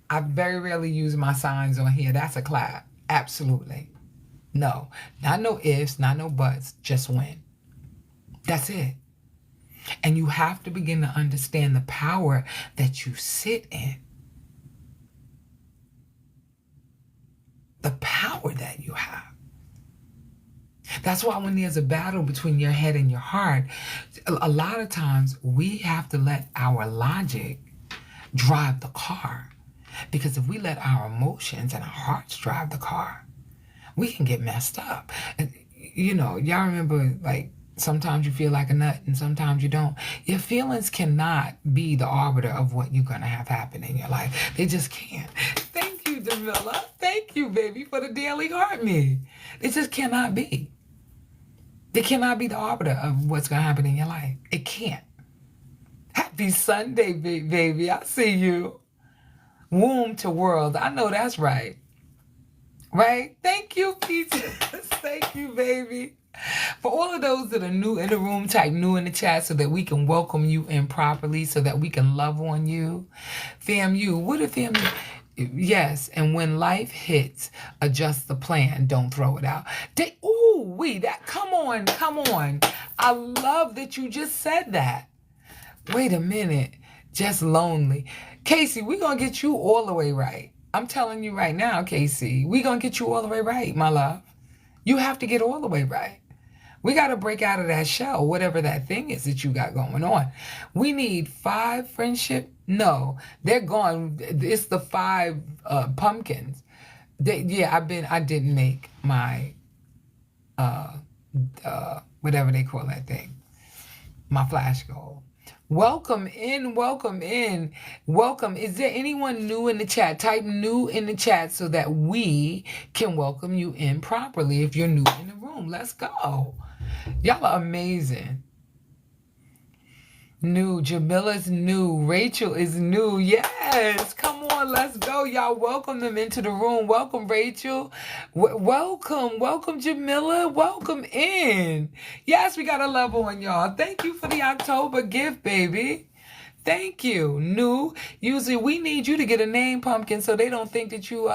I very rarely use my signs on here. That's a clap. Absolutely. No, not no ifs, not no buts, just when. That's it. And you have to begin to understand the power that you sit in. The power that you have. That's why when there's a battle between your head and your heart, a lot of times we have to let our logic drive the car. Because if we let our emotions and our hearts drive the car, we can get messed up. And, y'all remember, like, sometimes you feel like a nut and sometimes you don't. Your feelings cannot be the arbiter of what you're going to have happen in your life. They just can't. Thank you, Jamila. Thank you, baby, for the daily heart me. It just cannot be. They cannot be the arbiter of what's going to happen in your life. It can't. Happy Sunday, baby. I see you. Womb to world. I know that's right. Right? Thank you, Peaches. Thank you, baby. For all of those that are new in the room, type new in the chat so that we can welcome you in properly, so that we can love on you. FAMU, what if FAMU? Yes, and when life hits, adjust the plan. Don't throw it out. Come on. I love that you just said that. Wait a minute. Just lonely. Casey, we're going to get you all the way right. I'm telling you right now, Casey, we're going to get you all the way right, my love. You have to get all the way right. We got to break out of that shell, whatever that thing is that you got going on. We need 5 friendship. No, they're gone. It's the 5 pumpkins. I didn't make my, whatever they call that thing, my flash goal. Welcome in. Welcome. Is there anyone new in the chat? Type new in the chat so that we can welcome you in properly. If you're new in the room, let's go. Y'all are amazing. New. Jamila's new. Rachel is new. Yes. Come on. Let's go. Y'all welcome them into the room. Welcome, Rachel. Welcome, Jamila. Welcome in. Yes, we got a level on y'all. Thank you for the October gift, baby. Thank you. New. Usually we need you to get a name, Pumpkin, so they don't think that you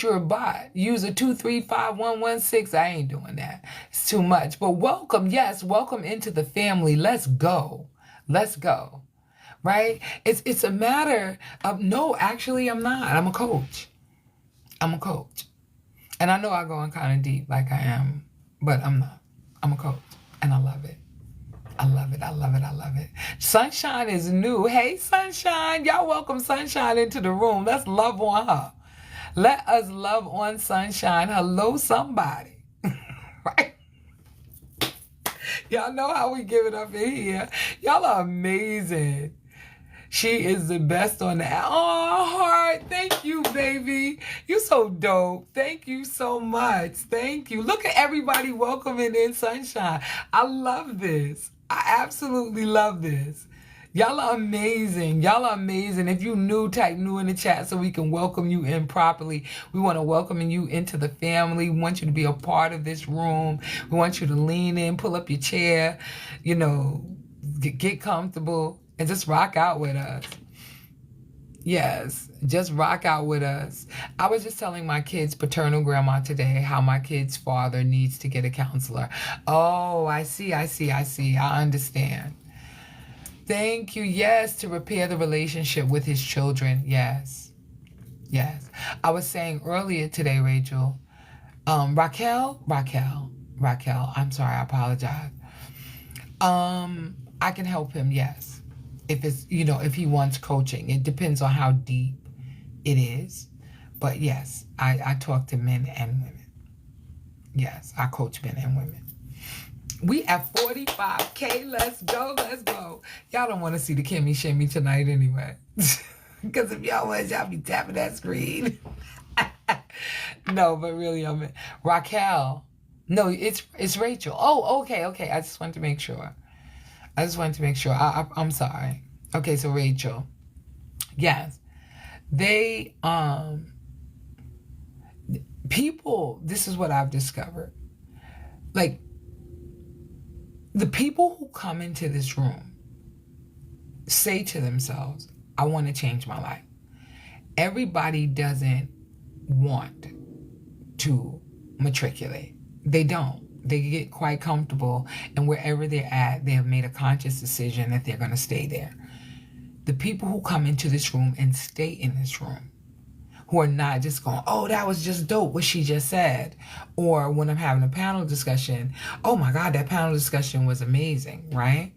you're a bot. User 2351116. I ain't doing that. It's too much. But welcome. Yes, welcome into the family. Let's go. Right? It's a matter of, no, actually I'm not. I'm a coach. And I know I go in kind of deep like I am, but I'm not. I'm a coach and I love it. I love it. Sunshine is new. Hey, Sunshine. Y'all welcome Sunshine into the room. Let's love on her. Let us love on Sunshine. Hello, somebody. Right? Y'all know how we give it up in here. Y'all are amazing. She is the best on that. Oh, heart. Thank you, baby. You so dope. Thank you so much. Thank you. Look at everybody welcoming in Sunshine. I love this. I absolutely love this. Y'all are amazing. If you new, type new in the chat so we can welcome you in properly. We want to welcome you into the family. We want you to be a part of this room. We want you to lean in, pull up your chair, get comfortable and just rock out with us. Yes, just rock out with us. I was just telling my kids' paternal grandma today how my kid's father needs to get a counselor. Oh, I see. I understand. Thank you. Yes, to repair the relationship with his children. Yes. I was saying earlier today, Rachel, Raquel, I'm sorry, I apologize. I can help him, yes. If it's, if he wants coaching. It depends on how deep it is. But yes, I talk to men and women. Yes, I coach men and women. We at 45K. Let's go. Y'all don't want to see the Kimmy Shimmy tonight anyway. Because if y'all was, y'all be tapping that screen. No, but really, Raquel. No, it's Rachel. Oh, okay. I just wanted to make sure. I'm sorry. Okay, so Rachel. Yes. They, people, this is what I've discovered. Like, the people who come into this room say to themselves, I want to change my life. Everybody doesn't want to matriculate. They don't. They get quite comfortable, and wherever they're at, they have made a conscious decision that they're going to stay there. The people who come into this room and stay in this room, who are not just going, oh, that was just dope what she just said. Or when I'm having a panel discussion, oh my God, that panel discussion was amazing, right?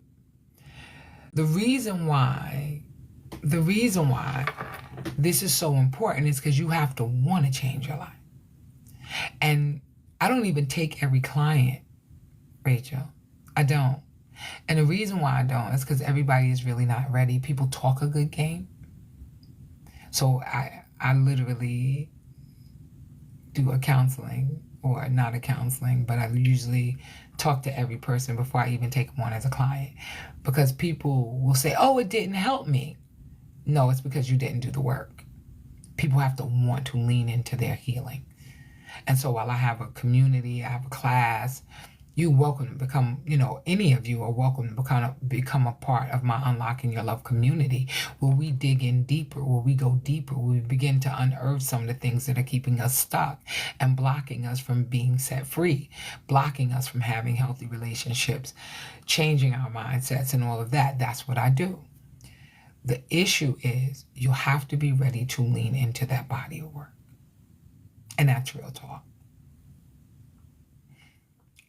The reason why this is so important is because you have to want to change your life. And I don't even take every client, Rachel. I don't. And the reason why I don't is because everybody is really not ready. People talk a good game. So I literally do a counseling, or not a counseling, but I usually talk to every person before I even take them on as a client, because people will say, oh, it didn't help me. No, it's because you didn't do the work. People have to want to lean into their healing. And so while I have a community, I have a class, you're welcome to become, any of you are welcome to become a part of my Unlocking Your Love community, where we dig in deeper, where we go deeper, where we begin to unearth some of the things that are keeping us stuck and blocking us from being set free, blocking us from having healthy relationships, changing our mindsets and all of that. That's what I do. The issue is you have to be ready to lean into that body of work. And that's real talk.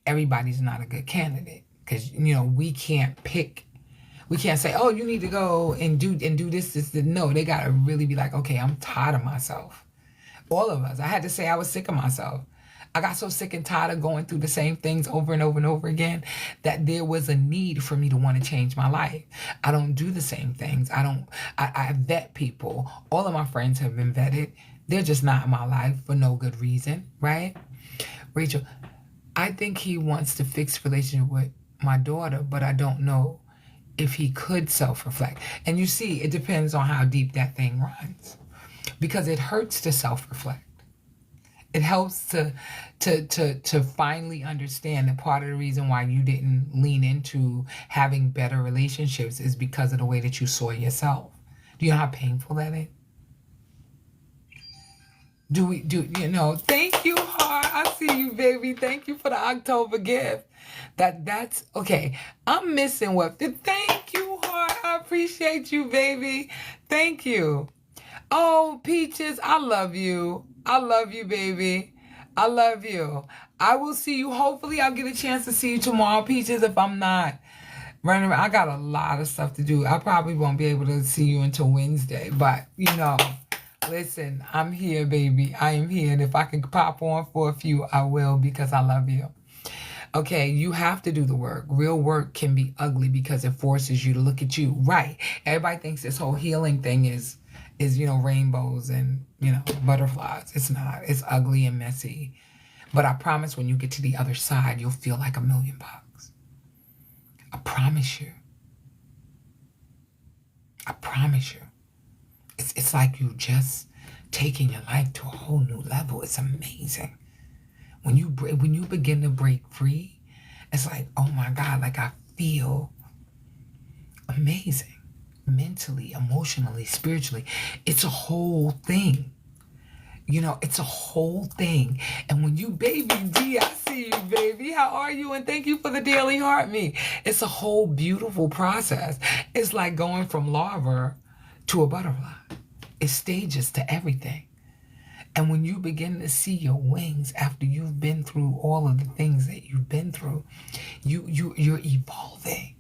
Everybody's not a good candidate, because we can't say, oh, you need to go and do this. No, they gotta really be like, okay, I'm tired of myself. All of us. I had to say I was sick of myself. I got so sick and tired of going through the same things over and over and over again that there was a need for me to want to change my life. I don't do the same things. I vet people. All of my friends have been vetted. They're just not in my life for no good reason, right? Rachel, I think he wants to fix relationship with my daughter, but I don't know if he could self-reflect. And you see, it depends on how deep that thing runs, because it hurts to self-reflect. It helps to finally understand that part of the reason why you didn't lean into having better relationships is because of the way that you saw yourself. Do you know how painful that is? Thank you, heart. I see you, baby. Thank you for the October gift. That's okay. I'm missing thank you, heart. I appreciate you, baby. Thank you. Oh, Peaches, I love you. I love you, baby. I love you. I will see you. Hopefully, I'll get a chance to see you tomorrow, Peaches, if I'm not running around. I got a lot of stuff to do. I probably won't be able to see you until Wednesday, but, listen, I'm here, baby. I am here. And if I can pop on for a few, I will, because I love you. Okay, you have to do the work. Real work can be ugly because it forces you to look at you. Right. Everybody thinks this whole healing thing is rainbows and, butterflies. It's not. It's ugly and messy. But I promise when you get to the other side, you'll feel like $1 million. I promise you. I promise you. It's like you just taking your life to a whole new level. It's amazing. When you begin to break free, it's like, oh my God, like I feel amazing. Mentally, emotionally, spiritually. It's a whole thing. It's a whole thing. And when you, baby D, I see you, baby. How are you? And thank you for the daily heart me. It's a whole beautiful process. It's like going from larva to a butterfly. It's stages to everything. And when you begin to see your wings after you've been through all of the things that you've been through, you're evolving.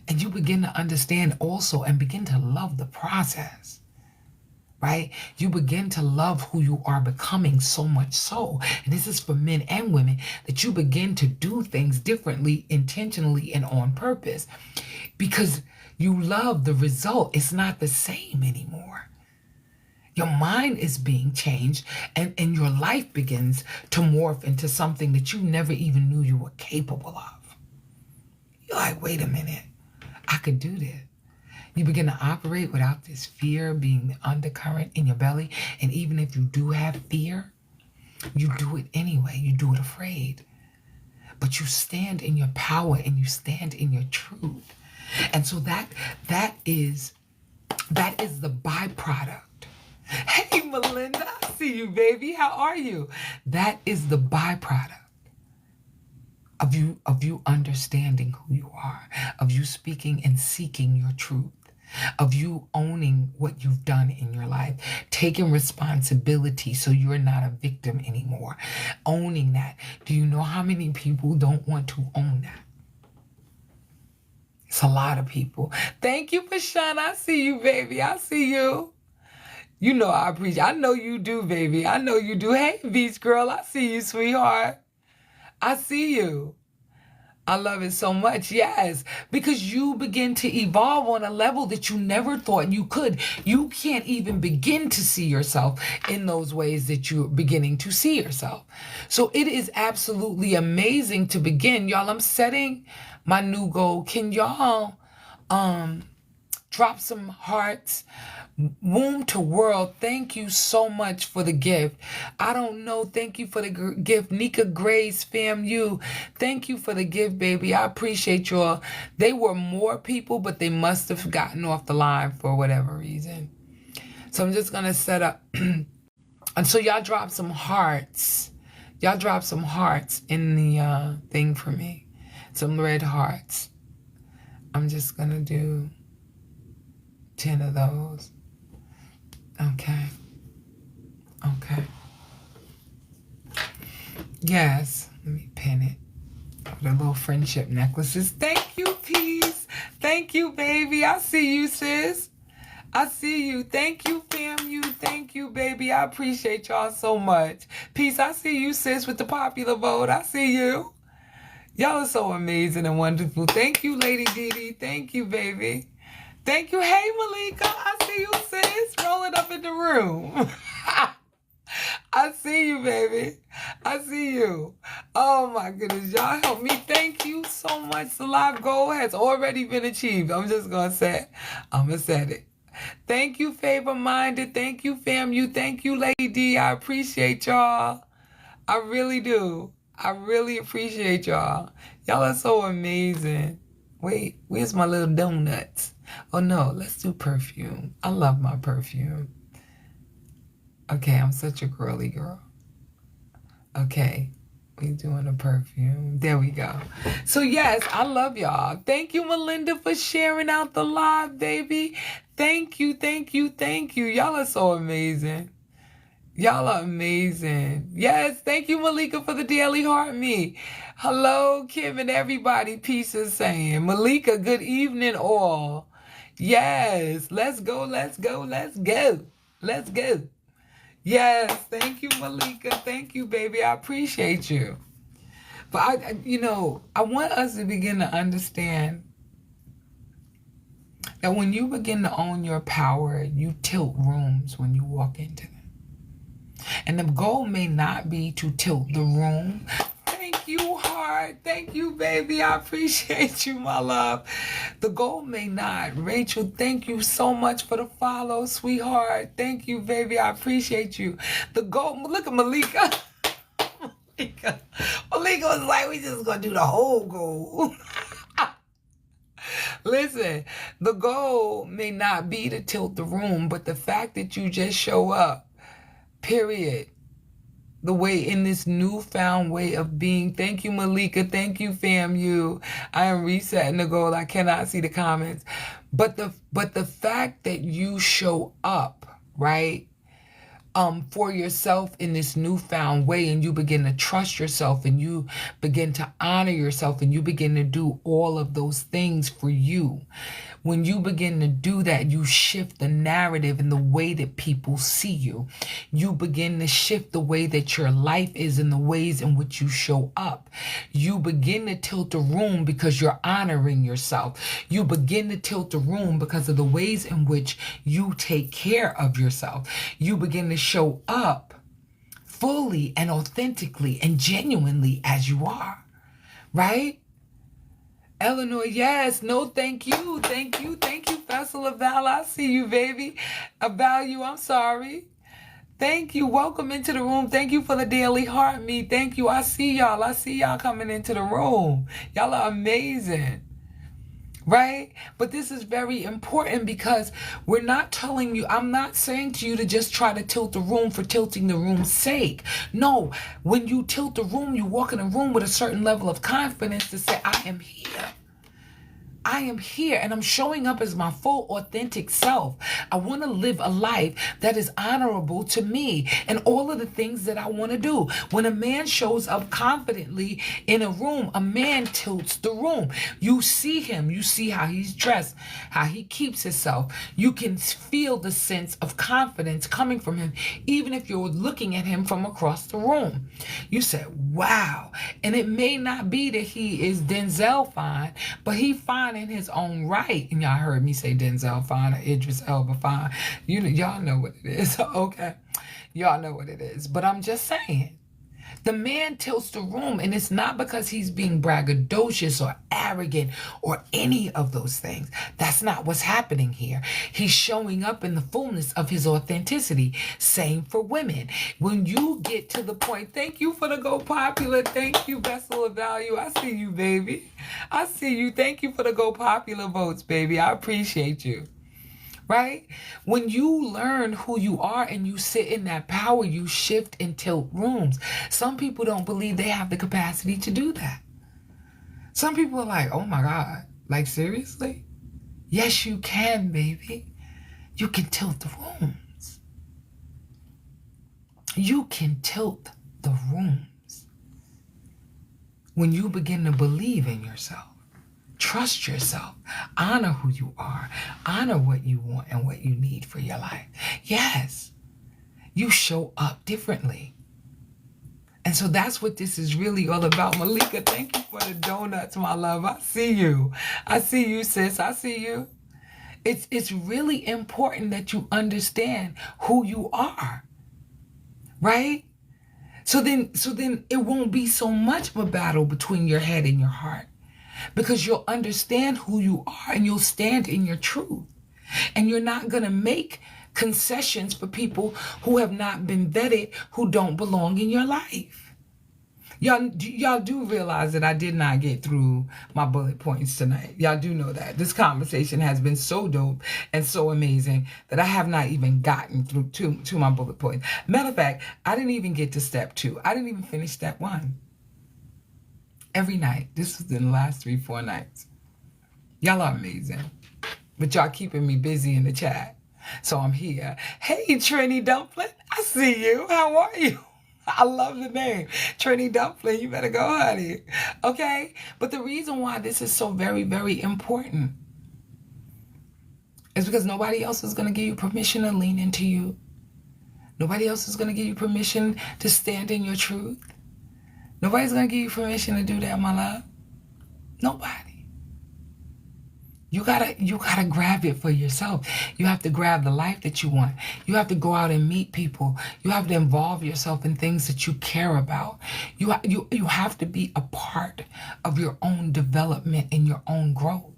And you begin to understand also and begin to love the process, right? You begin to love who you are becoming, so much so. And this is for men and women, that you begin to do things differently, intentionally, and on purpose, because you love the result. It's not the same anymore. Your mind is being changed, and your life begins to morph into something that you never even knew you were capable of. You're like, wait a minute. I could do this. You begin to operate without this fear being the undercurrent in your belly. And even if you do have fear, you do it anyway. You do it afraid. But you stand in your power and you stand in your truth. And so that is the byproduct. Hey, Melinda, I see you, baby. How are you? That is the byproduct of you understanding who you are, of you speaking and seeking your truth, of you owning what you've done in your life, taking responsibility so you're not a victim anymore, owning that. Do you know how many people don't want to own that? It's a lot of people. Thank you, Pashan. I see you, baby. I see you. I appreciate. I know you do, baby. I know you do. Hey, Beach Girl. I see you, sweetheart. I see you. I love it so much. Yes, because you begin to evolve on a level that you never thought you could. You can't even begin to see yourself in those ways that you're beginning to see yourself. So it is absolutely amazing to begin. Y'all, I'm setting my new goal. Can y'all drop some hearts? Womb to World, thank you so much for the gift. I don't know, thank you for the gift. Nika Grace, FAMU, thank you for the gift, baby. I appreciate y'all. They were more people, but they must have gotten off the line for whatever reason. So I'm just going to set up. And so y'all drop some hearts. Y'all drop some hearts in the thing for me. Some red hearts. I'm just going to do 10 of those. Okay. Okay. Yes. Let me pin it. The little friendship necklaces. Thank you, Peace. Thank you, baby. I see you, sis. I see you. Thank you, FAMU. Thank you, baby. I appreciate y'all so much. Peace. I see you, sis, with the popular vote. I see you. Y'all are so amazing and wonderful. Thank you, Lady Didi. Thank you, baby. Thank you. Hey, Malika. I see you, sis. Rolling up in the room. I see you, baby. I see you. Oh, my goodness. Y'all help me. Thank you so much. The live goal has already been achieved. I'm just going to say it. I'm going to say it. Thank you, Favor Minded. Thank you, FAMU. Thank you, Lady. I appreciate y'all. I really do. I really appreciate y'all. Y'all are so amazing. Wait, where's my little donuts? Oh, no, let's do perfume. I love my perfume. Okay, I'm such a girly girl. Okay, we doing a perfume. There we go. So, yes, I love y'all. Thank you, Melinda, for sharing out the live, baby. Thank you, thank you, thank you. Y'all are so amazing. Y'all are amazing. Yes, thank you, Malika, for the daily heart me. Hello, Kim and everybody. Peace is saying. Malika, good evening all. Yes, let's go, let's go, let's go. Let's go. Yes, thank you, Malika. Thank you, baby. I appreciate you. But, I want us to begin to understand that when you begin to own your power, you tilt rooms when you walk into them. And the goal may not be to tilt the room. Thank you, heart. Thank you, baby. I appreciate you, my love. The goal may not. Rachel, thank you so much for the follow, sweetheart. Thank you, baby. I appreciate you. The goal, look at Malika. Malika was like, we just going to do the whole goal. Listen, the goal may not be to tilt the room, but the fact that you just show up, period. The way in this newfound way of being. Thank you, Malika. Thank you, FAMU. I am resetting the goal. I cannot see the comments. But the fact that you show up, right? For yourself in this newfound way, and you begin to trust yourself, and you begin to honor yourself, and you begin to do all of those things for you. When you begin to do that, you shift the narrative and the way that people see you. You begin to shift the way that your life is and the ways in which you show up. You begin to tilt the room because you're honoring yourself. You begin to tilt the room because of the ways in which you take care of yourself. You begin to show up fully and authentically and genuinely as you are, right? Eleanor, yes. No, thank you. Thank you. Thank you, Vessel of Val. I see you, baby. A value, I'm sorry. Thank you. Welcome into the room. Thank you for the daily heart me. Thank you. I see y'all. I see y'all coming into the room. Y'all are amazing. Right? But this is very important because we're not telling you, I'm not saying to you to just try to tilt the room for tilting the room's sake. No, when you tilt the room, you walk in a room with a certain level of confidence to say, I am here. I am here and I'm showing up as my full authentic self. I want to live a life that is honorable to me and all of the things that I want to do. When a man shows up confidently in a room, a man tilts the room. You see him, you see how he's dressed, how he keeps himself. You can feel the sense of confidence coming from him, even if you're looking at him from across the room. You say, wow. And it may not be that he is Denzel fine, but he fine in his own right. And y'all heard me say Denzel fine or Idris Elba fine. Y'all know what it is. Okay. Y'all know what it is. But I'm just saying. The man tilts the room, and it's not because he's being braggadocious or arrogant or any of those things. That's not what's happening here. He's showing up in the fullness of his authenticity. Same for women. When you get to the point, thank you for the Go Popular. Thank you, Vessel of Value. I see you, baby. I see you. Thank you for the Go Popular votes, baby. I appreciate you. Right? When you learn who you are and you sit in that power, you shift and tilt rooms. Some people don't believe they have the capacity to do that. Some people are like, oh my God, like seriously? Yes, you can, baby. You can tilt the rooms. You can tilt the rooms when you begin to believe in yourself. Trust yourself. Honor who you are. Honor what you want and what you need for your life. Yes, you show up differently. And so that's what this is really all about. Malika, thank you for the donuts, my love. I see you. I see you, sis. I see you. It's really important that you understand who you are. Right? So then it won't be so much of a battle between your head and your heart. Because you'll understand who you are and you'll stand in your truth. And you're not going to make concessions for people who have not been vetted, who don't belong in your life. Y'all do realize that I did not get through my bullet points tonight. Y'all do know that. This conversation has been so dope and so amazing that I have not even gotten through to my bullet points. Matter of fact, I didn't even get to step 2. I didn't even finish step 1. Every night. This was in the last 3-4 nights. Y'all are amazing. But y'all keeping me busy in the chat. So I'm here. Hey, Trini Dumpling. I see you. How are you? I love the name. Trini Dumpling. You better go, honey. Okay? But the reason why this is so very, very important is because nobody else is going to give you permission to lean into you. Nobody else is going to give you permission to stand in your truth. Nobody's going to give you permission to do that, my love. Nobody. You gotta grab it for yourself. You have to grab the life that you want. You have to go out and meet people. You have to involve yourself in things that you care about. You have to be a part of your own development and your own growth.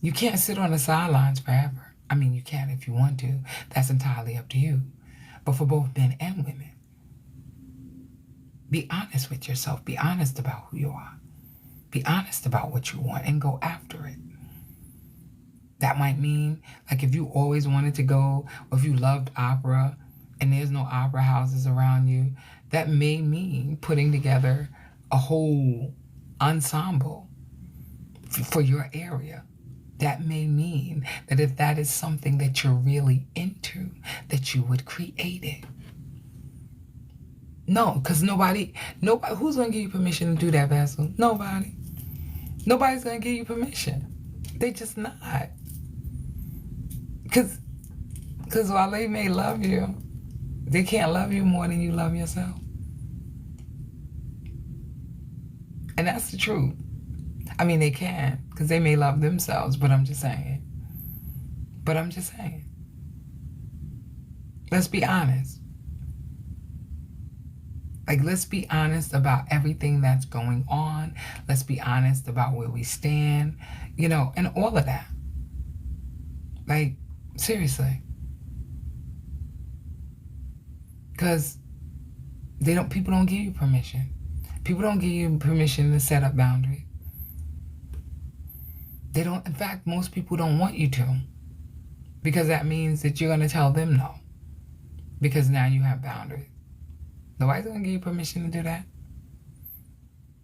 You can't sit on the sidelines forever. I mean, you can if you want to. That's entirely up to you. But for both men and women, be honest with yourself. Be honest about who you are. Be honest about what you want and go after it. That might mean, like if you always wanted to go, or if you loved opera and there's no opera houses around you, that may mean putting together a whole ensemble for your area. That may mean that if that is something that you're really into, that you would create it. No, because nobody, who's going to give you permission to do that, Vassal? Nobody. Nobody's going to give you permission. They just not. Because while they may love you, they can't love you more than you love yourself. And that's the truth. I mean, they can, because they may love themselves, but I'm just saying. Let's be honest. Like, let's be honest about everything that's going on. Let's be honest about where we stand, and all of that. Like, seriously. Because people don't give you permission. People don't give you permission to set up boundaries. They don't, in fact, most people don't want you to. Because that means that you're going to tell them no. Because now you have boundaries. Nobody's going to give you permission to do that.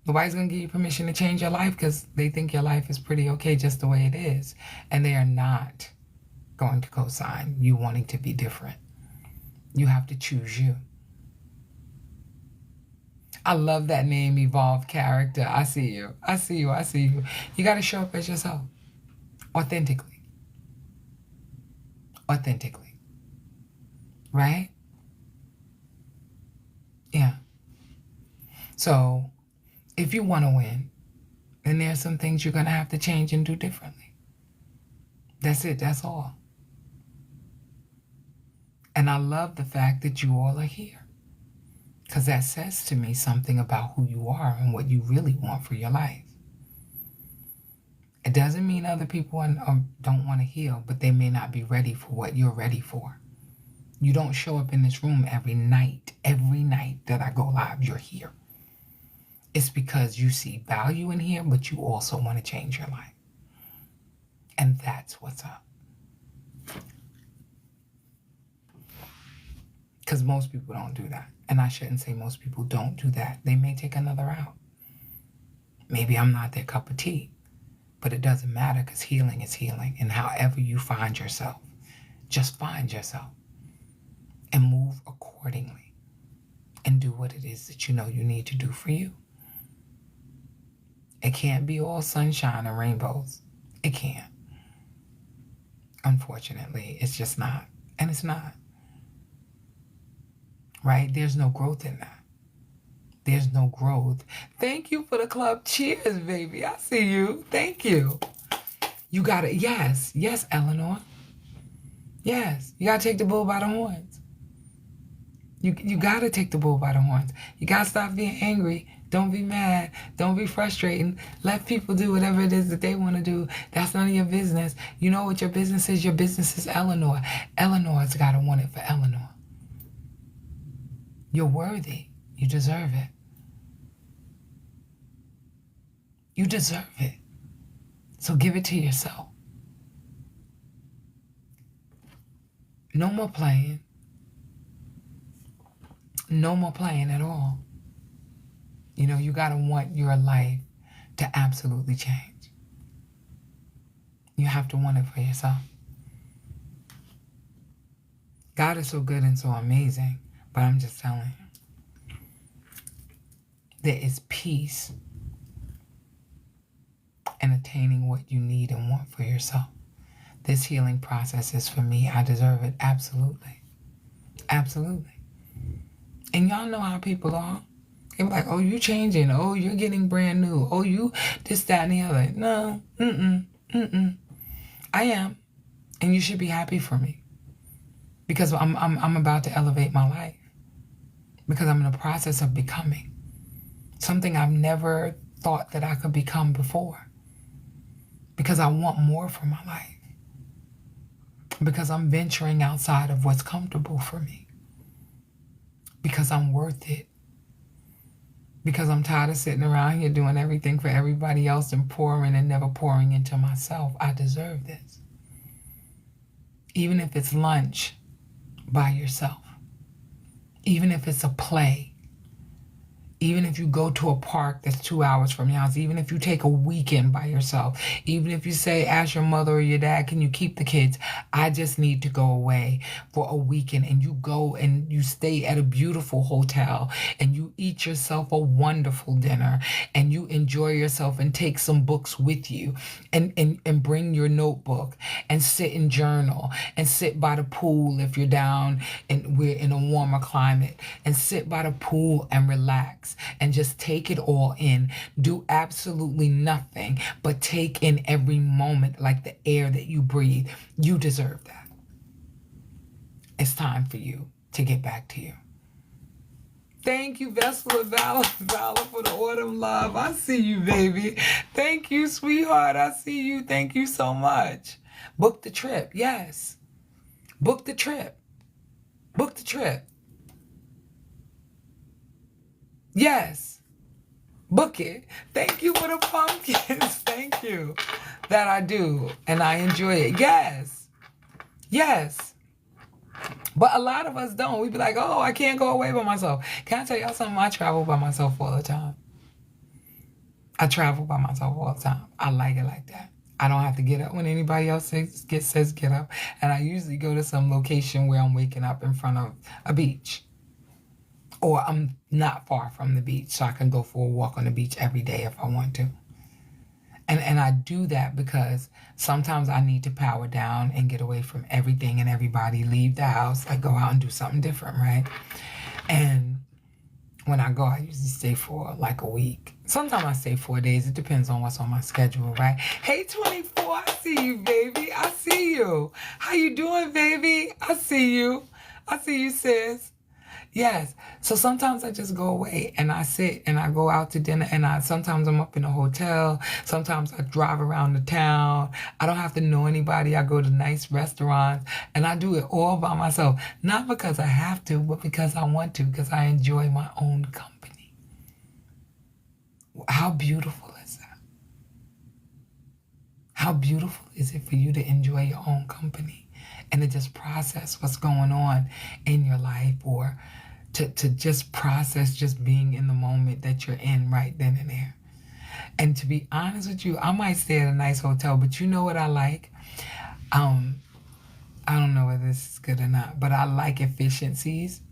Nobody's going to give you permission to change your life because they think your life is pretty okay just the way it is. And they are not going to co-sign you wanting to be different. You have to choose you. I love that name, Evolved Character. I see you. I see you. I see you. You got to show up as yourself. Authentically. Authentically. Right? Yeah. So, if you want to win, then there's some things you're going to have to change and do differently. That's it. That's all. And I love the fact that you all are here. Because that says to me something about who you are and what you really want for your life. It doesn't mean other people don't want to heal, but they may not be ready for what you're ready for. You don't show up in this room every night that I go live, you're here. It's because you see value in here, but you also want to change your life. And that's what's up. Because most people don't do that. And I shouldn't say most people don't do that. They may take another route. Maybe I'm not their cup of tea. But it doesn't matter because healing is healing. And however you find yourself, just find yourself. And move accordingly. And do what it is that you know you need to do for you. It can't be all sunshine and rainbows. It can't. Unfortunately, it's just not. And it's not. Right? There's no growth in that. There's no growth. Thank you for the club. Cheers, baby. I see you. Thank you. You got it. Yes. Yes, Eleanor. Yes. You got to take the bull by the horns. You got to take the bull by the horns. You got to stop being angry. Don't be mad. Don't be frustrating. Let people do whatever it is that they want to do. That's none of your business. You know what your business is? Your business is Eleanor. Eleanor's got to want it for Eleanor. You're worthy. You deserve it. You deserve it. So give it to yourself. No more playing. No more playing at all. You know, you got to want your life to absolutely change. You have to want it for yourself. God is so good and so amazing. But I'm just telling you, there is peace in attaining what you need and want for yourself. This healing process is for me. I deserve it. Absolutely. Absolutely. And y'all know how people are. They're like, oh, you changing. Oh, you're getting brand new. Oh, you this, that, and the other. No. I am. And you should be happy for me. Because I'm about to elevate my life. Because I'm in the process of becoming something I've never thought that I could become before. Because I want more for my life. Because I'm venturing outside of what's comfortable for me. Because I'm worth it. Because I'm tired of sitting around here doing everything for everybody else and pouring and never pouring into myself. I deserve this. Even if it's lunch by yourself. Even if it's a play, even if you go to a park that's 2 hours from your house, even if you take a weekend by yourself, even if you say, ask your mother or your dad, can you keep the kids? I just need to go away for a weekend. And you go and you stay at a beautiful hotel and you eat yourself a wonderful dinner and you enjoy yourself and take some books with you and bring your notebook and sit and journal and sit by the pool if you're down and we're in a warmer climate and sit by the pool and relax. And just take it all in. Do absolutely nothing but take in every moment like the air that you breathe. You deserve that. It's time for you to get back to you. Thank you, Vessel of Valor, for the autumn love. I see you, baby. Thank you, sweetheart. I see you. Thank you so much. Book the trip. Yes. Book the trip. Book the trip. Yes. Book it. Thank you for the pumpkins. Thank you. That I do. And I enjoy it. Yes. Yes. But a lot of us don't. We be like, oh, I can't go away by myself. Can I tell y'all something? I travel by myself all the time. I travel by myself all the time. I like it like that. I don't have to get up when anybody else says get up. And I usually go to some location where I'm waking up in front of a beach. Or I'm not far from the beach, so I can go for a walk on the beach every day if I want to. And I do that because sometimes I need to power down and get away from everything and everybody, leave the house, like go out and do something different, right? And when I go, I usually stay for like a week. Sometimes I stay 4 days. It depends on what's on my schedule, right? Hey, 24, I see you, baby. I see you. How you doing, baby? I see you. I see you, sis. Yes. So sometimes I just go away and I sit and I go out to dinner and sometimes I'm up in a hotel. Sometimes I drive around the town. I don't have to know anybody. I go to nice restaurants and I do it all by myself. Not because I have to, but because I want to, because I enjoy my own company. How beautiful is that? How beautiful is it for you to enjoy your own company and to just process what's going on in your life, or to just process just being in the moment that you're in right then and there. And to be honest with you, I might stay at a nice hotel, but you know what I like? I don't know whether this is good or not, but I like efficiencies.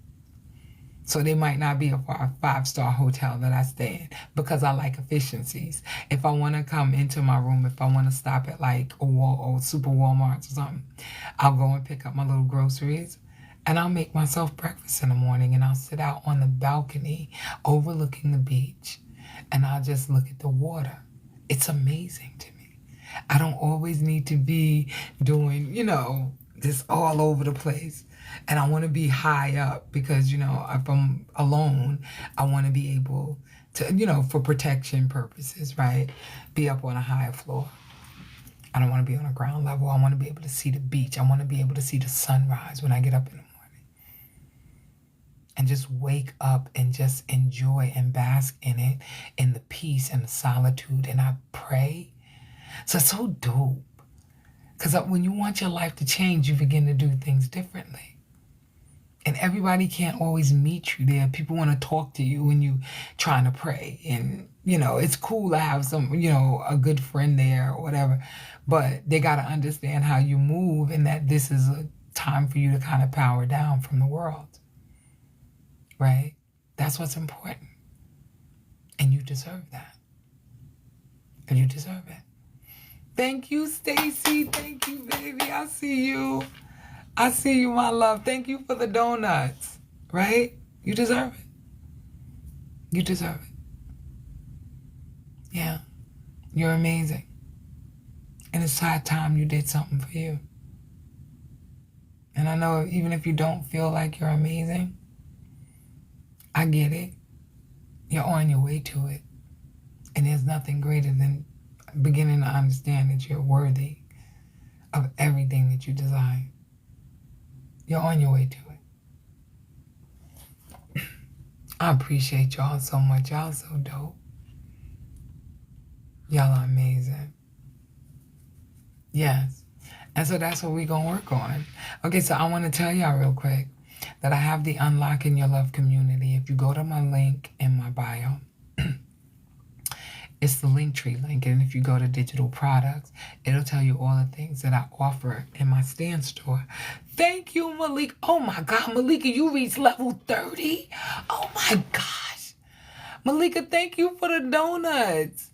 So they might not be a 5-star hotel that I stay in because I like efficiencies. If I want to come into my room, if I want to stop at like a Super Walmart or something, I'll go and pick up my little groceries and I'll make myself breakfast in the morning and I'll sit out on the balcony overlooking the beach and I'll just look at the water. It's amazing to me. I don't always need to be doing, this all over the place. And I want to be high up because, if I'm alone, I want to be able to, for protection purposes, right? Be up on a higher floor. I don't want to be on a ground level. I want to be able to see the beach. I want to be able to see the sunrise when I get up in the morning. And just wake up and just enjoy and bask in it, in the peace and the solitude. And I pray. So it's so dope. Because when you want your life to change, you begin to do things differently. And everybody can't always meet you there. People want to talk to you when you trying to pray. And, it's cool to have some, a good friend there or whatever. But they got to understand how you move and that this is a time for you to kind of power down from the world. Right? That's what's important. And you deserve that. And you deserve it. Thank you, Stacy. Thank you, baby. I see you. I see you, my love. Thank you for the donuts. Right? You deserve it. You deserve it. Yeah. You're amazing. And it's high time you did something for you. And I know even if you don't feel like you're amazing, I get it. You're on your way to it. And there's nothing greater than beginning to understand that you're worthy of everything that you desire. You're on your way to it. I appreciate y'all so much. Y'all so dope. Y'all are amazing. Yes. And so that's what we're going to work on. Okay, so I want to tell y'all real quick that I have the Unlocking Your Love community. If you go to my link in my bio, it's the Linktree link. And if you go to digital products, it'll tell you all the things that I offer in my Stand store. Thank you, Malika. Oh my God, Malika, you reached level 30? Oh my gosh. Malika, thank you for the donuts.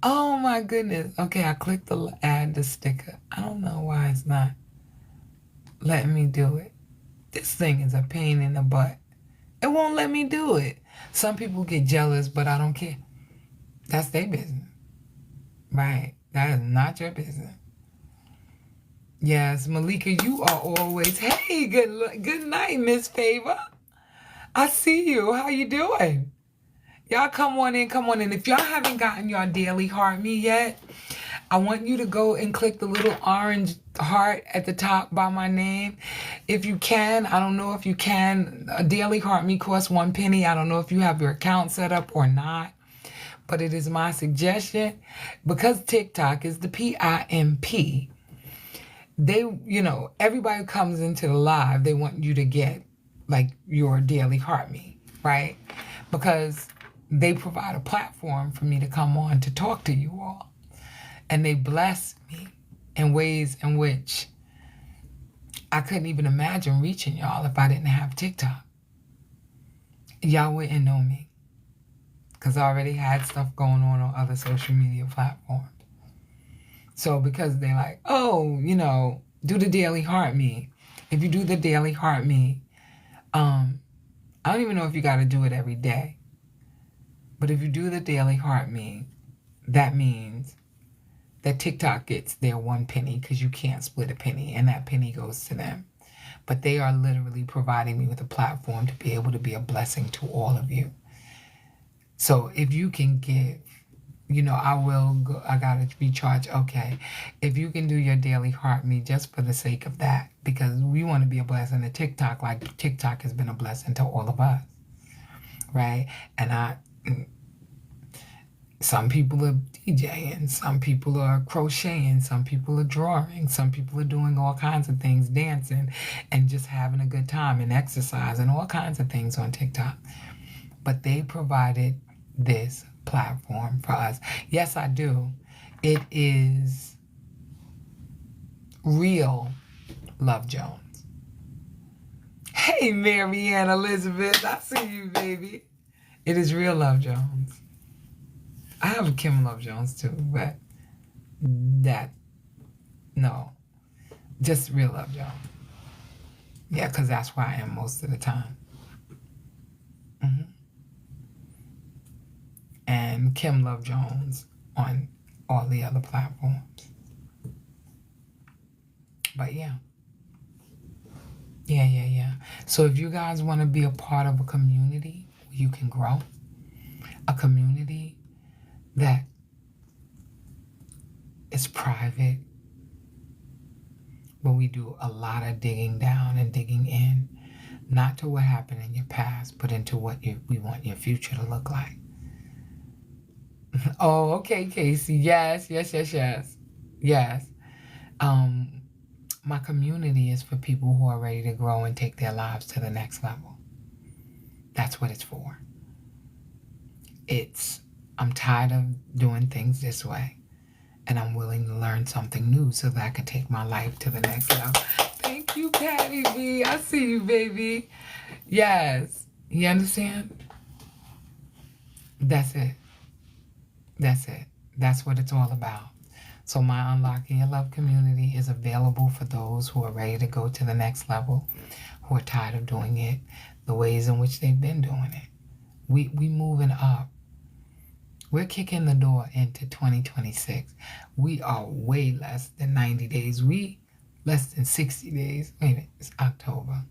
Oh my goodness. Okay, I clicked the add the sticker. I don't know why it's not letting me do it. This thing is a pain in the butt. It won't let me do it. Some people get jealous, but I don't care. That's their business. Right. That is not your business. Yes, Malika, you are always, hey, good night, Miss Favor. I see you. How you doing? Y'all come on in. If y'all haven't gotten your daily heart me yet, I want you to go and click the little orange heart at the top by my name. If you can, I don't know if you can. A daily heart me costs 1 penny. I don't know if you have your account set up or not. But it is my suggestion, because TikTok is the PIMP. They, everybody comes into the live, they want you to get like your daily heart me, right? Because they provide a platform for me to come on to talk to you all. And they bless me in ways in which I couldn't even imagine reaching y'all if I didn't have TikTok. Y'all wouldn't know me because I already had stuff going on other social media platforms. So because they're like, oh, do the Daily Heart Me. If you do the Daily Heart Me, I don't even know if you got to do it every day. But if you do the Daily Heart Me, that means that TikTok gets their 1 penny because you can't split a penny, and that penny goes to them. But they are literally providing me with a platform to be able to be a blessing to all of you. So if you can give, I will go, I got to recharge. Okay. If you can do your Daily Heart Me just for the sake of that, because we want to be a blessing to TikTok, like TikTok has been a blessing to all of us. Right? And some people are DJing, some people are crocheting, some people are drawing, some people are doing all kinds of things, dancing and just having a good time and exercise and all kinds of things on TikTok. But they provided this platform for us. Yes, I do. It is real Love Jones. Hey, Marianne Elizabeth, I see you, baby. It is real Love Jones. I have a Kim Love Jones too, but no, just real Love Jones. Yeah, because that's where I am most of the time. And Kim Love Jones on all the other platforms. But yeah. So if you guys want to be a part of a community where you can grow, a community that is private, where we do a lot of digging down and digging in, not to what happened in your past, but into what we want your future to look like. Oh, okay, Casey. Yes. My community is for people who are ready to grow and take their lives to the next level. That's what it's for. I'm tired of doing things this way, and I'm willing to learn something new so that I can take my life to the next level. Thank you, Patty B. I see you, baby. Yes. You understand? That's it. That's what it's all about. So my Unlocking Your Love community is available for those who are ready to go to the next level, who are tired of doing it the ways in which they've been doing it. We moving up. We're kicking the door into 2026. We are way less than 90 days. Less than 60 days. Wait a minute, it's October.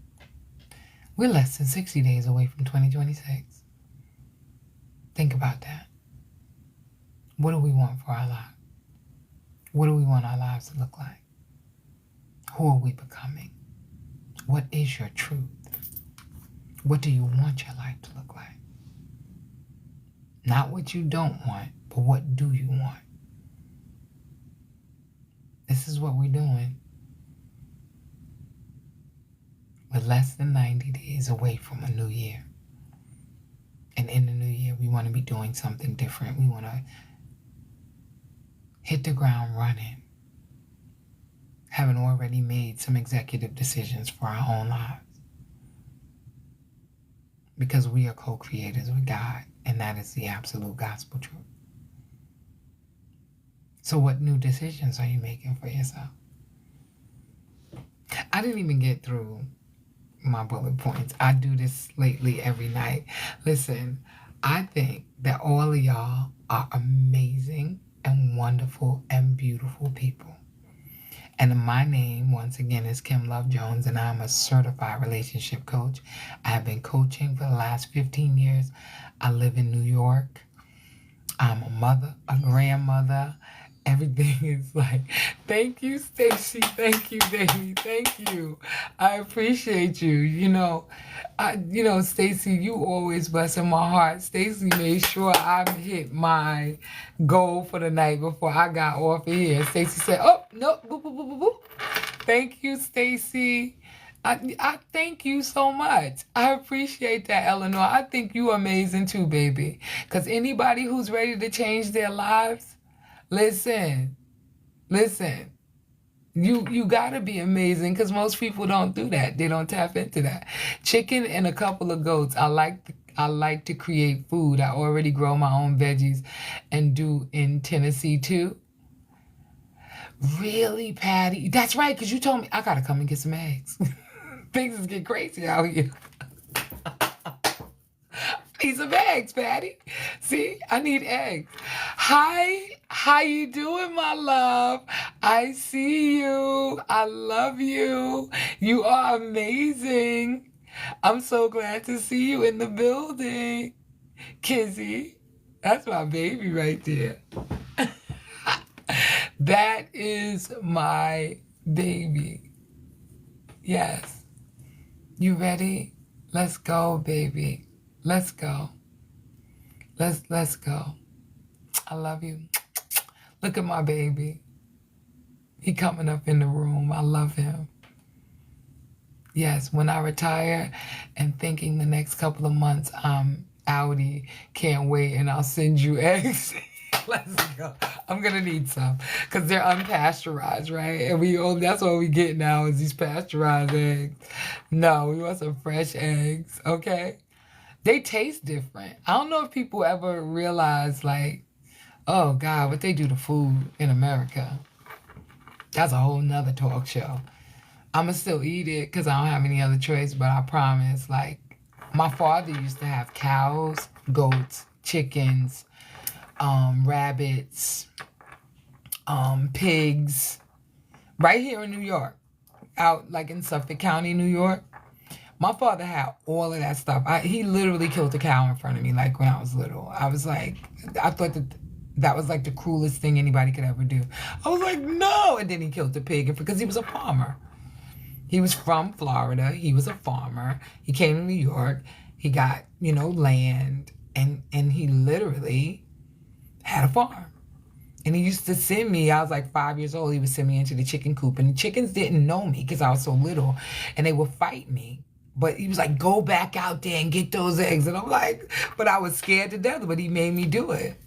We're less than 60 days away from 2026. Think about that. What do we want for our lives? What do we want our lives to look like? Who are we becoming? What is your truth? What do you want your life to look like? Not what you don't want, but what do you want? This is what we're doing. We're less than 90 days away from a new year. And in the new year, we want to be doing something different. We want to hit the ground running, having already made some executive decisions for our own lives. Because we are co-creators with God, and that is the absolute gospel truth. So what new decisions are you making for yourself? I didn't even get through my bullet points. I do this lately every night. Listen, I think that all of y'all are amazing and wonderful and beautiful people. And my name, once again, is Kim Love Jones, and I'm a certified relationship coach. I have been coaching for the last 15 years. I live in New York. I'm a mother, a grandmother. Everything is like, thank you, Stacy. Thank you, baby. Thank you. I appreciate you. Stacy, you always blessing my heart. Stacy made sure I hit my goal for the night before I got off of here. Stacy said, oh, no, boop, boop, boop, boop, boop. Thank you, Stacy. I thank you so much. I appreciate that, Eleanor. I think you amazing too, baby. Because anybody who's ready to change their lives, listen, listen. You gotta be amazing because most people don't do that. They don't tap into that. Chicken and a couple of goats. I like to create food. I already grow my own veggies and do in Tennessee too. Really, Patty? That's right, because you told me I gotta come and get some eggs. Things is getting crazy out here. Need some eggs, Patty. See, I need eggs. Hi, how you doing, my love? I see you. I love you. You are amazing. I'm so glad to see you in the building. Kizzy, that's my baby right there. That is my baby. Yes. You ready? Let's go, baby. Let's go. Let's go. I love you. Look at my baby. He coming up in the room. I love him. Yes, when I retire and thinking the next couple of months I'm outie, can't wait, and I'll send you eggs. Let's go. I'm gonna need some because they're unpasteurized, right? And that's what we get now is these pasteurized eggs. No, we want some fresh eggs, okay? They taste different. I don't know if people ever realize, like, oh God, what they do to food in America. That's a whole nother talk show. I'ma still eat it because I don't have any other choice, but I promise, like, my father used to have cows, goats, chickens, rabbits, pigs, right here in New York, out like in Suffolk County, New York. My father had all of that stuff. He literally killed a cow in front of me, like when I was little. I was like, I thought that was like the cruelest thing anybody could ever do. I was like, no. And then he killed the pig because he was a farmer. He was from Florida. He was a farmer. He came to New York. He got, land, and he literally had a farm. And he used to send me, I was like 5 years old, he would send me into the chicken coop. And the chickens didn't know me because I was so little. And they would fight me. But he was like, go back out there and get those eggs. And I'm like, but I was scared to death, but he made me do it.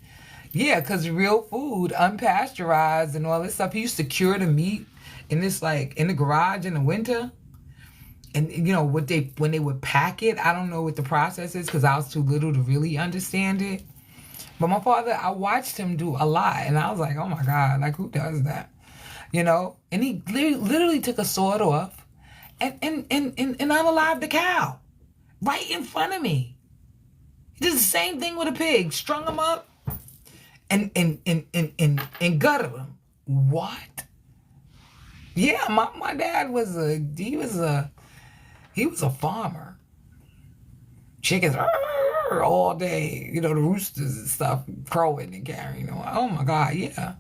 Yeah, because real food, unpasteurized and all this stuff. He used to cure the meat in this, like, in the garage in the winter. And, when they would pack it, I don't know what the process is because I was too little to really understand it. But my father, I watched him do a lot. And I was like, oh my God, like, who does that? And he literally took a sword off and unalived the cow right in front of me. He did the same thing with a pig, strung him up and gutted him. What? Yeah, my dad was he was a farmer. Chickens all day, the roosters and stuff crowing and carrying on. Oh my God, yeah.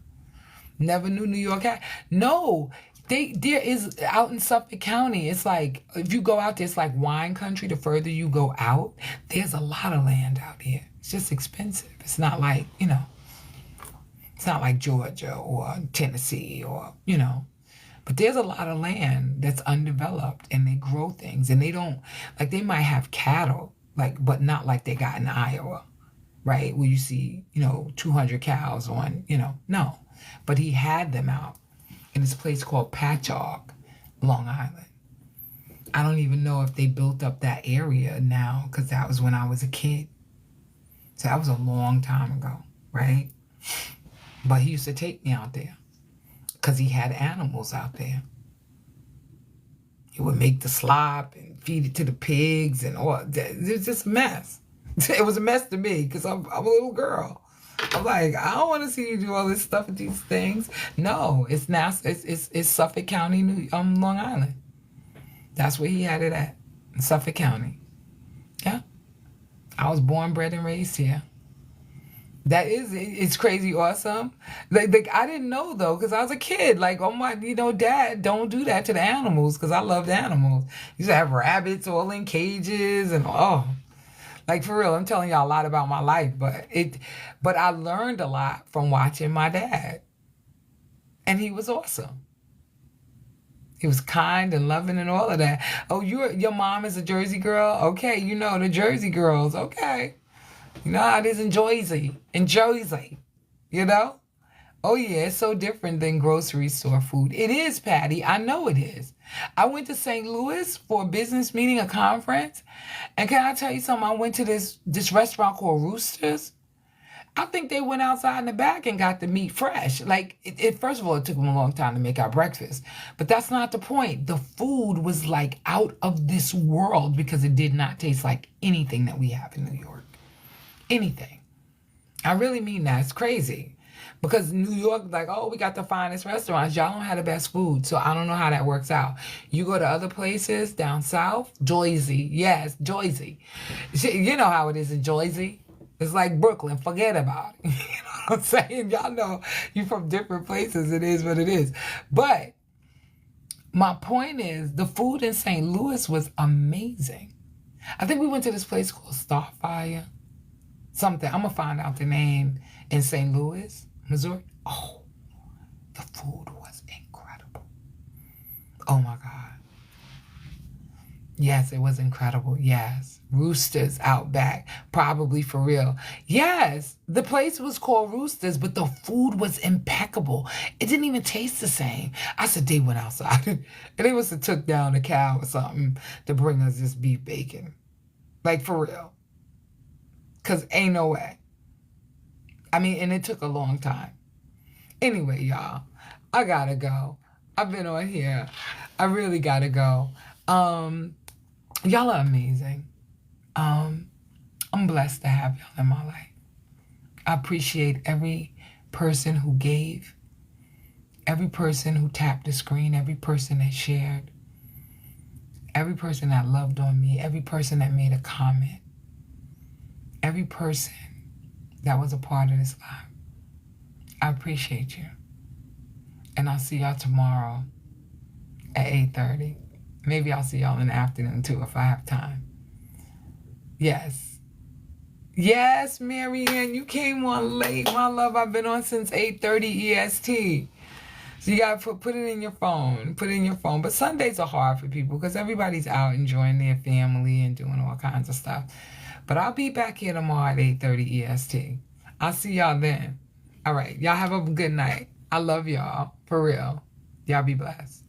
Never knew New York had. No, there is out in Suffolk County. It's like if you go out there, it's like wine country. The further you go out, there's a lot of land out here. It's just expensive. It's not like it's not like Georgia or Tennessee or But there's a lot of land that's undeveloped, and they grow things, and they don't like they might have cattle, like, but not like they got in Iowa, right? Where you see 200 cows on no, but he had them out in this place called Patchogue, Long Island. I don't even know if they built up that area now because that was when I was a kid. So that was a long time ago, right? But he used to take me out there because he had animals out there. He would make the slop and feed it to the pigs and all. It was just a mess. It was a mess to me because I'm a little girl. I'm like, I don't want to see you do all this stuff with these things. No, it's Suffolk County, Long Island. That's where he had it at, in Suffolk County. Yeah, I was born, bred, and raised here. It's crazy awesome. Like I didn't know though, because I was a kid. Like, oh my, Dad, don't do that to the animals, because I loved animals. Used to have rabbits all in cages and like for real. I'm telling y'all a lot about my life, but I learned a lot from watching my dad, and he was awesome. He was kind and loving and all of that. Oh, your mom is a Jersey girl? Okay, you know the Jersey girls. Okay. You know how it is in Jersey. In Jersey. You know? Oh, yeah, it's so different than grocery store food. It is, Patty. I know it is. I went to St. Louis for a business meeting, a conference. And can I tell you something? I went to this restaurant called Roosters. I think they went outside in the back and got the meat fresh. Like, first of all, it took them a long time to make our breakfast. But that's not the point. The food was like out of this world because it did not taste like anything that we have in New York. Anything. I really mean that. It's crazy. Because New York, like, oh, we got the finest restaurants. Y'all don't have the best food. So I don't know how that works out. You go to other places down south, Jersey. Yes, Jersey. You know how it is in Jersey. It's like Brooklyn. Forget about it. You know what I'm saying? Y'all know you from different places. It is what it is. But my point is the food in St. Louis was amazing. I think we went to this place called Starfire. Something. I'm going to find out the name in St. Louis, Missouri. Oh, the food was incredible. Oh, my God. Yes, it was incredible. Yes. Roosters out back. Probably for real. Yes. The place was called Roosters, but the food was impeccable. It didn't even taste the same. I said they went outside. And they must have took down a cow or something to bring us this beef bacon. Like, for real. Because ain't no way. I mean, and it took a long time. Anyway, y'all, I gotta go. I've been on here. I really gotta go. Y'all are amazing. I'm blessed to have y'all in my life. I appreciate every person who gave, every person who tapped the screen, every person that shared, every person that loved on me, every person that made a comment, every person that was a part of this life. I appreciate you. And I'll see y'all tomorrow at 8:30. Maybe I'll see y'all in the afternoon too if I have time. Yes. Yes, Marianne, you came on late. My love, I've been on since 8:30 EST. So you got to put it in your phone. Put it in your phone. But Sundays are hard for people because everybody's out enjoying their family and doing all kinds of stuff. But I'll be back here tomorrow at 8:30 EST. I'll see y'all then. All right. Y'all have a good night. I love y'all. For real. Y'all be blessed.